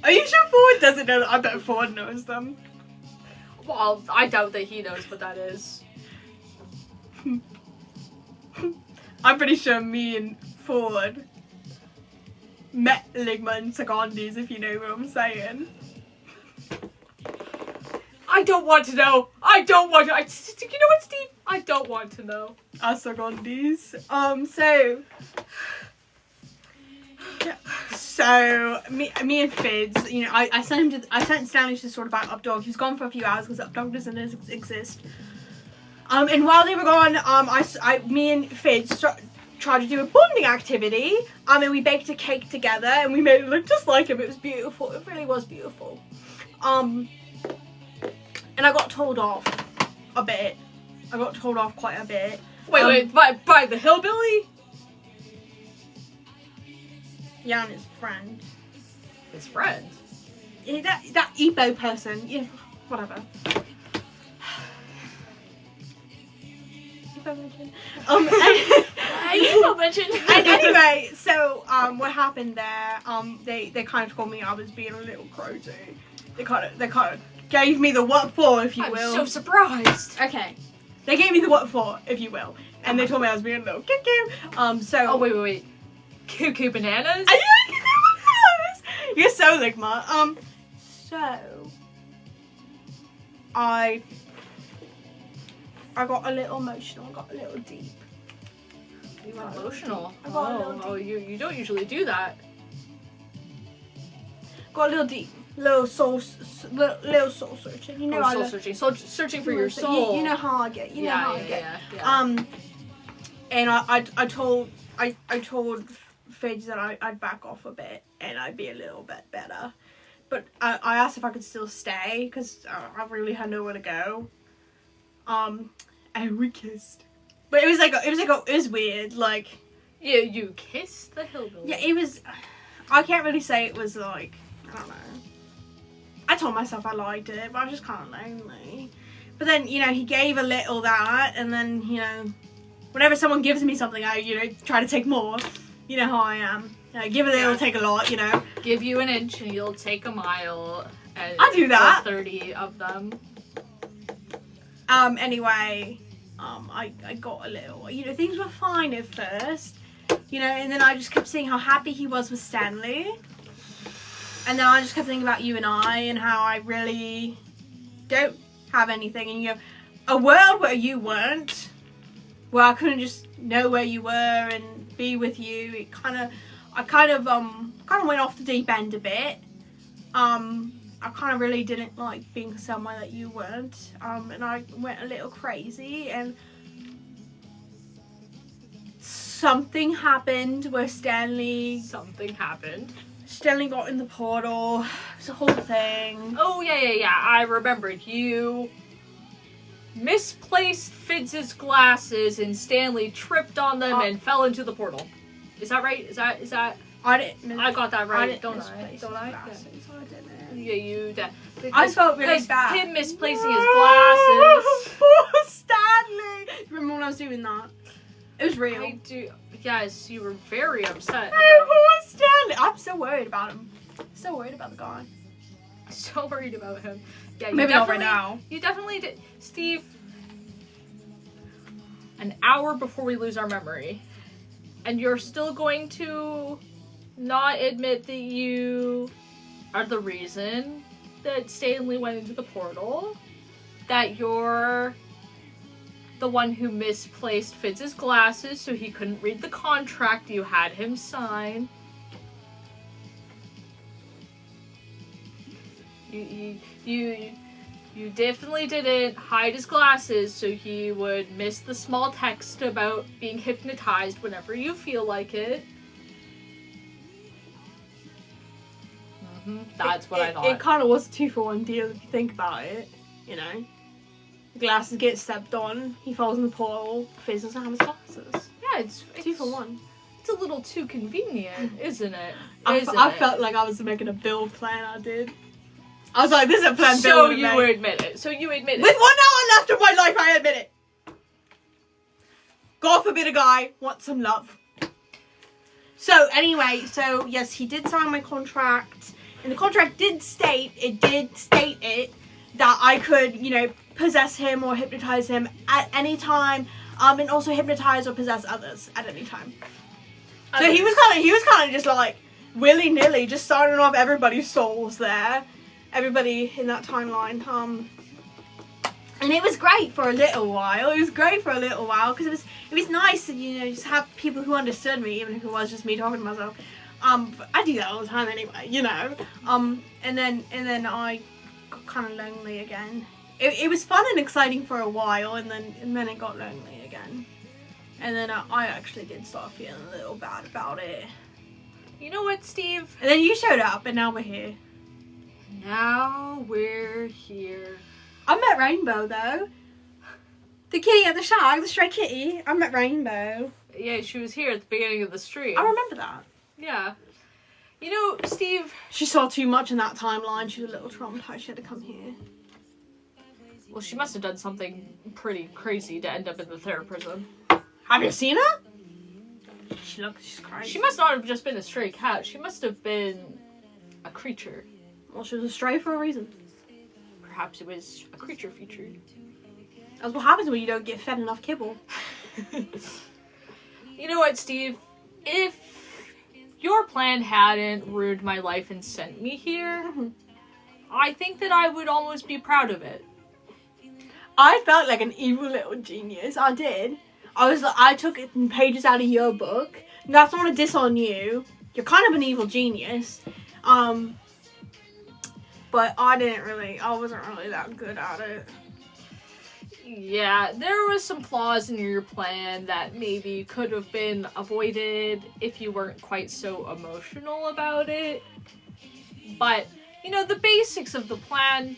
Are you sure Ford doesn't know that? I bet Ford knows them. Well, I doubt that he knows what that is. I'm pretty sure me and Ford met Ligma and Sagandis, if you know what I'm saying. I don't want to know. I don't want to. You know what, Steve? I don't want to know. Sagandis. So me and Fidz, I sent Stanley to sort about Updog. He was gone for a few hours because Updog doesn't exist. And while they were gone, me and Fidz tried to do a bonding activity. And we baked a cake together and we made it look just like him. It was beautiful. It really was beautiful. And I got told off a bit. I got told off quite a bit. Wait, by the hillbilly? Yeah, and his friend. His friend? Yeah, that Ebo person. Yeah, whatever. mention. And Anyway, so what happened there? They kind of told me I was being a little crazy. They kind of gave me the what for, if you will. I'm so surprised. Okay, they gave me the what for, if you will, and they told me I was being a little cuckoo. So. Oh wait. Cuckoo bananas. You're so ligma. So I got a little emotional. I got a little deep. You went emotional. I got a little deep. You don't usually do that. Got a little deep. Little soul searching. You know, searching for your soul. You know how I get. You know how I get. Yeah. And I told Fidge that I'd back off a bit and I'd be a little bit better. But I asked if I could still stay because I really had nowhere to go. And we kissed. But it was weird. Like, yeah, you kissed the hillbilly. Yeah, it was. I can't really say it was like, I don't know. I told myself I liked it, but I was just kind of lonely. But then, you know, he gave a little that, and then, you know, whenever someone gives me something, I, you know, try to take more. You know how I am. Give a little, take a lot, you know. Give you an inch and you'll take a mile. And I do that. 30 of them. Anyway, I got a little, you know, things were fine at first. You know, and then I just kept seeing how happy he was with Stanley. And then I just kept thinking about you and I and how I really don't have anything. And, you know, a world where you weren't, where I couldn't just know where you were and be with you. It I kind of went off the deep end a bit. I kind of really didn't like being somewhere that you weren't. And I went a little crazy and something happened where Stanley got in the portal. It was a whole thing. Oh, yeah. I remembered. You misplaced Fidz's glasses and Stanley tripped on them and fell into the portal. Is that right? Is that? I got that right, don't I? Don't I? Glasses. I didn't. Yeah, you did. I felt really bad. Him misplacing his glasses. Poor Stanley! Remember when I was doing that? It was real. I do. Yes, you were very upset. Poor Stanley. I'm so worried about him. So worried about the guy. So worried about him. Yeah, maybe not right now. You definitely did. Steve, an hour before we lose our memory, and you're still going to not admit that you are the reason that Stanley went into the portal, that you're the one who misplaced Fitz's glasses so he couldn't read the contract you had him sign. You definitely didn't hide his glasses so he would miss the small text about being hypnotized whenever you feel like it. That's what I thought. It kind of was a 2-for-1 deal if you think about it, you know. The glasses get stepped on, he falls in the portal, Fizz doesn't have his glasses. Yeah, it's 2-for-1. It's a little too convenient, isn't it? I felt like I was making a build plan, I did. I was like, this is a plan so build. You admit it. So you admit it. With 1 hour left of my life, I admit it. God forbid a guy wants some love. So anyway, so yes, he did sign my contract. And the contract did state it, that I could, you know, possess him or hypnotize him at any time, and also hypnotize or possess others at any time. So he was kind of just like willy-nilly, just signing off everybody's souls there, everybody in that timeline. And it was great for a little while. It was great for a little while because it was nice to, you know, just have people who understood me, even if it was just me talking to myself. But I do that all the time anyway, you know. And then I got kind of lonely again. It was fun and exciting for a while, and then it got lonely again. And then I actually did start feeling a little bad about it. You know what, Steve? And then you showed up, and now we're here. Now we're here. I met Rainbow though. The kitty at the shack, the stray kitty. I met Rainbow. Yeah, she was here at the beginning of the stream. I remember that. Yeah. You know, Steve... She saw too much in that timeline. She was a little traumatized. She had to come here. Well, she must have done something pretty crazy to end up in the third prison. Have you seen her? She's crazy. She must not have just been a stray cat. She must have been a creature. Well, she was a stray for a reason. Perhaps it was a creature feature. That's what happens when you don't get fed enough kibble. You know what, Steve? If your plan hadn't ruined my life and sent me here, I think that I would almost be proud of it. I felt like an evil little genius. I did. I took pages out of your book. That's not a diss on you. You're kind of an evil genius. But I wasn't really that good at it. Yeah, there was some flaws in your plan that maybe could have been avoided if you weren't quite so emotional about it. But, you know, the basics of the plan,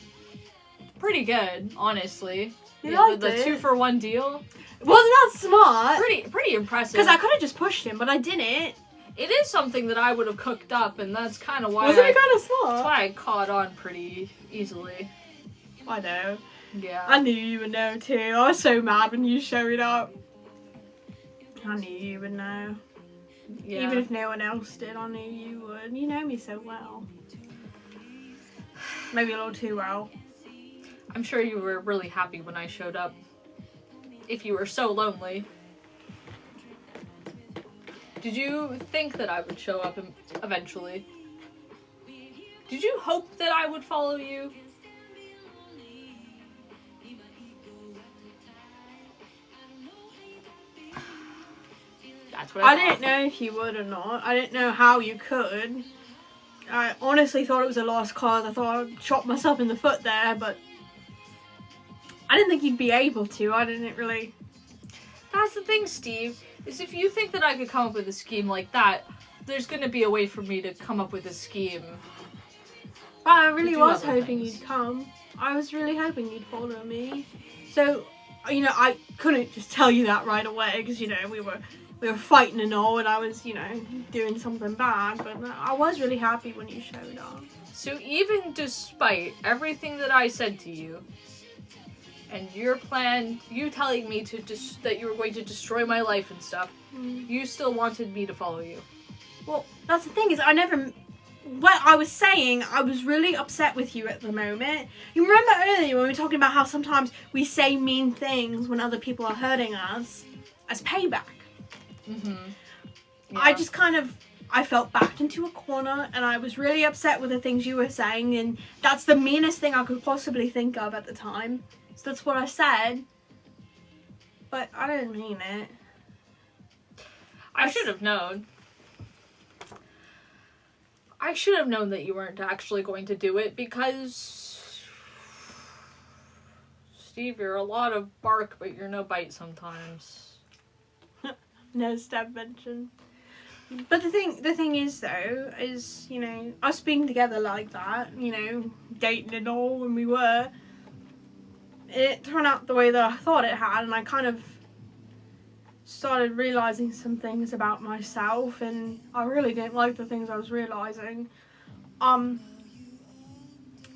pretty good, honestly. You liked the it? 2-for-1 deal. Wasn't that smart? Pretty impressive. Because I could have just pushed him, but I didn't. It is something that I would have cooked up, and that's kind of why Wasn't it kind of smart? That's why I caught on pretty easily. I know. Yeah. I knew you would know too. I was so mad when you showed up. I knew you would know. Yeah. Even if no one else did, I knew you would. You know me so well. Maybe a little too well. I'm sure you were really happy when I showed up. If you were so lonely. Did you think that I would show up eventually? Did you hope that I would follow you? That's what I didn't know if you would or not. I didn't know how you could. I honestly thought it was a lost cause. I thought I shot myself in the foot there, but I didn't think you'd be able to. I didn't really... That's the thing, Steve, is if you think that I could come up with a scheme like that, there's going to be a way for me to come up with a scheme. But I really was hoping things. you'd come. I was really hoping you'd follow me. So, you know, I couldn't just tell you that right away because, you know, we were fighting and all, and I was, you know, doing something bad, but I was really happy when you showed up. So even despite everything that I said to you, and your plan, you telling me that you were going to destroy my life and stuff, you still wanted me to follow you. Well, that's the thing is what I was saying, I was really upset with you at the moment. You remember earlier when we were talking about how sometimes we say mean things when other people are hurting us as payback? Mm-hmm. Yeah. I felt backed into a corner, and I was really upset with the things you were saying, and that's the meanest thing I could possibly think of at the time. So that's what I said, but I didn't mean it. I should have known. I should have known that you weren't actually going to do it because... Steve, you're a lot of bark, but you're no bite sometimes. No step mention. But the thing is though, is, you know, us being together like that, you know, dating and all when we were, it turned out the way that I thought it had, and I kind of started realising some things about myself, and I really didn't like the things I was realising. I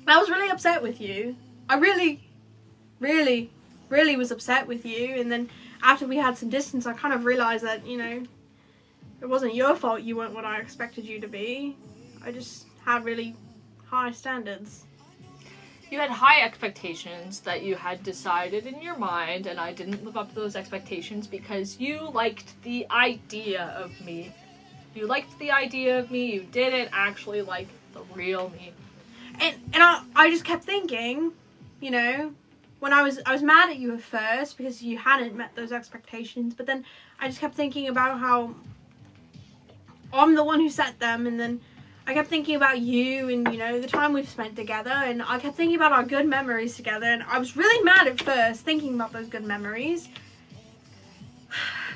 was really upset with you. I really was upset with you, and then after we had some distance, I kind of realised that, you know, it wasn't your fault you weren't what I expected you to be. I just had really high standards. You had high expectations that you had decided in your mind, and I didn't live up to those expectations because you liked the idea of me. You liked the idea of me, you didn't actually like the real me. And I just kept thinking, you know, when I was mad at you at first because you hadn't met those expectations, but then I just kept thinking about how I'm the one who set them, and then I kept thinking about you and, you know, the time we've spent together, and I kept thinking about our good memories together, and I was really mad at first thinking about those good memories,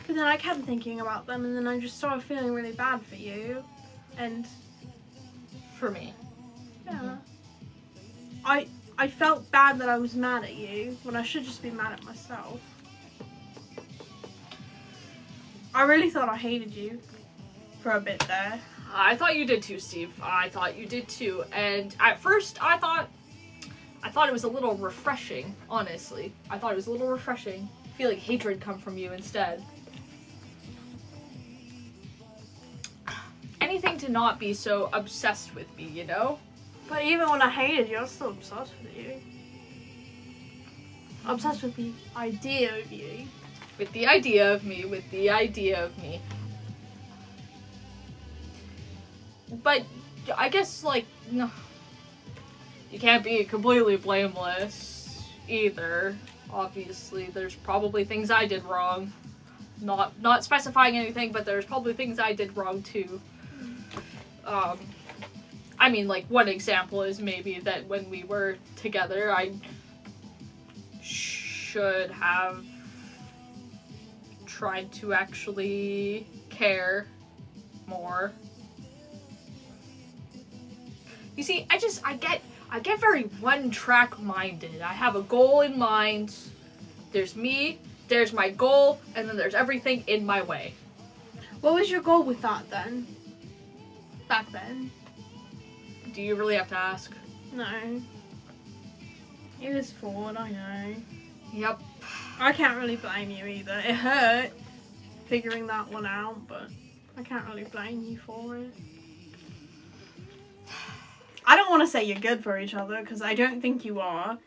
but then I kept thinking about them, and then I just started feeling really bad for you, and... For me. Yeah. I felt bad that I was mad at you when I should just be mad at myself. I really thought I hated you for a bit there. I thought you did too, Steve. I thought you did too. And at first, I thought I thought it was a little refreshing, honestly. I thought it was a little refreshing. Feeling hatred come from you instead. Anything to not be so obsessed with me, you know? But even when I hated you, I was still obsessed with you. Obsessed with the idea of you. With the idea of me, with the idea of me. But I guess, like, no, you can't be completely blameless either. Obviously, there's probably things I did wrong. Not specifying anything, but there's probably things I did wrong too. I mean, like, one example is maybe that when we were together, I should have tried to actually care more. You see, I get very one-track minded. I have a goal in mind. There's me, there's my goal, and then there's everything in my way. What was your goal with that then? Back then? Do you really have to ask? No. It was forward, I know. Yep. I can't really blame you either. It hurt figuring that one out, but I can't really blame you for it. I don't want to say you're good for each other, because I don't think you are.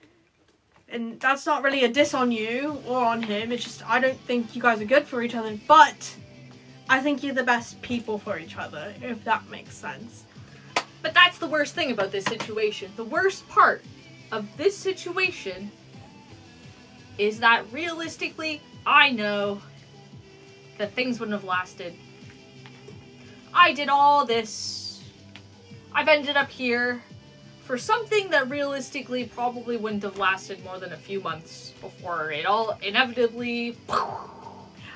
And that's not really a diss on you or on him. It's just I don't think you guys are good for each other. But I think you're the best people for each other, if that makes sense. But that's the worst thing about this situation. The worst part of this situation is that realistically, I know that things wouldn't have lasted. I did all this. I've ended up here for something that realistically probably wouldn't have lasted more than a few months before it all inevitably...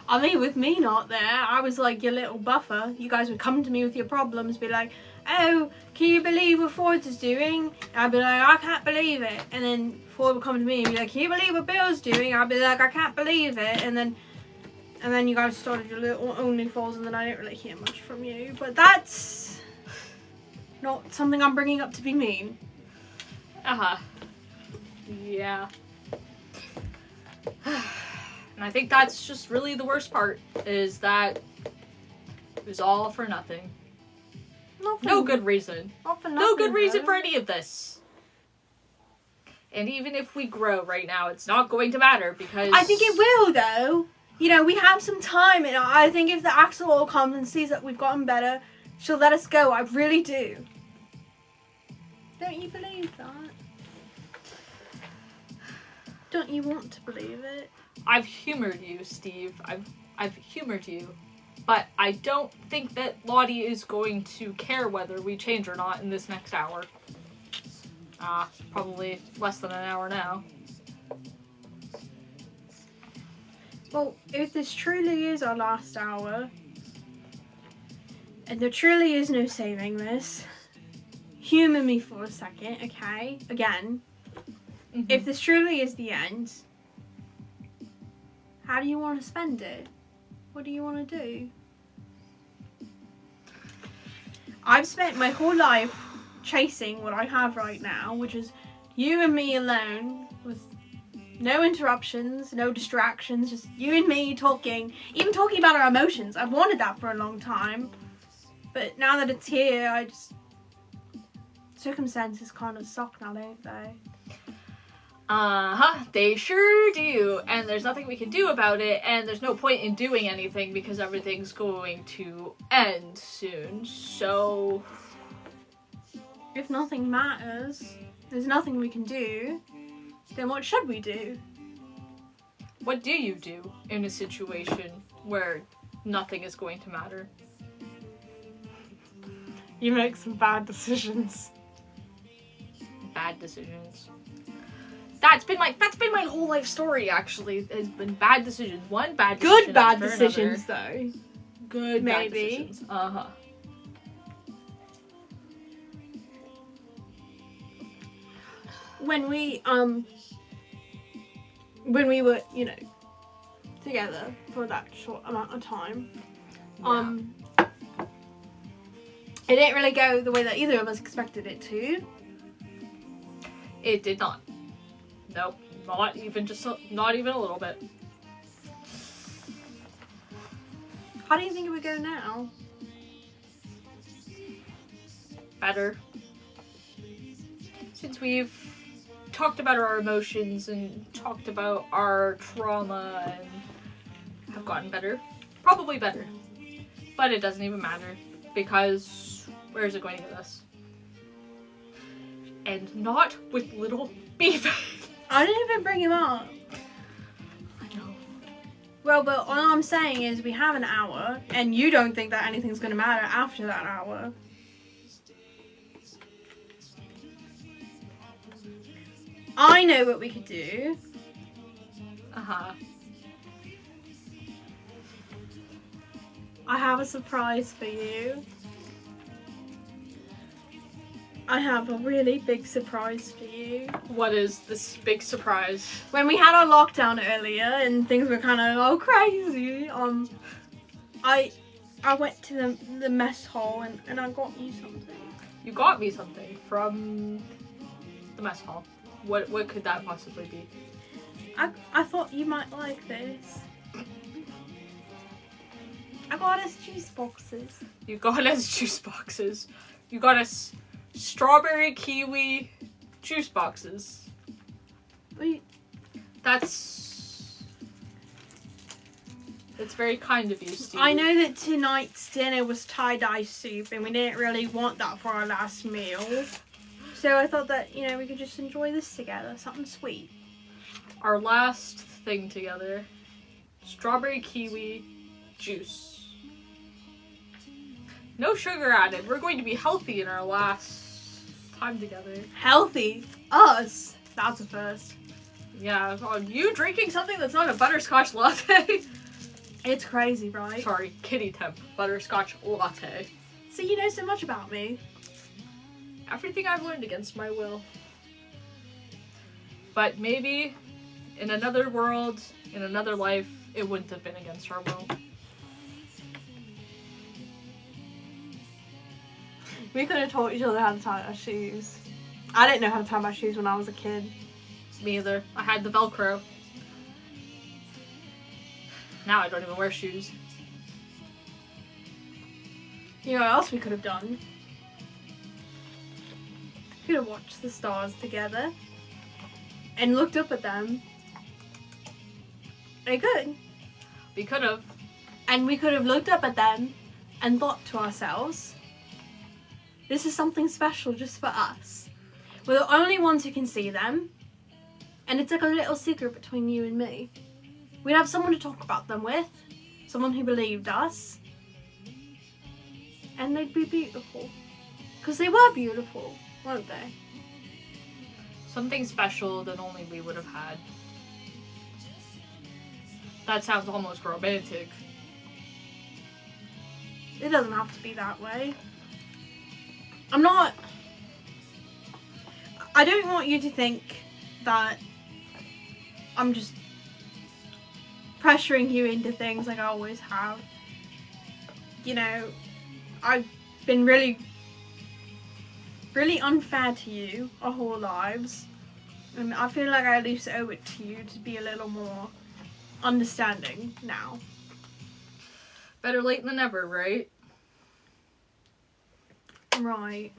I mean, with me not there, I was like your little buffer. You guys would come to me with your problems, be like, oh, can you believe what Ford is doing? And I'd be like, I can't believe it. And then Ford would come to me and be like, can you believe what Bill's doing? I'd be like, I can't believe it. And then you guys started your little OnlyFans, and then I didn't really hear much from you. But that's not something I'm bringing up to be mean. Uh-huh. Yeah. And I think that's just really the worst part, is that it was all for nothing. No good reason. Not for nothing, no good reason though. for any of this. And even if we grow right now, it's not going to matter, because... I think it will, though. You know, we have some time, and I think if the Axolotl comes and sees that we've gotten better, she'll let us go. I really do. Don't you believe that? Don't you want to believe it? I've humored you, Steve. I've humored you. But I don't think that Lottie is going to care whether we change or not in this next hour. Probably less than an hour now. Well, if this truly is our last hour, and there truly is no saving this, humour me for a second, okay? Again. Mm-hmm. If this truly is the end, how do you want to spend it? What do you want to do? I've spent my whole life chasing what I have right now, which is you and me alone, with no interruptions, no distractions, just you and me talking, even talking about our emotions. I've wanted that for a long time, but now that it's here, circumstances kind of suck now, don't they? They sure do, and there's nothing we can do about it, and there's no point in doing anything because everything's going to end soon, so... If nothing matters, there's nothing we can do, then what should we do? What do you do in a situation where nothing is going to matter? You make some bad decisions. Bad decisions. That's been my whole life story, actually. It's been bad decisions. One bad decision. Good bad decisions, though. Good maybe. Bad decisions. Uh-huh. When we were, you know, together for that short amount of time, it didn't really go the way that either of us expected it to. It did not. Nope. Not even a little bit. How do you think it would go now? Better. Since we've talked about our emotions and talked about our trauma and have gotten better. Probably better. But it doesn't even matter, because where is it going to get us? And not with little beef. I didn't even bring him up. I know. Well, but all I'm saying is we have an hour, and you don't think that anything's going to matter after that hour. I know what we could do. Uh-huh. I have a surprise for you. I have a really big surprise for you. What is this big surprise? When we had our lockdown earlier and things were kind of all crazy, I went to the mess hall and I got you something. You got me something from the mess hall. What could that possibly be? I thought you might like this. I got us juice boxes. You got us juice boxes. You got us strawberry kiwi juice boxes. Wait. It's very kind of you, Steve. I know that tonight's dinner was tie-dye soup and we didn't really want that for our last meal. So I thought that, you know, we could just enjoy this together, something sweet. Our last thing together. Strawberry kiwi juice. No sugar added. We're going to be healthy in our last time together. Healthy? Us? That's a first. Yeah, you drinking something that's not a butterscotch latte? It's crazy, right? Sorry, kitty temp butterscotch latte. So you know so much about me. Everything I've learned against my will. But maybe in another world, in another life, it wouldn't have been against our will. We could have taught each other how to tie our shoes. I didn't know how to tie my shoes when I was a kid. Me either. I had the Velcro. Now I don't even wear shoes. You know what else we could have done? We could have watched the stars together and looked up at them. We could. We could have. And we could have looked up at them and thought to ourselves, this is something special just for us. We're the only ones who can see them. And it's like a little secret between you and me. We'd have someone to talk about them with. Someone who believed us. And they'd be beautiful. Because they were beautiful, weren't they? Something special that only we would have had. That sounds almost romantic. It doesn't have to be that way. I don't want you to think that I'm just pressuring you into things like I always have. You know, I've been really unfair to you our whole lives. And I feel like I at least owe it to you to be a little more understanding now. Better late than never, right? Right.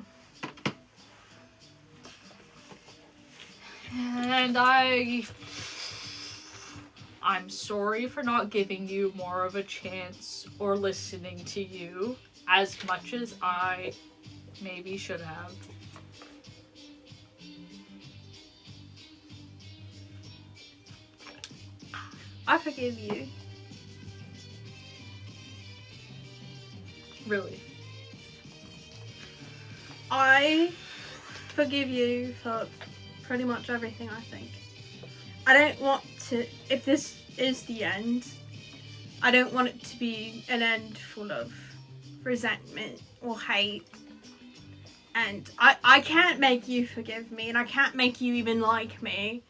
And I'm sorry for not giving you more of a chance or listening to you as much as I maybe should have. I forgive you. Really. I forgive you for pretty much everything, I think. I don't want to, if this is the end, I don't want it to be an end full of resentment or hate. And I can't make you forgive me, and I can't make you even like me,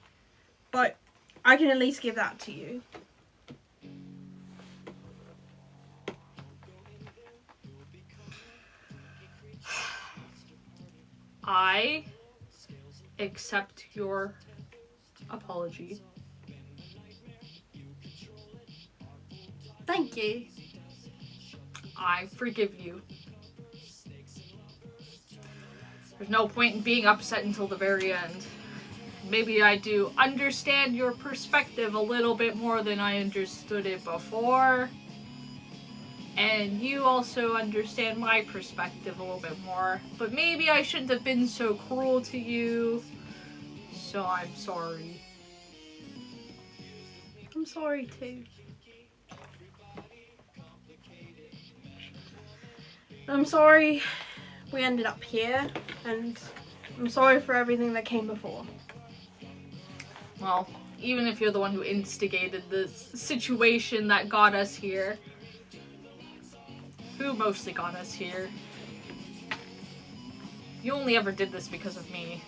but I can at least give that to you. I accept your apology. Thank you. I forgive you. There's no point in being upset until the very end. Maybe I do understand your perspective a little bit more than I understood it before. And you also understand my perspective a little bit more. But maybe I shouldn't have been so cruel to you. So I'm sorry. I'm sorry too. I'm sorry we ended up here, and I'm sorry for everything that came before. Well, even if you're the one who instigated this situation that got us here, who mostly got us here, you only ever did this because of me.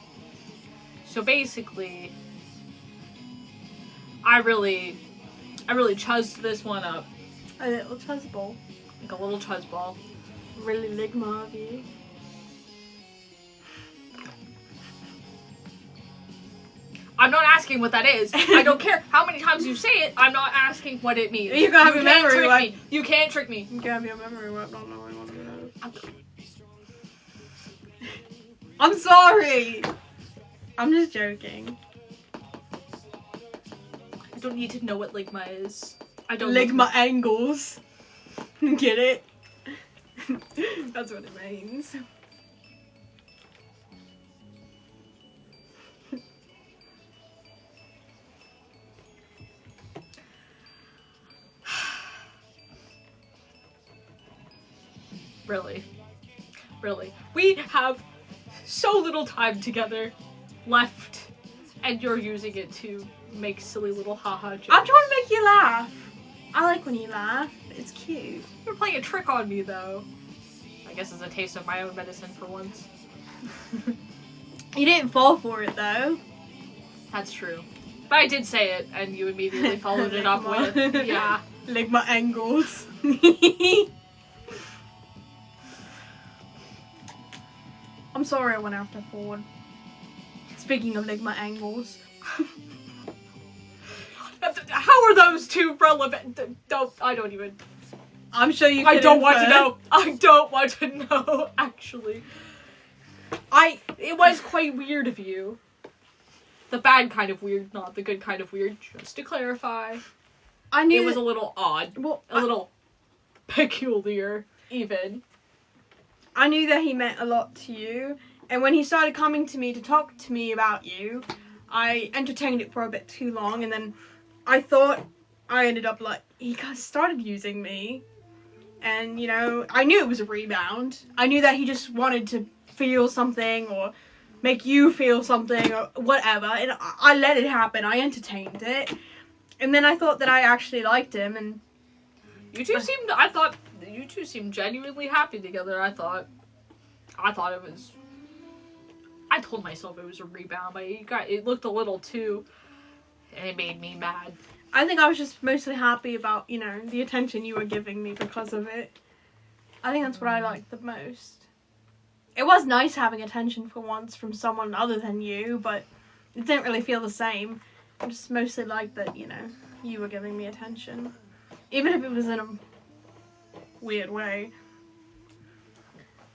So basically, I really chuzzed this one up. A little chuzzball. Like a little chuzzball. Really ligma of you. I'm not asking what that is. I don't care how many times you say it. I'm not asking what it means. You can have your memory wiped. You can't trick me. You can have your memory wiped. Not knowing what it is. I'm sorry. I'm just joking. I don't need to know what ligma is. I don't. Ligma angles. Get it? That's what it means. Really? We have so little time together left, and you're using it to make silly little haha jokes. I'm trying to make you laugh. I like when you laugh. It's cute. You're playing a trick on me, though. I guess it's a taste of my own medicine for once. You didn't fall for it, though. That's true. But I did say it, and you immediately followed it up with, yeah. Ligma angles. I'm sorry I went after Ford. Speaking of ligma angles. How are those two relevant? I don't even. I'm sure you. I don't want to know. I don't want to know. Actually, it was quite weird of you. The bad kind of weird, not the good kind of weird. Just to clarify, I knew it was a little odd. Well, a little peculiar, even. I knew that he meant a lot to you, and when he started coming to me to talk to me about you, I entertained it for a bit too long, and then I thought I ended up like, he started using me, and, you know, I knew it was a rebound. I knew that he just wanted to feel something, or make you feel something, or whatever, and I let it happen. I entertained it, and then I thought that I actually liked him, and you two seemed, I thought, you two seemed genuinely happy together. I thought it was, I told myself it was a rebound, but it looked a little too, and it made me mad. I think I was just mostly happy about, you know, the attention you were giving me because of it. I think that's what I liked the most. It was nice having attention for once from someone other than you, but it didn't really feel the same. I just mostly liked that, you know, you were giving me attention. Even if it was in a weird way.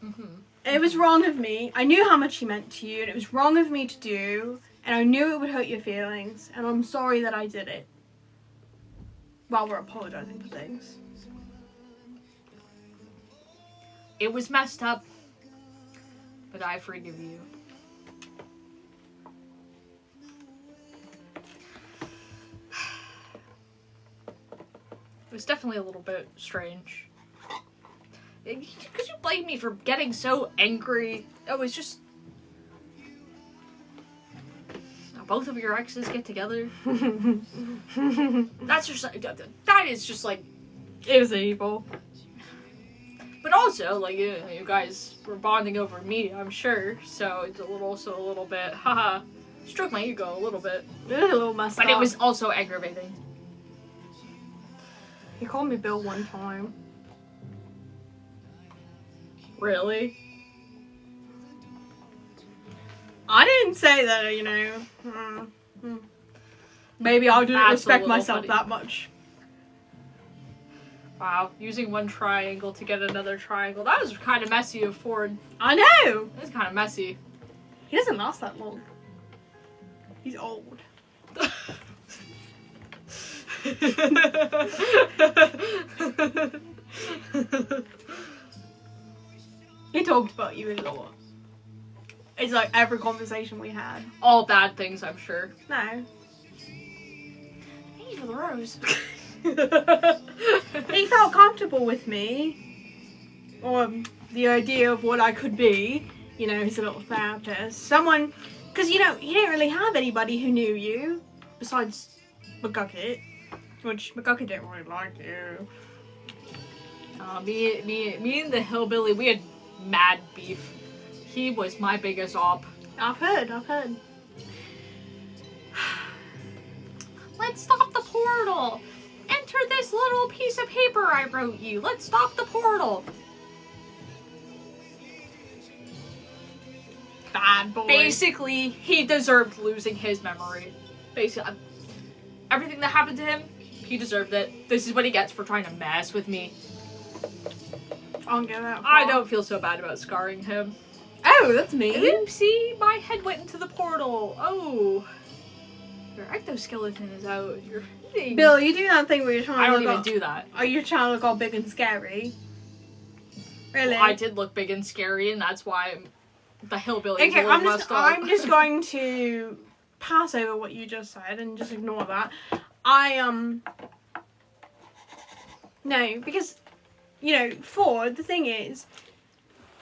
Mm-hmm. It was wrong of me. I knew how much he meant to you, and it was wrong of me to do, and I knew it would hurt your feelings, and I'm sorry that I did it. While we're apologizing for things. It was messed up, but I forgive you. It was definitely a little bit strange. Because you blame me for getting so angry. It was just... Both of your exes get together. That's just... That is just like... It was evil. But also, like, you guys were bonding over me, I'm sure. So it's also a little bit... Haha. Stroke my ego a little bit. It was a little messed up. But it was also aggravating. He called me Bill one time. Really? I didn't say that, you know. Maybe I didn't respect myself that much. Wow, using one triangle to get another triangle. That was kind of messy of Ford. I know! It was kind of messy. He doesn't last that long. He's old. He talked about you a lot. It's like every conversation we had. All bad things, I'm sure. No. Thank you for the rose. He felt comfortable with me. Or the idea of what I could be. You know, he's a little therapist. Someone... Because, you know, you didn't really have anybody who knew you. Besides McGucket. Which, McGucket didn't really like you. Me and the hillbilly, we had mad beef. He was my biggest op. I've heard. Let's stop the portal! Enter this little piece of paper I wrote you. Let's stop the portal. Bad boy. Basically, he deserved losing his memory. Basically, everything that happened to him, he deserved it. This is what he gets for trying to mess with me. I'll get that. I don't feel so bad about scarring him. Oh, that's me. Oopsie, my head went into the portal. Oh. Your exoskeleton is out. Bill, you do that thing where you're trying to I don't even do that. Are you trying to look all big and scary? Really? Well, I did look big and scary, and that's why the hillbilly is a Okay, little messed up. I'm just going to pass over what you just said and just ignore that. No, because, you know, Ford, the thing is,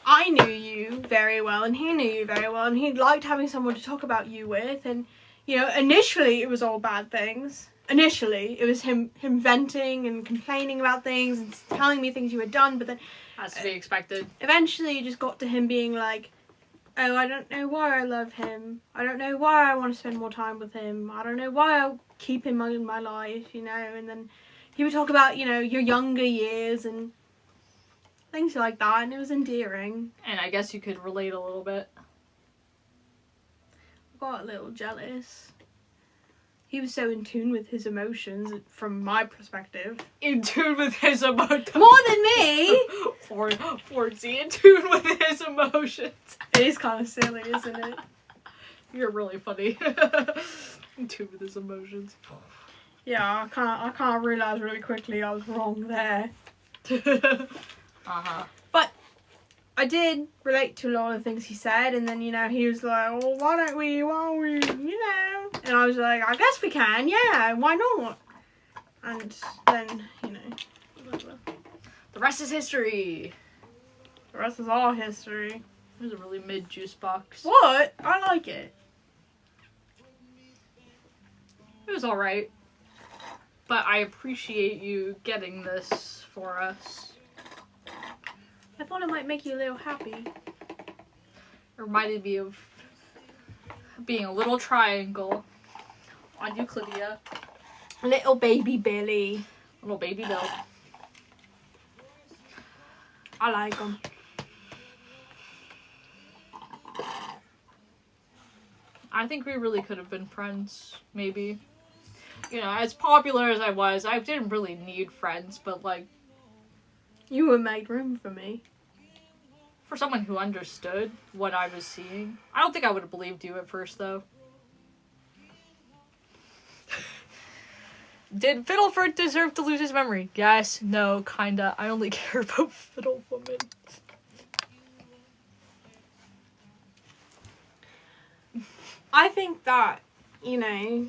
I knew you very well, and he knew you very well, and he liked having someone to talk about you with, and, you know, initially it was all bad things. Initially, it was him venting and complaining about things and telling me things you had done, but then... That's to be expected. Eventually, it just got to him being like, oh, I don't know why I love him. I don't know why I want to spend more time with him. I don't know why I'll keep him in my life, you know, and then he would talk about, you know, your younger years and things like that, and it was endearing. And I guess you could relate a little bit. I got a little jealous. He was so in tune with his emotions, from my perspective. In tune with his emotions. More than me! Fordsy, in tune with his emotions. It is kind of silly, isn't it? You're really funny. In tune with his emotions. Yeah, I kind of realised really quickly I was wrong there. Uh-huh. But I did relate to a lot of things he said, and then, you know, he was like, well, why don't we, you know, and I was like, I guess we can, yeah, why not? And then, you know, whatever. The rest is history. The rest is all history. It was a really mid juice box. What? I like it. It was alright. But I appreciate you getting this for us. I thought it might make you a little happy. It reminded me of being a little triangle on Euclidia. Little baby Billy. Little baby Bill. I like him. I think we really could have been friends, maybe. You know, as popular as I was, I didn't really need friends, but like... You would make room for me. For someone who understood what I was seeing. I don't think I would have believed you at first, though. Did Fiddleford deserve to lose his memory? Yes, no, kinda. I only care about Fiddlewoman. I think that, you know,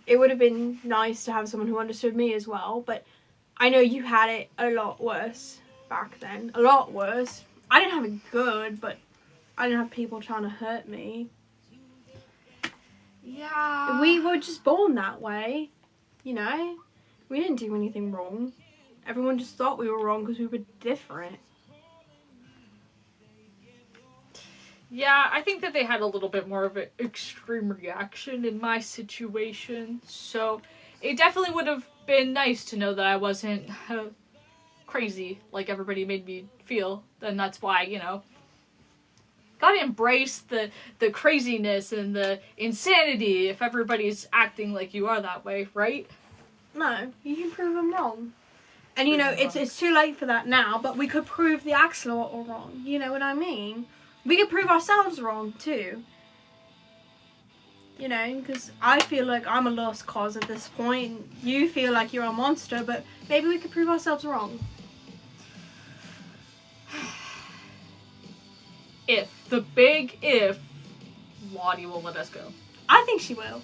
it would have been nice to have someone who understood me as well, but I know you had it a lot worse back then. A lot worse. I didn't have it good, but I didn't have people trying to hurt me. Yeah. We were just born that way, you know? We didn't do anything wrong. Everyone just thought we were wrong because we were different. Yeah, I think that they had a little bit more of an extreme reaction in my situation, so it definitely would have been nice to know that I wasn't crazy like everybody made me feel, and that's why, you know, gotta embrace the craziness and the insanity if everybody's acting like you are that way, right? No, you can prove them wrong. And you know, it's too late for that now, but we could prove the Axolotl wrong. You know what I mean? We could prove ourselves wrong too. You know, because I feel like I'm a lost cause at this point. You feel like you're a monster, but maybe we could prove ourselves wrong. If. The big if. Lottie will let us go. I think she will.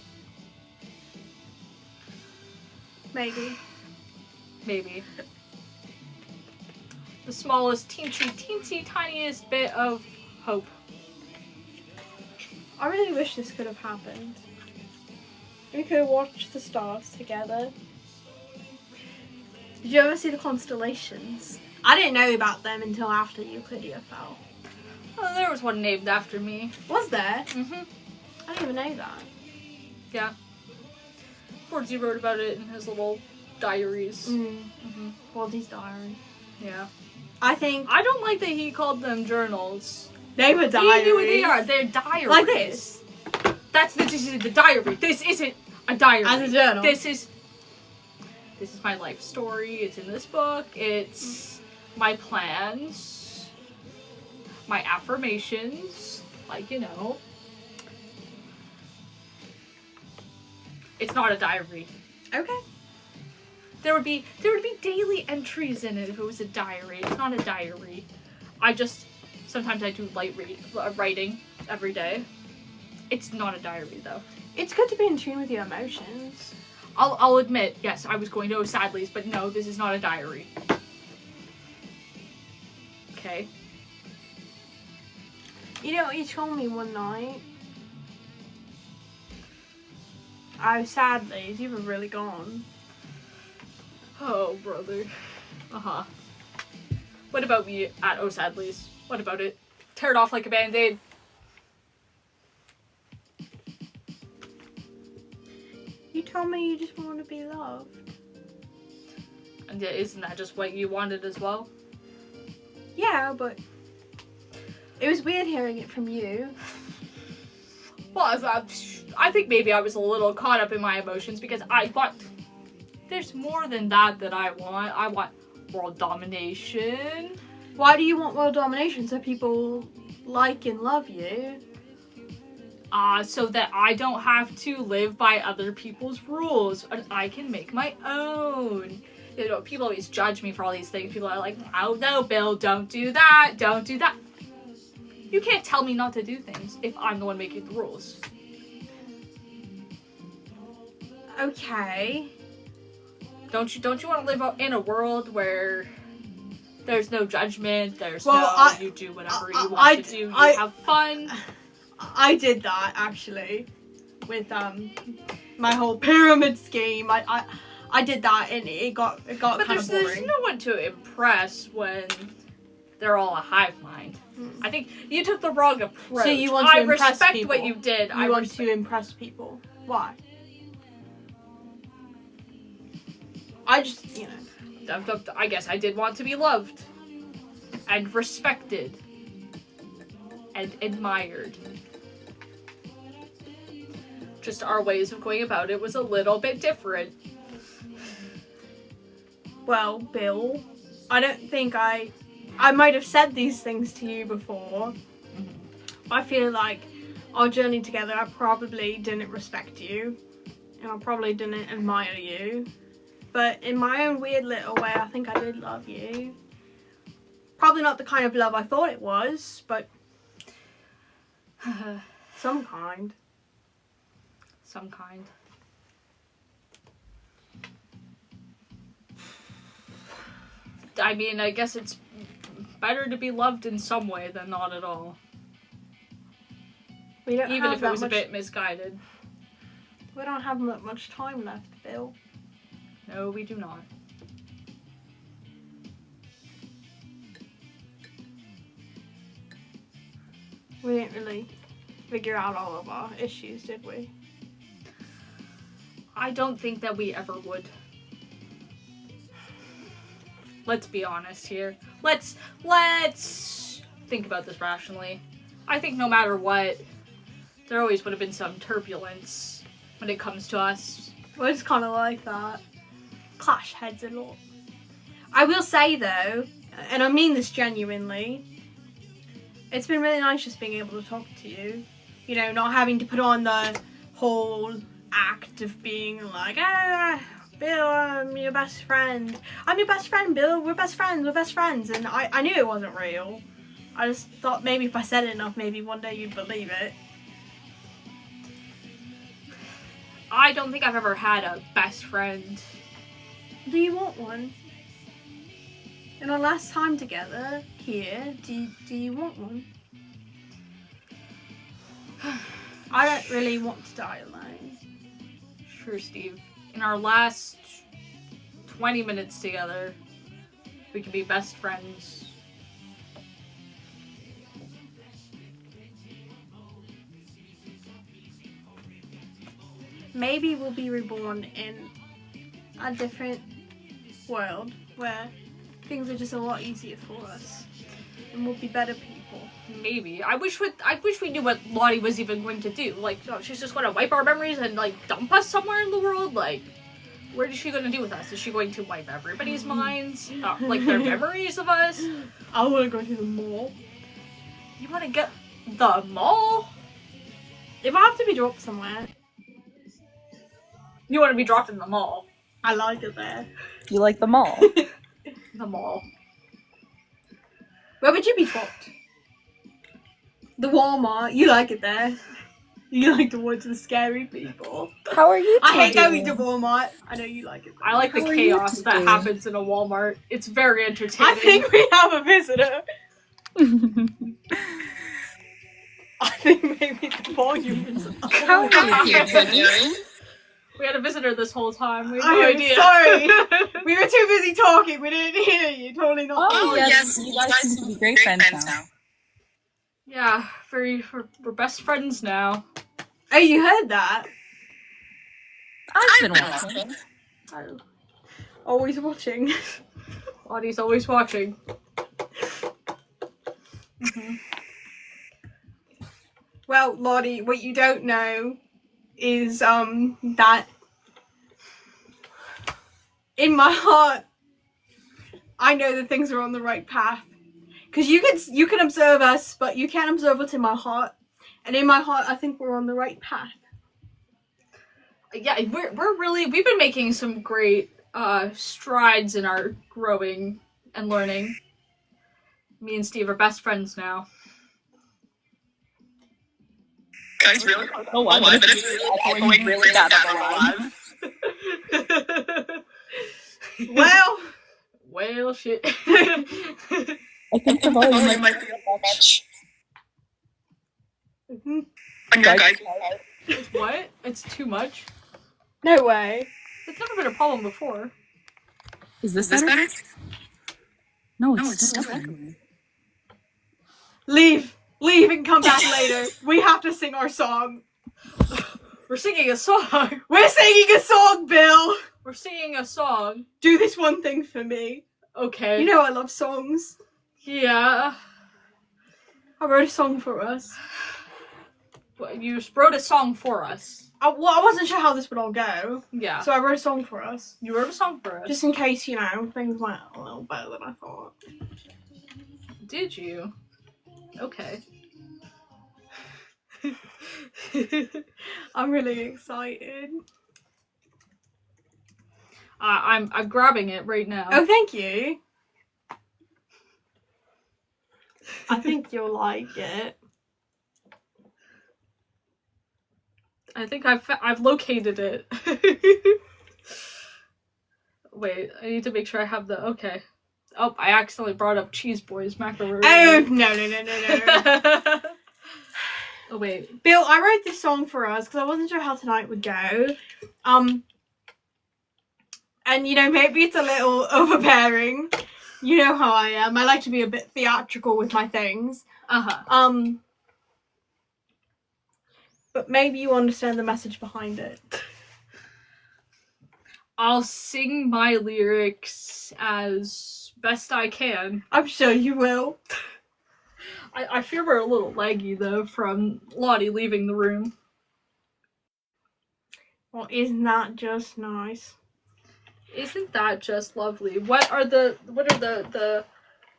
Maybe. Maybe. The smallest, teensy, tiniest bit of hope. I really wish this could have happened. We could have watched the stars together. Did you ever see the constellations? I didn't know about them until after Euclidia fell. Oh, there was one named after me. Was there? Mm-hmm. I didn't even know that. Yeah. Fordsy wrote about it in his little diaries. Fordy's diary. Yeah. I think... I don't like that he called them journals. They were diaries. He knew what they are. They're diaries. Like this. This is the diary. This isn't a diary. As a journal. This is my life story. It's in this book. It's my plans, my affirmations, like, you know. It's not a diary. Okay. There would be daily entries in it if it was a diary. It's not a diary. Sometimes I do light writing every day. It's not a diary though. It's good to be in tune with your emotions. I'll admit, yes, I was going to Sadly's, but no, this is not a diary. Okay. You know what you told me one night? I was Sadly's. You were really gone. Oh, brother. Uh-huh. What about me at Sadly's? What about it? Tear it off like a band-aid. You told me you just want to be loved. And isn't that just what you wanted as well? Yeah, but it was weird hearing it from you. Well, I think maybe I was a little caught up in my emotions because there's more than that I want. I want world domination. Why do you want world domination? So people like and love you? So that I don't have to live by other people's rules and I can make my own. You know, people always judge me for all these things. People are like, oh no, Bill, don't do that, don't do that. You can't tell me not to do things if I'm the one making the rules. Okay. Don't you want to live in a world where there's no judgment, you do whatever you want to do, you have fun? I did that actually with my whole pyramid scheme. I did that and it got kind of boring. But there's no one to impress when they're all a hive mind. I think you took the wrong approach. So you want to impress respect people. What you did. You want to impress people. Why? I just, you know. I guess I did want to be loved and respected and admired. Just our ways of going about it was a little bit different. Well, Bill, I don't think I might have said these things to you before. I feel like our journey together, I probably didn't respect you. And I probably didn't admire you. But in my own weird little way, I think I did love you. Probably not the kind of love I thought it was, but some kind. Some kind. I mean, I guess it's better to be loved in some way than not at all. Even if it was a bit misguided. We don't have much time left, Bill. No, we do not. We didn't really figure out all of our issues, did we? I don't think that we ever would. Let's be honest here. Let's think about this rationally. I think no matter what, there always would have been some turbulence when it comes to us. Well, it's kind of like that. Clash heads a lot. I will say though, and I mean this genuinely, it's been really nice just being able to talk to you. You know, not having to put on the whole act of being like, Bill, I'm your best friend. I'm your best friend, Bill. We're best friends. And I knew it wasn't real. I just thought maybe if I said it enough, maybe one day you'd believe it. I don't think I've ever had a best friend. Do you want one? In our last time together here, do you want one? I don't really want to die alone. Sure, Steve. In our last 20 minutes together, we can be best friends. Maybe we'll be reborn in a different world where things are just a lot easier for us, and we'll be better people. Maybe. I wish we knew what Lottie was even going to do. Like, oh, she's just going to wipe our memories and like dump us somewhere in the world. Like, what is she going to do with us? Is she going to wipe everybody's minds, like their memories of us? I want to go to the mall. You want to get the mall? If I have to be dropped somewhere, you want to be dropped in the mall. I like it there. You like the mall? The mall. Where would you be dropped? The Walmart. You like it there. You like to watch the scary people. How are you I hate doing? going to Walmart. I know you like it there. I like the How are you chaos that doing? happens in a Walmart. It's very entertaining. I think we have a visitor. I think maybe the volume is up. How are you doing? We had a visitor this whole time. We had I no am idea. sorry. We were too busy talking. We didn't hear you. Totally not. Oh, yes, you guys seem to be great friends now. Yeah, we're best friends now. Oh, you heard that? I've been watching. Oh. Always watching. Lottie's always watching. Well, Lottie, what you don't know is that in my heart, I know that things are on the right path. Because you can observe us, but you can't observe what's in my heart. And in my heart, I think we're on the right path. Yeah, we've been making some great strides in our growing and learning. Me and Steve are best friends now. Guys, really? Oh, I'm echoing really bad on the live. Well, shit. I think the volume might be a much. Guys, It's what? It's too much? no way. It's never been a problem before. is this better? No, it's still echoing. Leave and come back later. We have to sing our song. We're singing a song. We're singing a song, Bill. We're singing a song. Do this one thing for me. Okay. You know I love songs. Yeah. I wrote a song for us. Well, you wrote a song for us. I wasn't sure how this would all go, Yeah. so I wrote a song for us. You wrote a song for us. Just in case, you know, things went a little better than I thought. Did you? Okay. I'm really excited. I'm grabbing it right now. Oh, thank you. I think you'll like it. I think I've located it. Wait, I need to make sure I have the okay. Oh, I accidentally brought up Cheese Boys macaroni. Oh, no. Oh wait. Bill, I wrote this song for us because I wasn't sure how tonight would go. And you know, maybe it's a little overbearing. You know how I am. I like to be a bit theatrical with my things. But maybe you understand the message behind it. I'll sing my lyrics as best I can. I'm sure you will. I fear we're a little laggy though from Lottie leaving the room. Well, isn't that just nice? Isn't that just lovely? What are the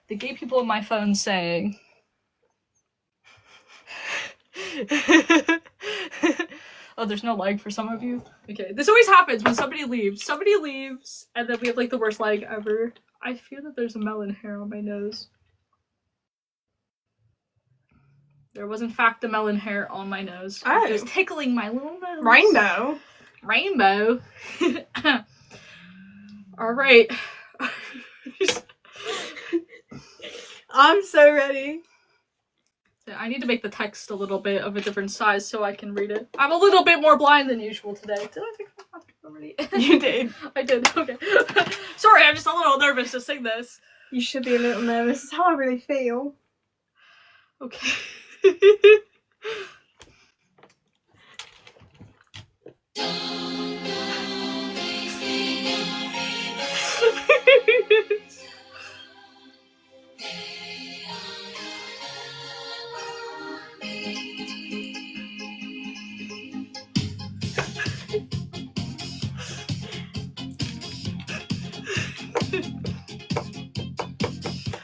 gay people on my phone saying? Oh, there's no lag for some of you? Okay. This always happens when somebody leaves. Somebody leaves, and then we have like the worst lag ever. I fear that there's a melon hair on my nose. There was in fact a melon hair on my nose. Oh. It was tickling my little nose. Rainbow. Rainbow. Alright. I'm so ready. I need to make the text a little bit of a different size so I can read it. I'm a little bit more blind than usual today. Did I take that already? You did. I did, okay. Sorry, I'm just a little nervous to sing this. You should be a little nervous. It's how I really feel. Okay.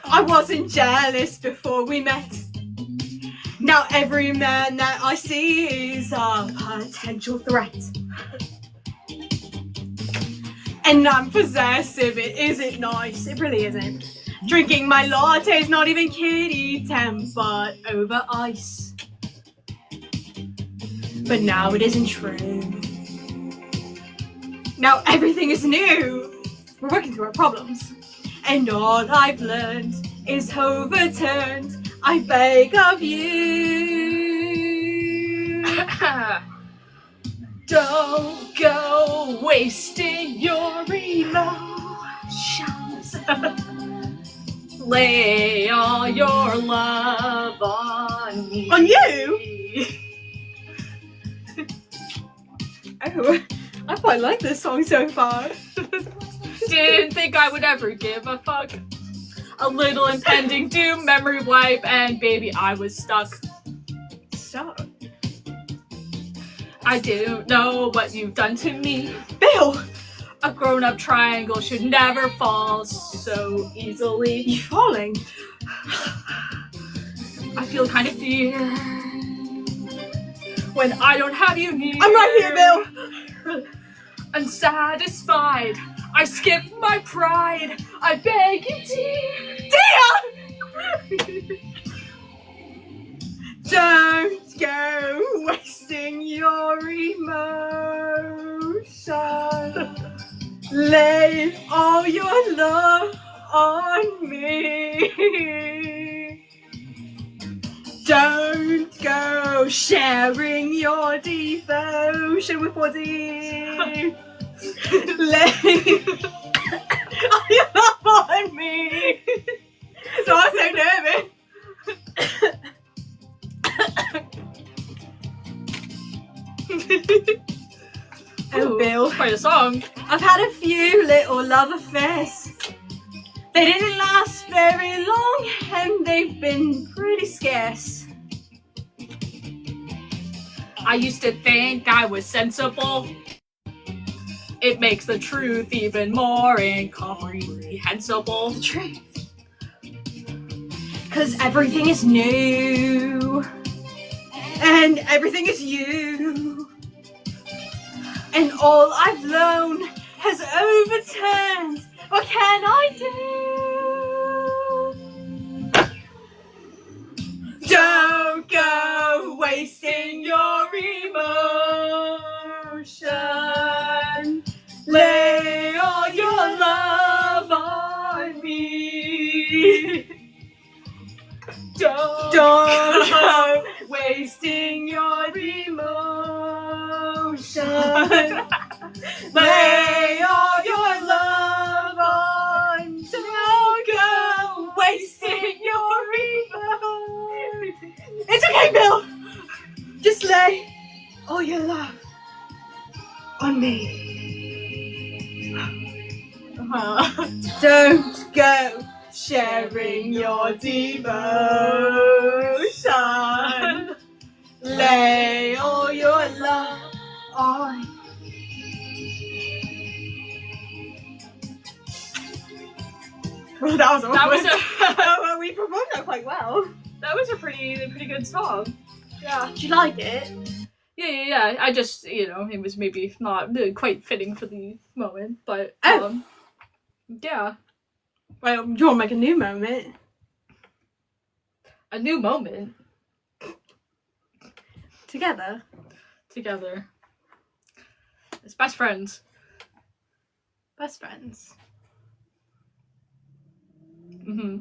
I wasn't jealous before we met. Now every man that I see is a potential threat. And I'm possessive, it isn't nice, it really isn't. Drinking my latte is not even kitty tempered over ice. But now it isn't true. Now everything is new. We're working through our problems. And all I've learned is overturned. I beg of you. Don't go wasting your emotions. Lay all your love on me. On you? Oh, I quite like this song so far. Didn't think I would ever give a fuck. A little impending doom, memory wipe, and baby, I was stuck. Stop. I don't know what you've done to me. Bill! A grown-up triangle should never fall so easily. You falling? I feel kind of fear when I don't have you near. I'm right here, Bill! Unsatisfied, I skip my pride. I beg you, dear. Don't go wasting your emotion. Lay all your love on me. Don't go sharing your devotion with body. Lay all your love on me. So I'm so nervous. Oh, Bill. Quite a song. I've had a few little love affairs. They didn't last very long and they've been pretty scarce. I used to think I was sensible. It makes the truth even more incomprehensible. The truth. 'Cause everything is new. And everything is you. And all I've known has overturned. What can I do? Don't go wasting your emotion. Lay all your love on me. Don't go wasting your emotion. Lay all your love on. Don't go wasting your emotion. It's okay, Bill. Just lay all your love on me. Don't go sharing your devotion. Lay all your love on. Well, that was awkward. That was a well, we performed that quite well. that was a pretty good song. Yeah. Did you like it? Yeah. I just, it was maybe not quite fitting for the moment, but yeah. Well, you want to make a new moment? A new moment. Together. As best friends. Best friends. Mm-hmm.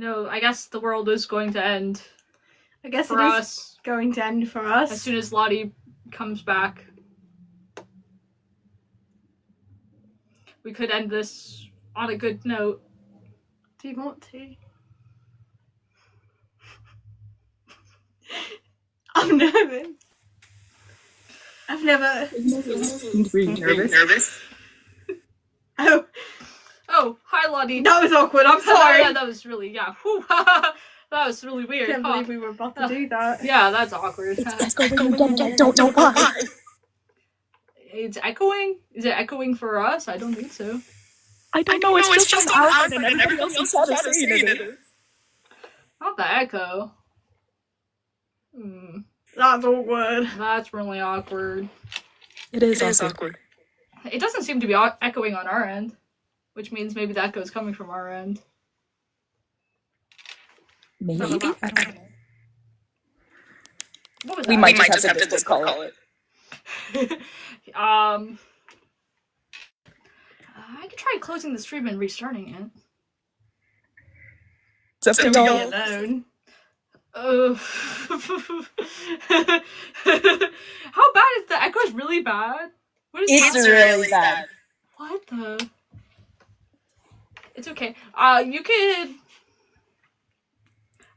I guess the world is going to end. I guess for it is us going to end for us. as soon as Lottie comes back. We could end this on a good note. Do you want to? I'm nervous. I've never. Nervous? Oh, hi Lottie. that was awkward. I'm sorry. Yeah, that was really, Whew. That was really weird. I can't believe we were about to do that. Yeah, that's awkward. Don't know why. It's echoing? Is it echoing for us? I don't think so. I don't know. It's just out and everybody else inside is saying it. Not the echo. That's awkward. That's really awkward. It is awkward. It doesn't seem to be echoing on our end, which means maybe the echo is coming from our end. Maybe. I don't know. What was We that? might just have to discall it. I could try closing the stream and restarting it. It's up to y'all. Alone. How bad is the echo's really bad? What is It's that? really bad. What the? It's okay. You could.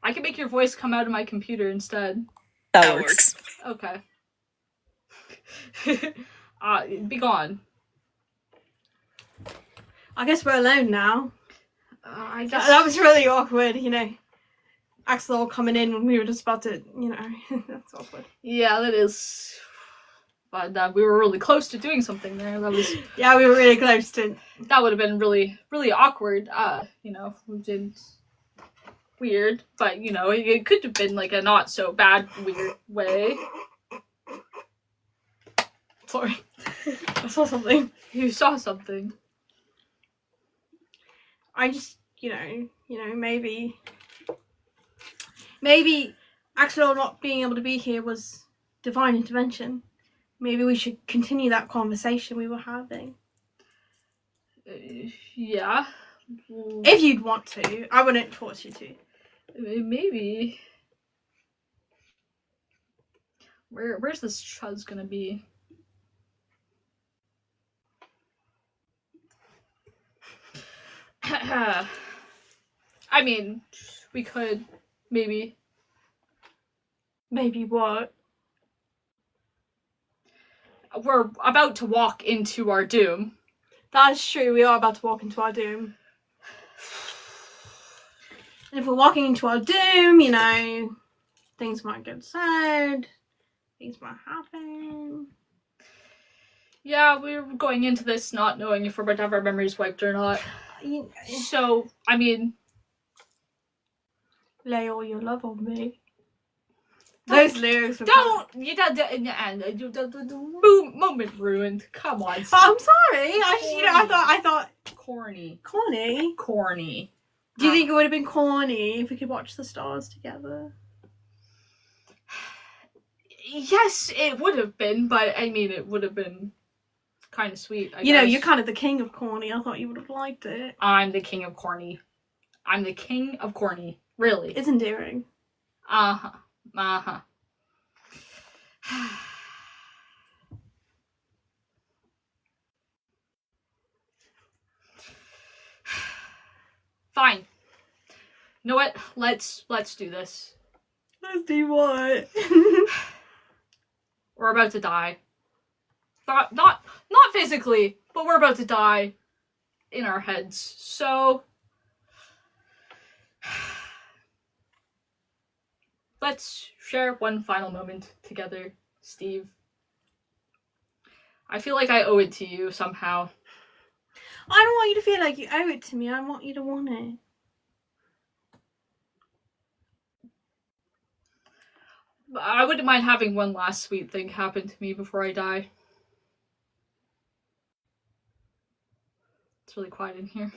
I can make your voice come out of my computer instead. That works. Okay. Be gone. I guess we're alone now. I guess That was really awkward, Axolotl coming in when we were just about to, that's awkward. Yeah, that is. But we were really close to doing something there. That was. Yeah, we were really close to. That would have been really, really awkward. We did weird, but it could have been like a not so bad weird way. Sorry, I saw something. You saw something. I just, maybe Axolotl not being able to be here was divine intervention. Maybe we should continue that conversation we were having. Yeah. If you'd want to. I wouldn't force you to. Maybe. Where's this chuz gonna be? I mean, we could maybe. Maybe what? We're about to walk into our doom. That's true, we are about to walk into our doom. And if we're walking into our doom, things might get said, things might happen. Yeah, we're going into this not knowing if we're about to have our memories wiped or not. So, I mean... Lay all your love on me. Those lyrics were moment ruined. Come on. But I'm sorry. I thought corny. Corny. Do you think it would have been corny if we could watch the stars together? Yes, it would have been, but I mean, it would have been kind of sweet. I guess. You're kind of the king of corny. I thought you would have liked it. I'm the king of corny. Really. It's endearing. Uh-huh. Fine. You know what? Let's do this. Let's do what? We're about to die. Not physically, but we're about to die in our heads. So let's share one final moment together, Steve. I feel like I owe it to you somehow. I don't want you to feel like you owe it to me. I want you to want it. I wouldn't mind having one last sweet thing happen to me before I die. It's really quiet in here.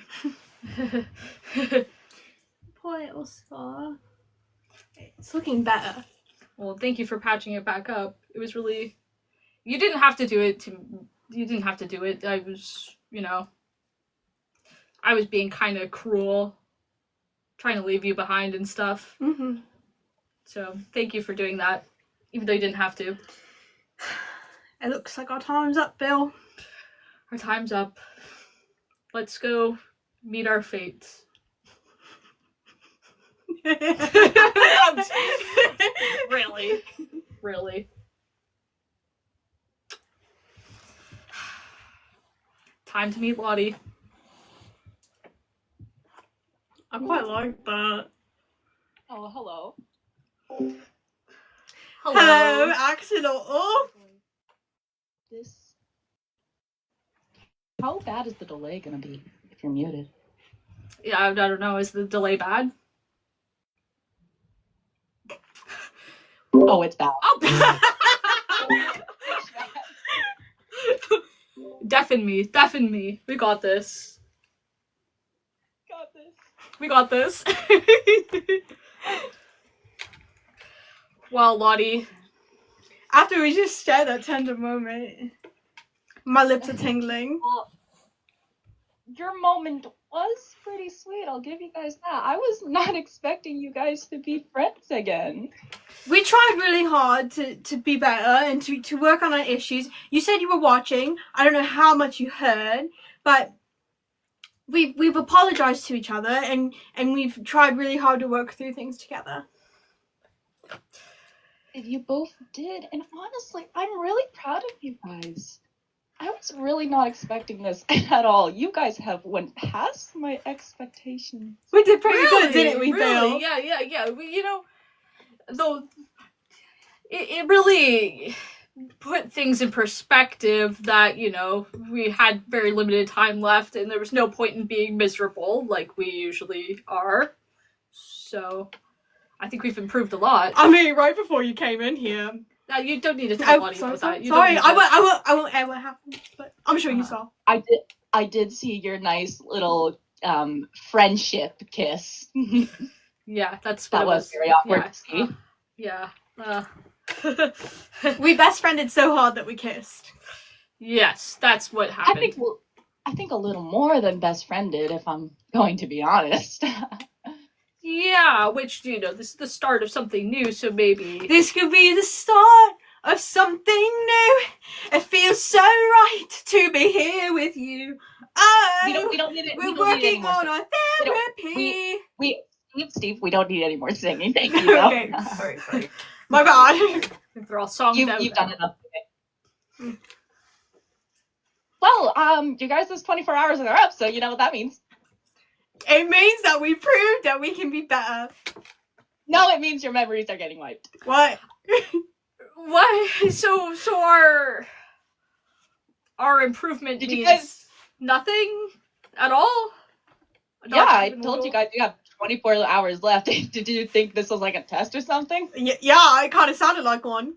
Poor little scar. It's looking better. Well, thank you for patching it back up. It was really... You didn't have to do it. You didn't have to do it. I was, I was being kind of cruel, trying to leave you behind and stuff. Mm-hmm. So, thank you for doing that, even though you didn't have to. It looks like our time's up, Bill. Our time's up. Let's go meet our fates. Really? Really? Time to meet Lottie. I quite like that. Oh, hello. Hello, Axolotl. How bad is the delay gonna be if you're muted? Yeah, I don't know. Is the delay bad? Oh, it's bad. Oh! Deafen me. We got this. We got this. Well, Lottie. After we just shared that tender moment, my lips are tingling. Well, your moment was pretty sweet. I'll give you guys that. I was not expecting you guys to be friends again. We tried really hard to be better and to work on our issues. You said you were watching. I don't know how much you heard, but we've apologized to each other and we've tried really hard to work through things together. You both did, and honestly, I'm really proud of you guys. I was really not expecting this at all. You guys have went past my expectations. We did pretty good, didn't we, Bill? Yeah. We, though it really put things in perspective that, we had very limited time left and there was no point in being miserable like we usually are. So I think we've improved a lot. I mean, right before you came in here. No, you don't need to tell Lottie about that. Sorry, I won't air what happened, but I'm sure you saw. I did see your nice little friendship kiss. Yeah, that was very awkward to see. Yeah. We best friended so hard that we kissed. Yes, that's what happened. I think a little more than best friended, if I'm going to be honest. Yeah, which, this is the start of something new, so maybe... This could be the start of something new. It feels so right to be here with you. Oh, we don't need it. We're working on our therapy. Steve, we don't need any more singing. Thank you. Okay, sorry. My bad. They're all songed out. You've done enough of it. Well, you guys, those 24 hours are up, so you know what that means. It means that we proved that we can be better. No, it means your memories are getting wiped. What? What? So our improvement means nothing at all? Yeah, I told you guys you have 24 hours left. Did you think this was like a test or something? Yeah, it kind of sounded like one.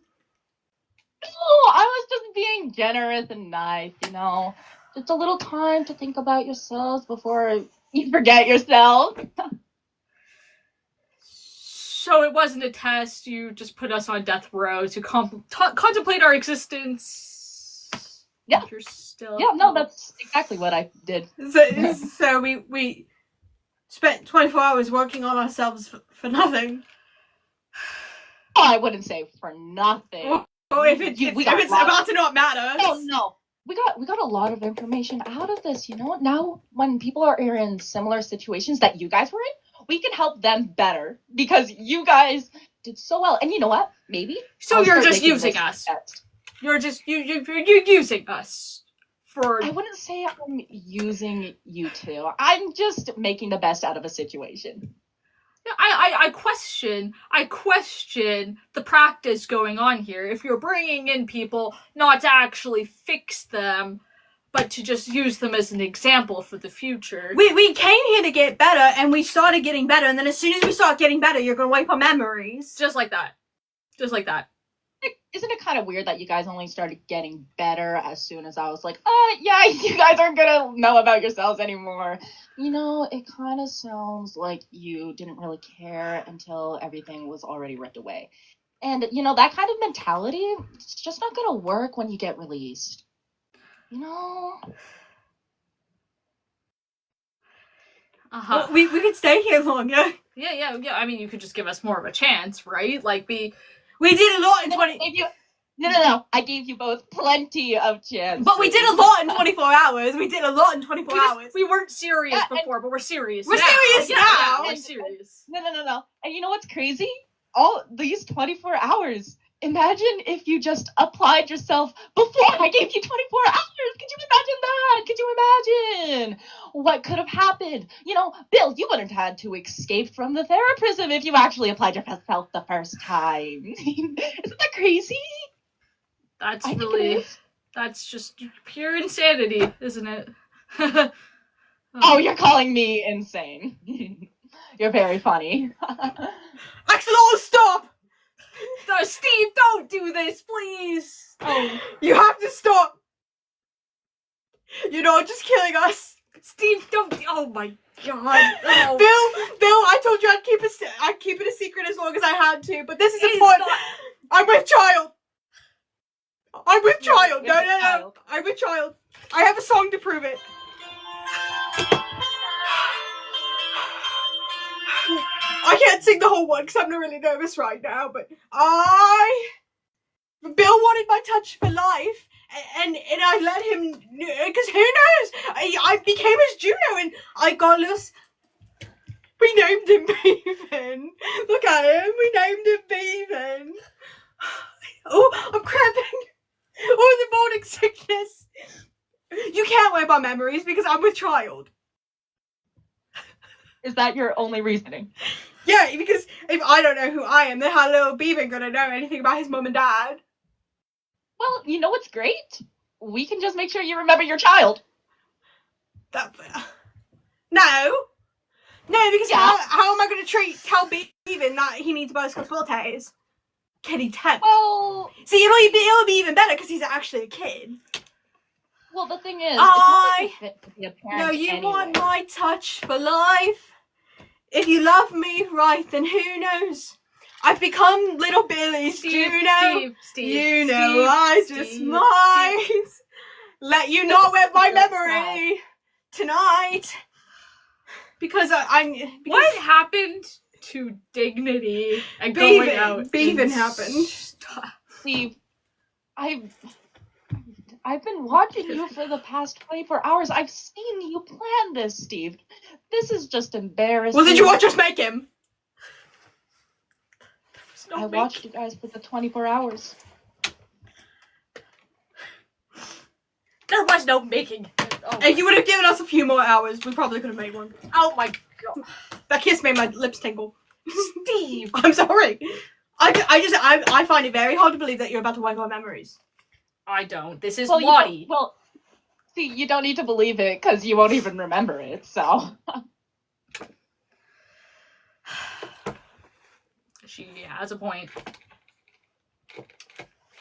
No, I was just being generous and nice, Just a little time to think about yourselves before you forget yourself. So it wasn't a test, you just put us on death row to contemplate our existence. Yeah. You're still... Yeah, no, that's exactly what I did. So we spent 24 hours working on ourselves for nothing. Oh, I wouldn't say for nothing. Well, if it's about to not matter. Oh, no. We got a lot of information out of this, Now, when people are in similar situations that you guys were in, we can help them better because you guys did so well. And you know what? Maybe. So you're just using us. You're using us for. I wouldn't say I'm using you two. I'm just making the best out of a situation. I question the practice going on here. If you're bringing in people not to actually fix them, but to just use them as an example for the future. We came here to get better, and we started getting better, and then as soon as we start getting better, you're gonna wipe our memories. Just like that. Isn't it kind of weird that you guys only started getting better as soon as I was like, yeah, you guys aren't gonna know about yourselves anymore? You know, it kind of sounds like you didn't really care until everything was already ripped away. And, you know, that kind of mentality, it's just not gonna work when you get released. You know? Uh-huh. Well, we could stay here longer. Yeah. I mean, you could just give us more of a chance, right? Like, we did a lot in 20... No. I gave you both plenty of chances. But we did a lot in 24 hours. We did a lot in 24 hours. We weren't serious before, but we're serious We're now. serious now. We're serious. No. And you know what's crazy? All these 24 hours. Imagine if you just applied yourself before I gave you 24 hours. Could you imagine that? Could you imagine what could have happened? You know, Bill, you wouldn't have had to escape from the theraprism if you actually applied yourself the first time. Isn't that crazy? That's just pure insanity, isn't it? Oh, you're calling me insane. You're very funny. Axolotl, stop! No, Steve, don't do this, please! Oh, you have to stop! You're not just killing us! Steve, don't! Oh my god! Oh. Bill, I told you I'd keep it a secret as long as I had to, but this is important. I'm with child. I'm with child. No. I'm with child. I have a song to prove it. I can't sing the whole one because I'm really nervous right now, but Bill wanted my touch for life, and I let him, because who knows, I became his Juno, and I got loose. We named him Beaven. Look at him, we named him Beaven. Oh, I'm cramping. Oh, the morning sickness. You can't wipe our memories because I'm with child. Is that your only reasoning? Yeah, because if I don't know who I am, then how little Beaven gonna know anything about his mom and dad? Well, you know what's great? We can just make sure you remember your child. No, because how am I gonna tell Beaven that he needs bicycle lattes? Can he tell? Well, see, it'll be even better because he's actually a kid. Well, the thing is, it's not like fit to be a parent. No, you anyway. want my touch for life. If you love me right, then who knows? I've become little Billy's Juno. Steve, you know, I just might let you know where my memory tonight. Because what happened to dignity and going out? Beaven happened. Steve, I've been watching you for the past 24 hours. I've seen you plan this, Steve. This is just embarrassing. Well, did you watch us make him? I watched you guys for the 24 hours. There was no making. Oh. If you would have given us a few more hours, we probably could have made one. Oh my god. That kiss made my lips tingle. Steve! I'm sorry. I find it very hard to believe that you're about to wipe our memories. I don't. This is Lottie. Well, see, you don't need to believe it because you won't even remember it, so. She has a point.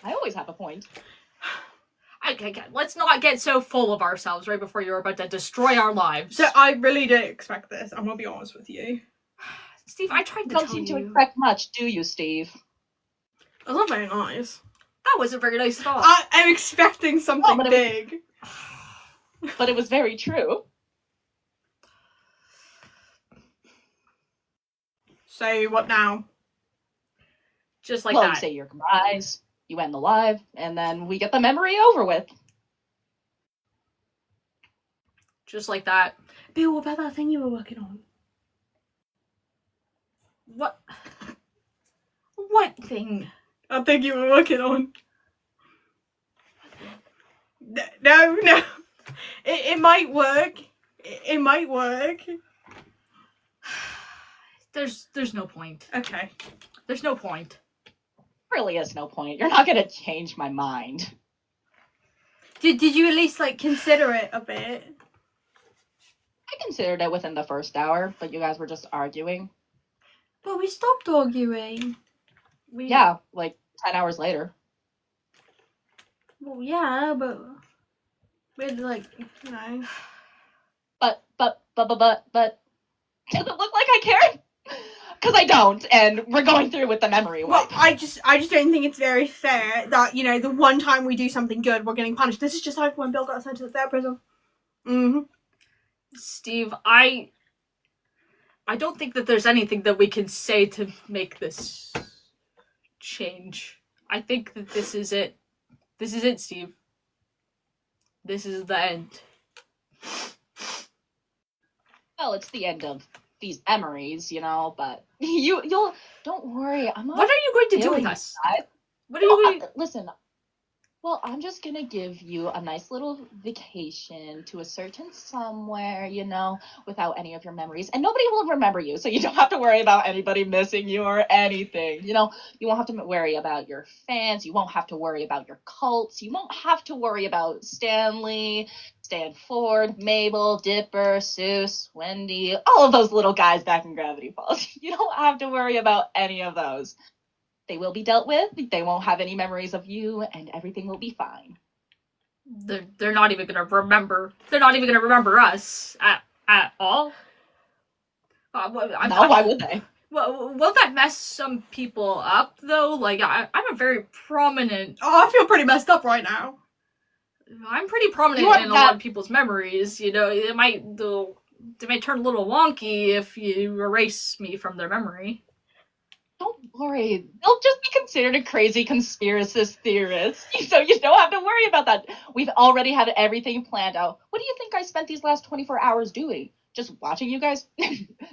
I always have a point. Okay, let's not get so full of ourselves right before you're about to destroy our lives. So I really didn't expect this. I'm gonna be honest with you. Steve, I tried to tell you. You don't seem to expect much, do you, Steve? That's not very nice. That wasn't very nice at all. I'm expecting something big. But it was very true. So, what now? Just like that. Well, you say your goodbyes, you end the live, and then we get the memory over with. Just like that. Bill, what about that thing you were working on? What? What thing? That thing you were working on. No. It might work. It might work. There's no point. Okay. There's no point. Really is no point. You're not gonna change my mind. Did you at least like consider it a bit? I considered it within the first hour, but you guys were just arguing. But we stopped arguing. Yeah, like 10 hours later. Well, yeah, but we're like, you know. But does it look like I cared? Because I don't, and we're going through with the memory wipe. Well, I just don't think it's very fair that, you know, the one time we do something good, we're getting punished. This is just like when Bill got sent to the third prison. Mm-hmm. Steve, I don't think that there's anything that we can say to make this change. I think that this is it. This is it, Steve. This is the end. Well, it's the end of these memories, you know, but you'll don't worry. I'm not. What are you going to do with us? What are you going to... Listen, well, I'm just gonna give you a nice little vacation to a certain somewhere, you know, without any of your memories. And nobody will remember you, so you don't have to worry about anybody missing you or anything. You know, you won't have to worry about your fans. You won't have to worry about your cults. You won't have to worry about Stanley, Stanford, Mabel, Dipper, Seuss, Wendy, all of those little guys back in Gravity Falls. You don't have to worry about any of those. They will be dealt with. They won't have any memories of you, and everything will be fine. They're not even gonna remember. They're not even gonna remember us at all. Why would they? Well, won't that mess some people up though? Like I'm a very prominent. Oh, I feel pretty messed up right now. I'm pretty prominent in a lot of people's memories. You know, they might turn a little wonky if you erase me from their memory. Don't worry. They'll just be considered a crazy conspiracist theorist. So you don't have to worry about that. We've already had everything planned out. What do you think I spent these last 24 hours doing? Just watching you guys?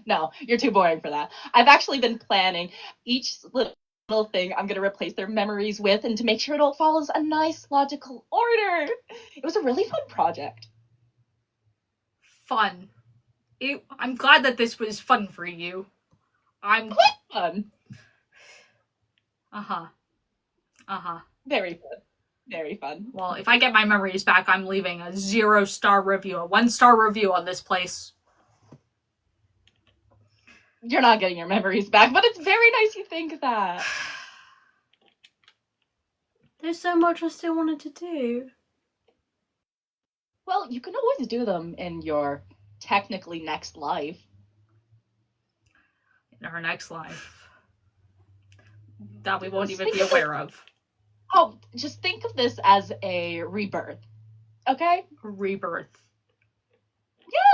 No, you're too boring for that. I've actually been planning each little thing I'm going to replace their memories with, and to make sure it all follows a nice logical order. It was a really fun project. Fun. I'm glad that this was fun for you. Quite fun. Very fun. Very fun. Well, if I get my memories back, I'm leaving a 0-star review, a 1-star review on this place. You're not getting your memories back, but it's very nice you think that. There's so much I still wanted to do. Well, you can always do them in your technically next life. In our next life. That we won't even be aware of. Oh, just think of this as a rebirth. Okay? Rebirth.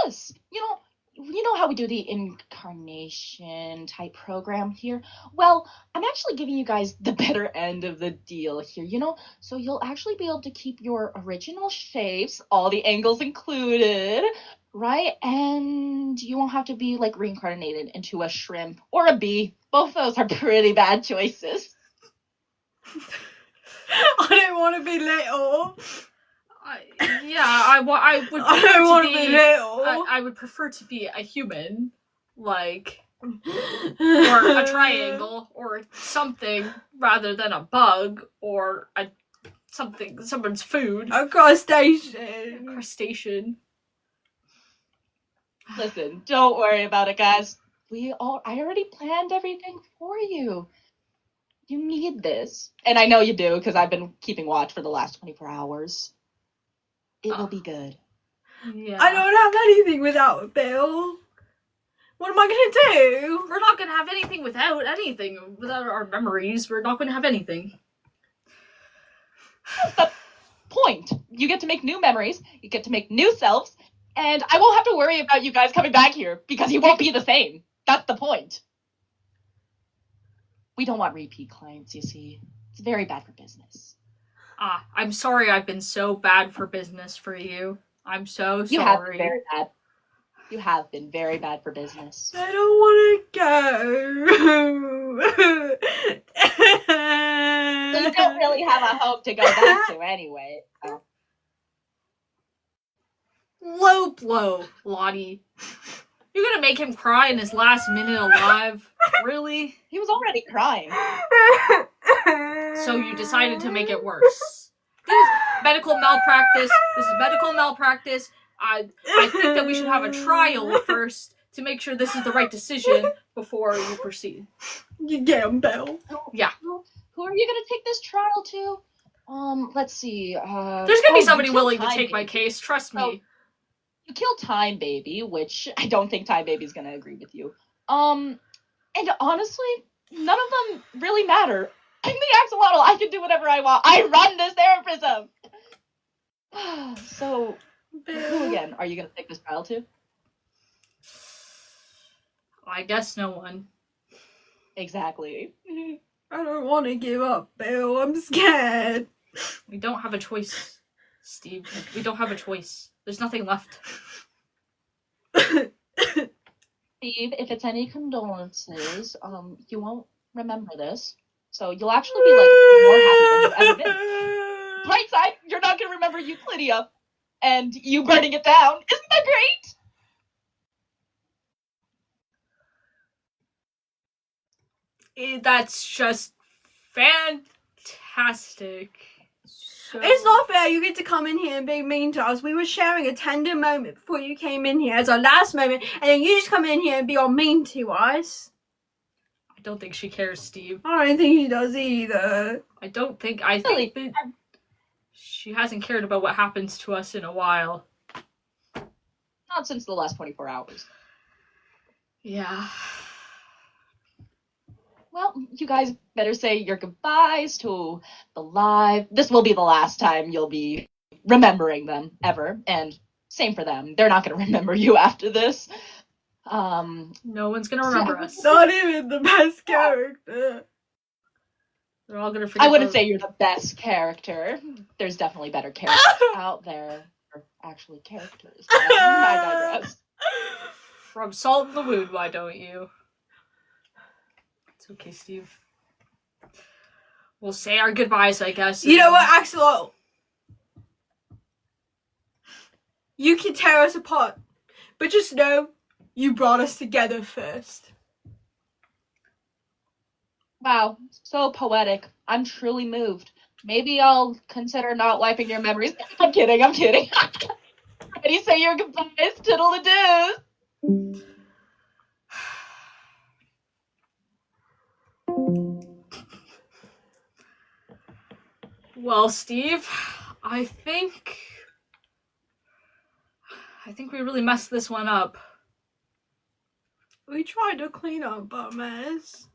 Yes! You know how we do the incarnation type program here? Well, I'm actually giving you guys the better end of the deal here, you know? So you'll actually be able to keep your original shapes, all the angles included, right? And you won't have to be, like, reincarnated into a shrimp or a bee. Both those are pretty bad choices. I don't want to be little. I would. I don't want to be little. I would prefer to be a human, like, or a triangle, or something, rather than a bug, or someone's food. A crustacean. Crustacean. Listen, don't worry about it, guys. I already planned everything for you. You need this. And I know you do, because I've been keeping watch for the last 24 hours. It will be good. Yeah. I don't have anything without Bill. What am I going to do? We're not going to have anything without anything. Without our memories, we're not going to have anything. That's the point. You get to make new memories. You get to make new selves. And I won't have to worry about you guys coming back here, because you won't be the same. That's the point. We don't want repeat clients, you see. It's very bad for business. I'm sorry I've been so bad for business for you. I'm so sorry. You have been very bad. You have been very bad for business. I don't want to go. So you don't really have a home to go back to anyway. So. Low blow, Lottie. You're gonna make him cry in his last minute alive? Really? He was already crying. So you decided to make it worse. This is medical malpractice. This is medical malpractice. I think that we should have a trial first to make sure this is the right decision before you proceed. You get him, Bill. Yeah. Who are you gonna take this trial to? Let's see. There's gonna be somebody willing to take my case, trust me. So, you killed Time Baby, which I don't think Time Baby's gonna agree with you. And honestly, none of them really matter. I'm the Axolotl, I can do whatever I want. I run this theraprism! So, who again are you gonna take this trial to? I guess no one. Exactly. I don't want to give up, Bill. I'm scared. We don't have a choice, Steve. We don't have a choice. There's nothing left. Steve, if it's any condolences, you won't remember this. So you'll actually be, like, more happy than you've ever been. Bright side, you're not gonna remember Euclidia and you burning it down. Isn't that great? That's just fantastic. So... It's not fair. You get to come in here and be mean to us. We were sharing a tender moment before you came in here as our last moment, and then you just come in here and be all mean to us. I don't think she cares, Steve. I don't think she does either. I think that she hasn't cared about what happens to us in a while. Not since the last 24 hours. Yeah. Well, you guys better say your goodbyes to the live. This will be the last time you'll be remembering them, ever. And same for them. They're not going to remember you after this. No one's going to remember us. Not even the best character. They're all going to forget. I wouldn't say you're the best character. There's definitely better characters out there. Or actually characters. I digress. Rub salt in the wound, why don't you? It's okay, Steve. We'll say our goodbyes, I guess. You know what, Axolotl? You can tear us apart, but just know you brought us together first. Wow, so poetic. I'm truly moved. Maybe I'll consider not wiping your memories. I'm kidding. Ready, say your goodbyes, tiddle-a-doos. Well, Steve, I think we really messed this one up. We tried to clean up our mess.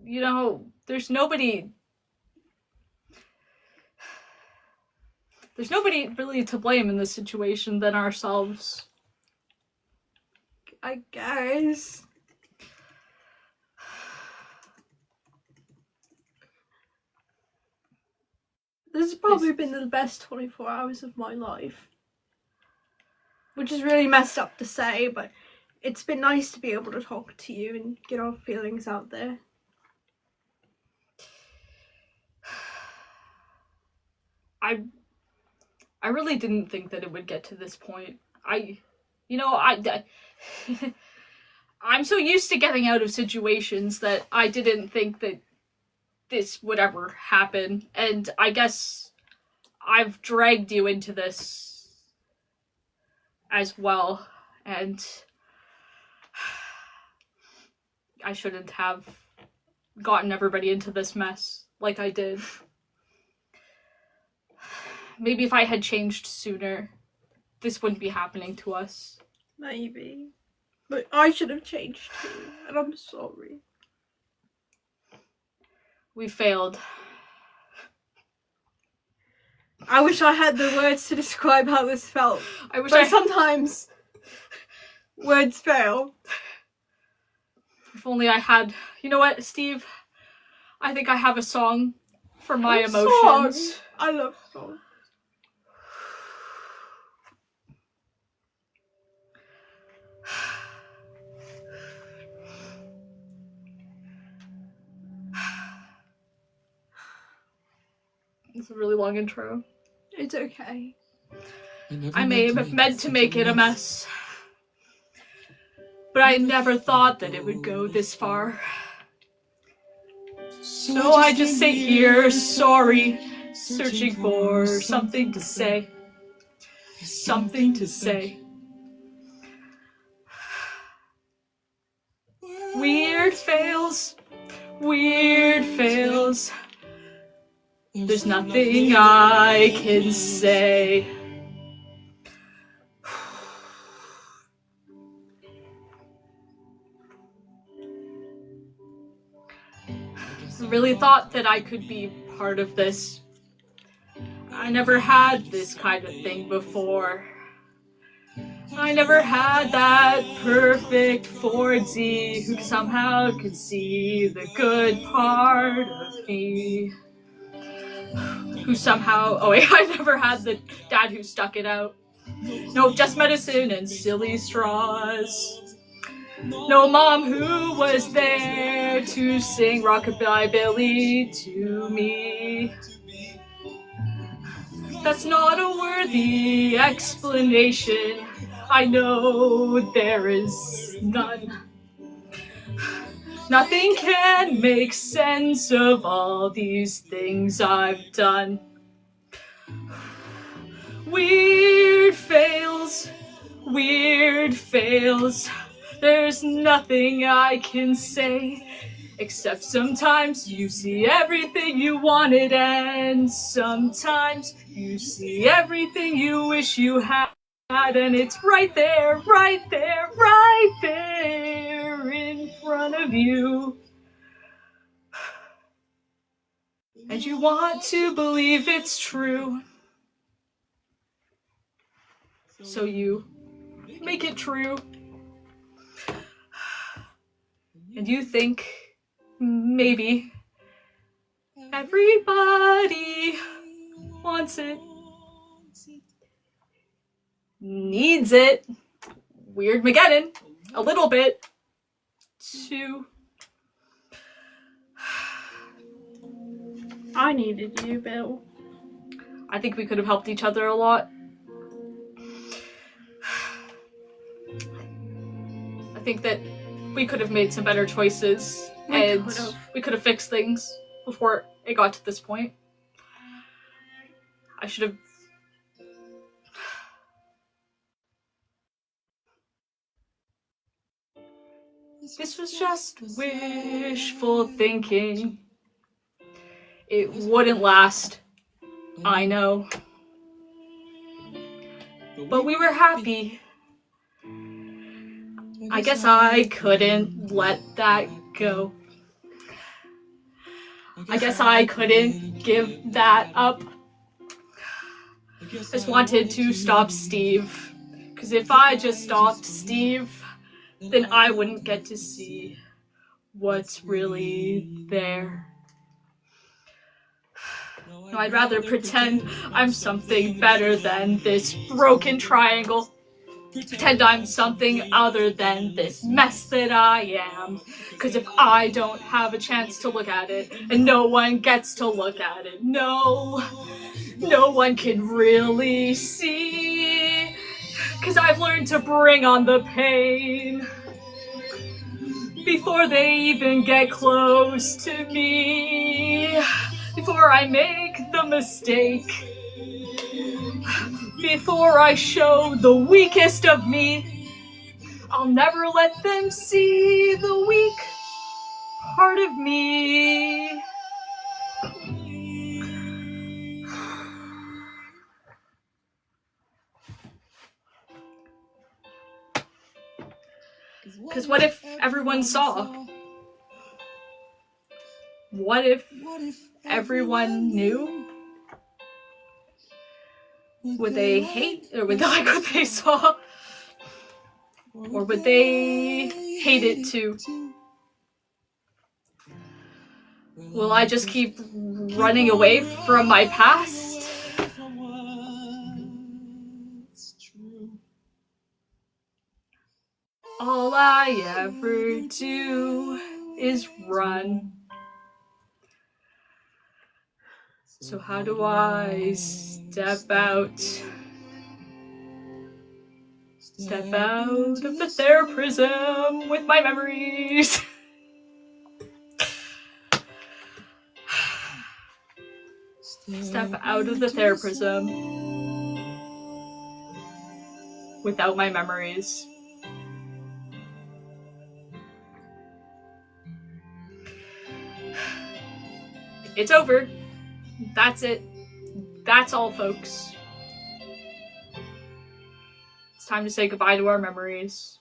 You know, there's nobody really to blame in this situation than ourselves. I guess. This has probably been the best 24 hours of my life. Which is really messed up to say, but it's been nice to be able to talk to you and get our feelings out there. I really didn't think that it would get to this point. I'm so used to getting out of situations that I didn't think that this would ever happen. And I guess I've dragged you into this as well. And I shouldn't have gotten everybody into this mess like I did. Maybe if I had changed sooner, this wouldn't be happening to us. Maybe. But I should have changed too, and I'm sorry. We failed. I wish I had the words to describe how this felt. Sometimes words fail. If only I had... You know what, Steve? I think I have a song for my emotions. I love songs. It's a really long intro. It's okay. I may have meant to make it a mess, but I never thought that it would go this far. So I just sit here, sorry, searching for something to say. Something to say. Weird fails. Weird fails. There's nothing I can say. I really thought that I could be part of this. I never had this kind of thing before. I never had that perfect Fordsy who somehow could see the good part of me. Who somehow, oh wait, I never had the dad who stuck it out. No, just medicine and silly straws. No mom who was there to sing Rockabilly to me. That's not a worthy explanation. I know there is none. Nothing can make sense of all these things I've done. Weird fails, weird fails. There's nothing I can say, except sometimes you see everything you wanted, and sometimes you see everything you wish you had, and it's right there, right there, right there in front of you. And you want to believe it's true. So you make it true. And you think maybe everybody wants it, needs it, Weirdmageddon, a little bit, too. I needed you, Bill. I think we could have helped each other a lot. I think that we could have made some better choices, and we could have fixed things before it got to this point. I should have... This was just wishful thinking. It wouldn't last, I know. But we were happy. I guess I couldn't let that go. I guess I couldn't give that up. I just wanted to stop Steve. Because if I just stopped Steve, then I wouldn't get to see what's really there. No, I'd rather pretend I'm something better than this broken triangle. Pretend I'm something other than this mess that I am. Because if I don't have a chance to look at it, and no one gets to look at it, no one can really see. Because I've learned to bring on the pain before they even get close to me. Before I make the mistake. Before I show the weakest of me. I'll never let them see the weak part of me. Because what if everyone saw? What if everyone knew? Would they hate, or would they like what they saw? Or would they hate it too? Will I just keep running away from my past? All I ever do is run. So how do I step out? Step out of the theraprism with my memories. Step out of the theraprism without my memories. It's over. That's it. That's all, folks. It's time to say goodbye to our memories.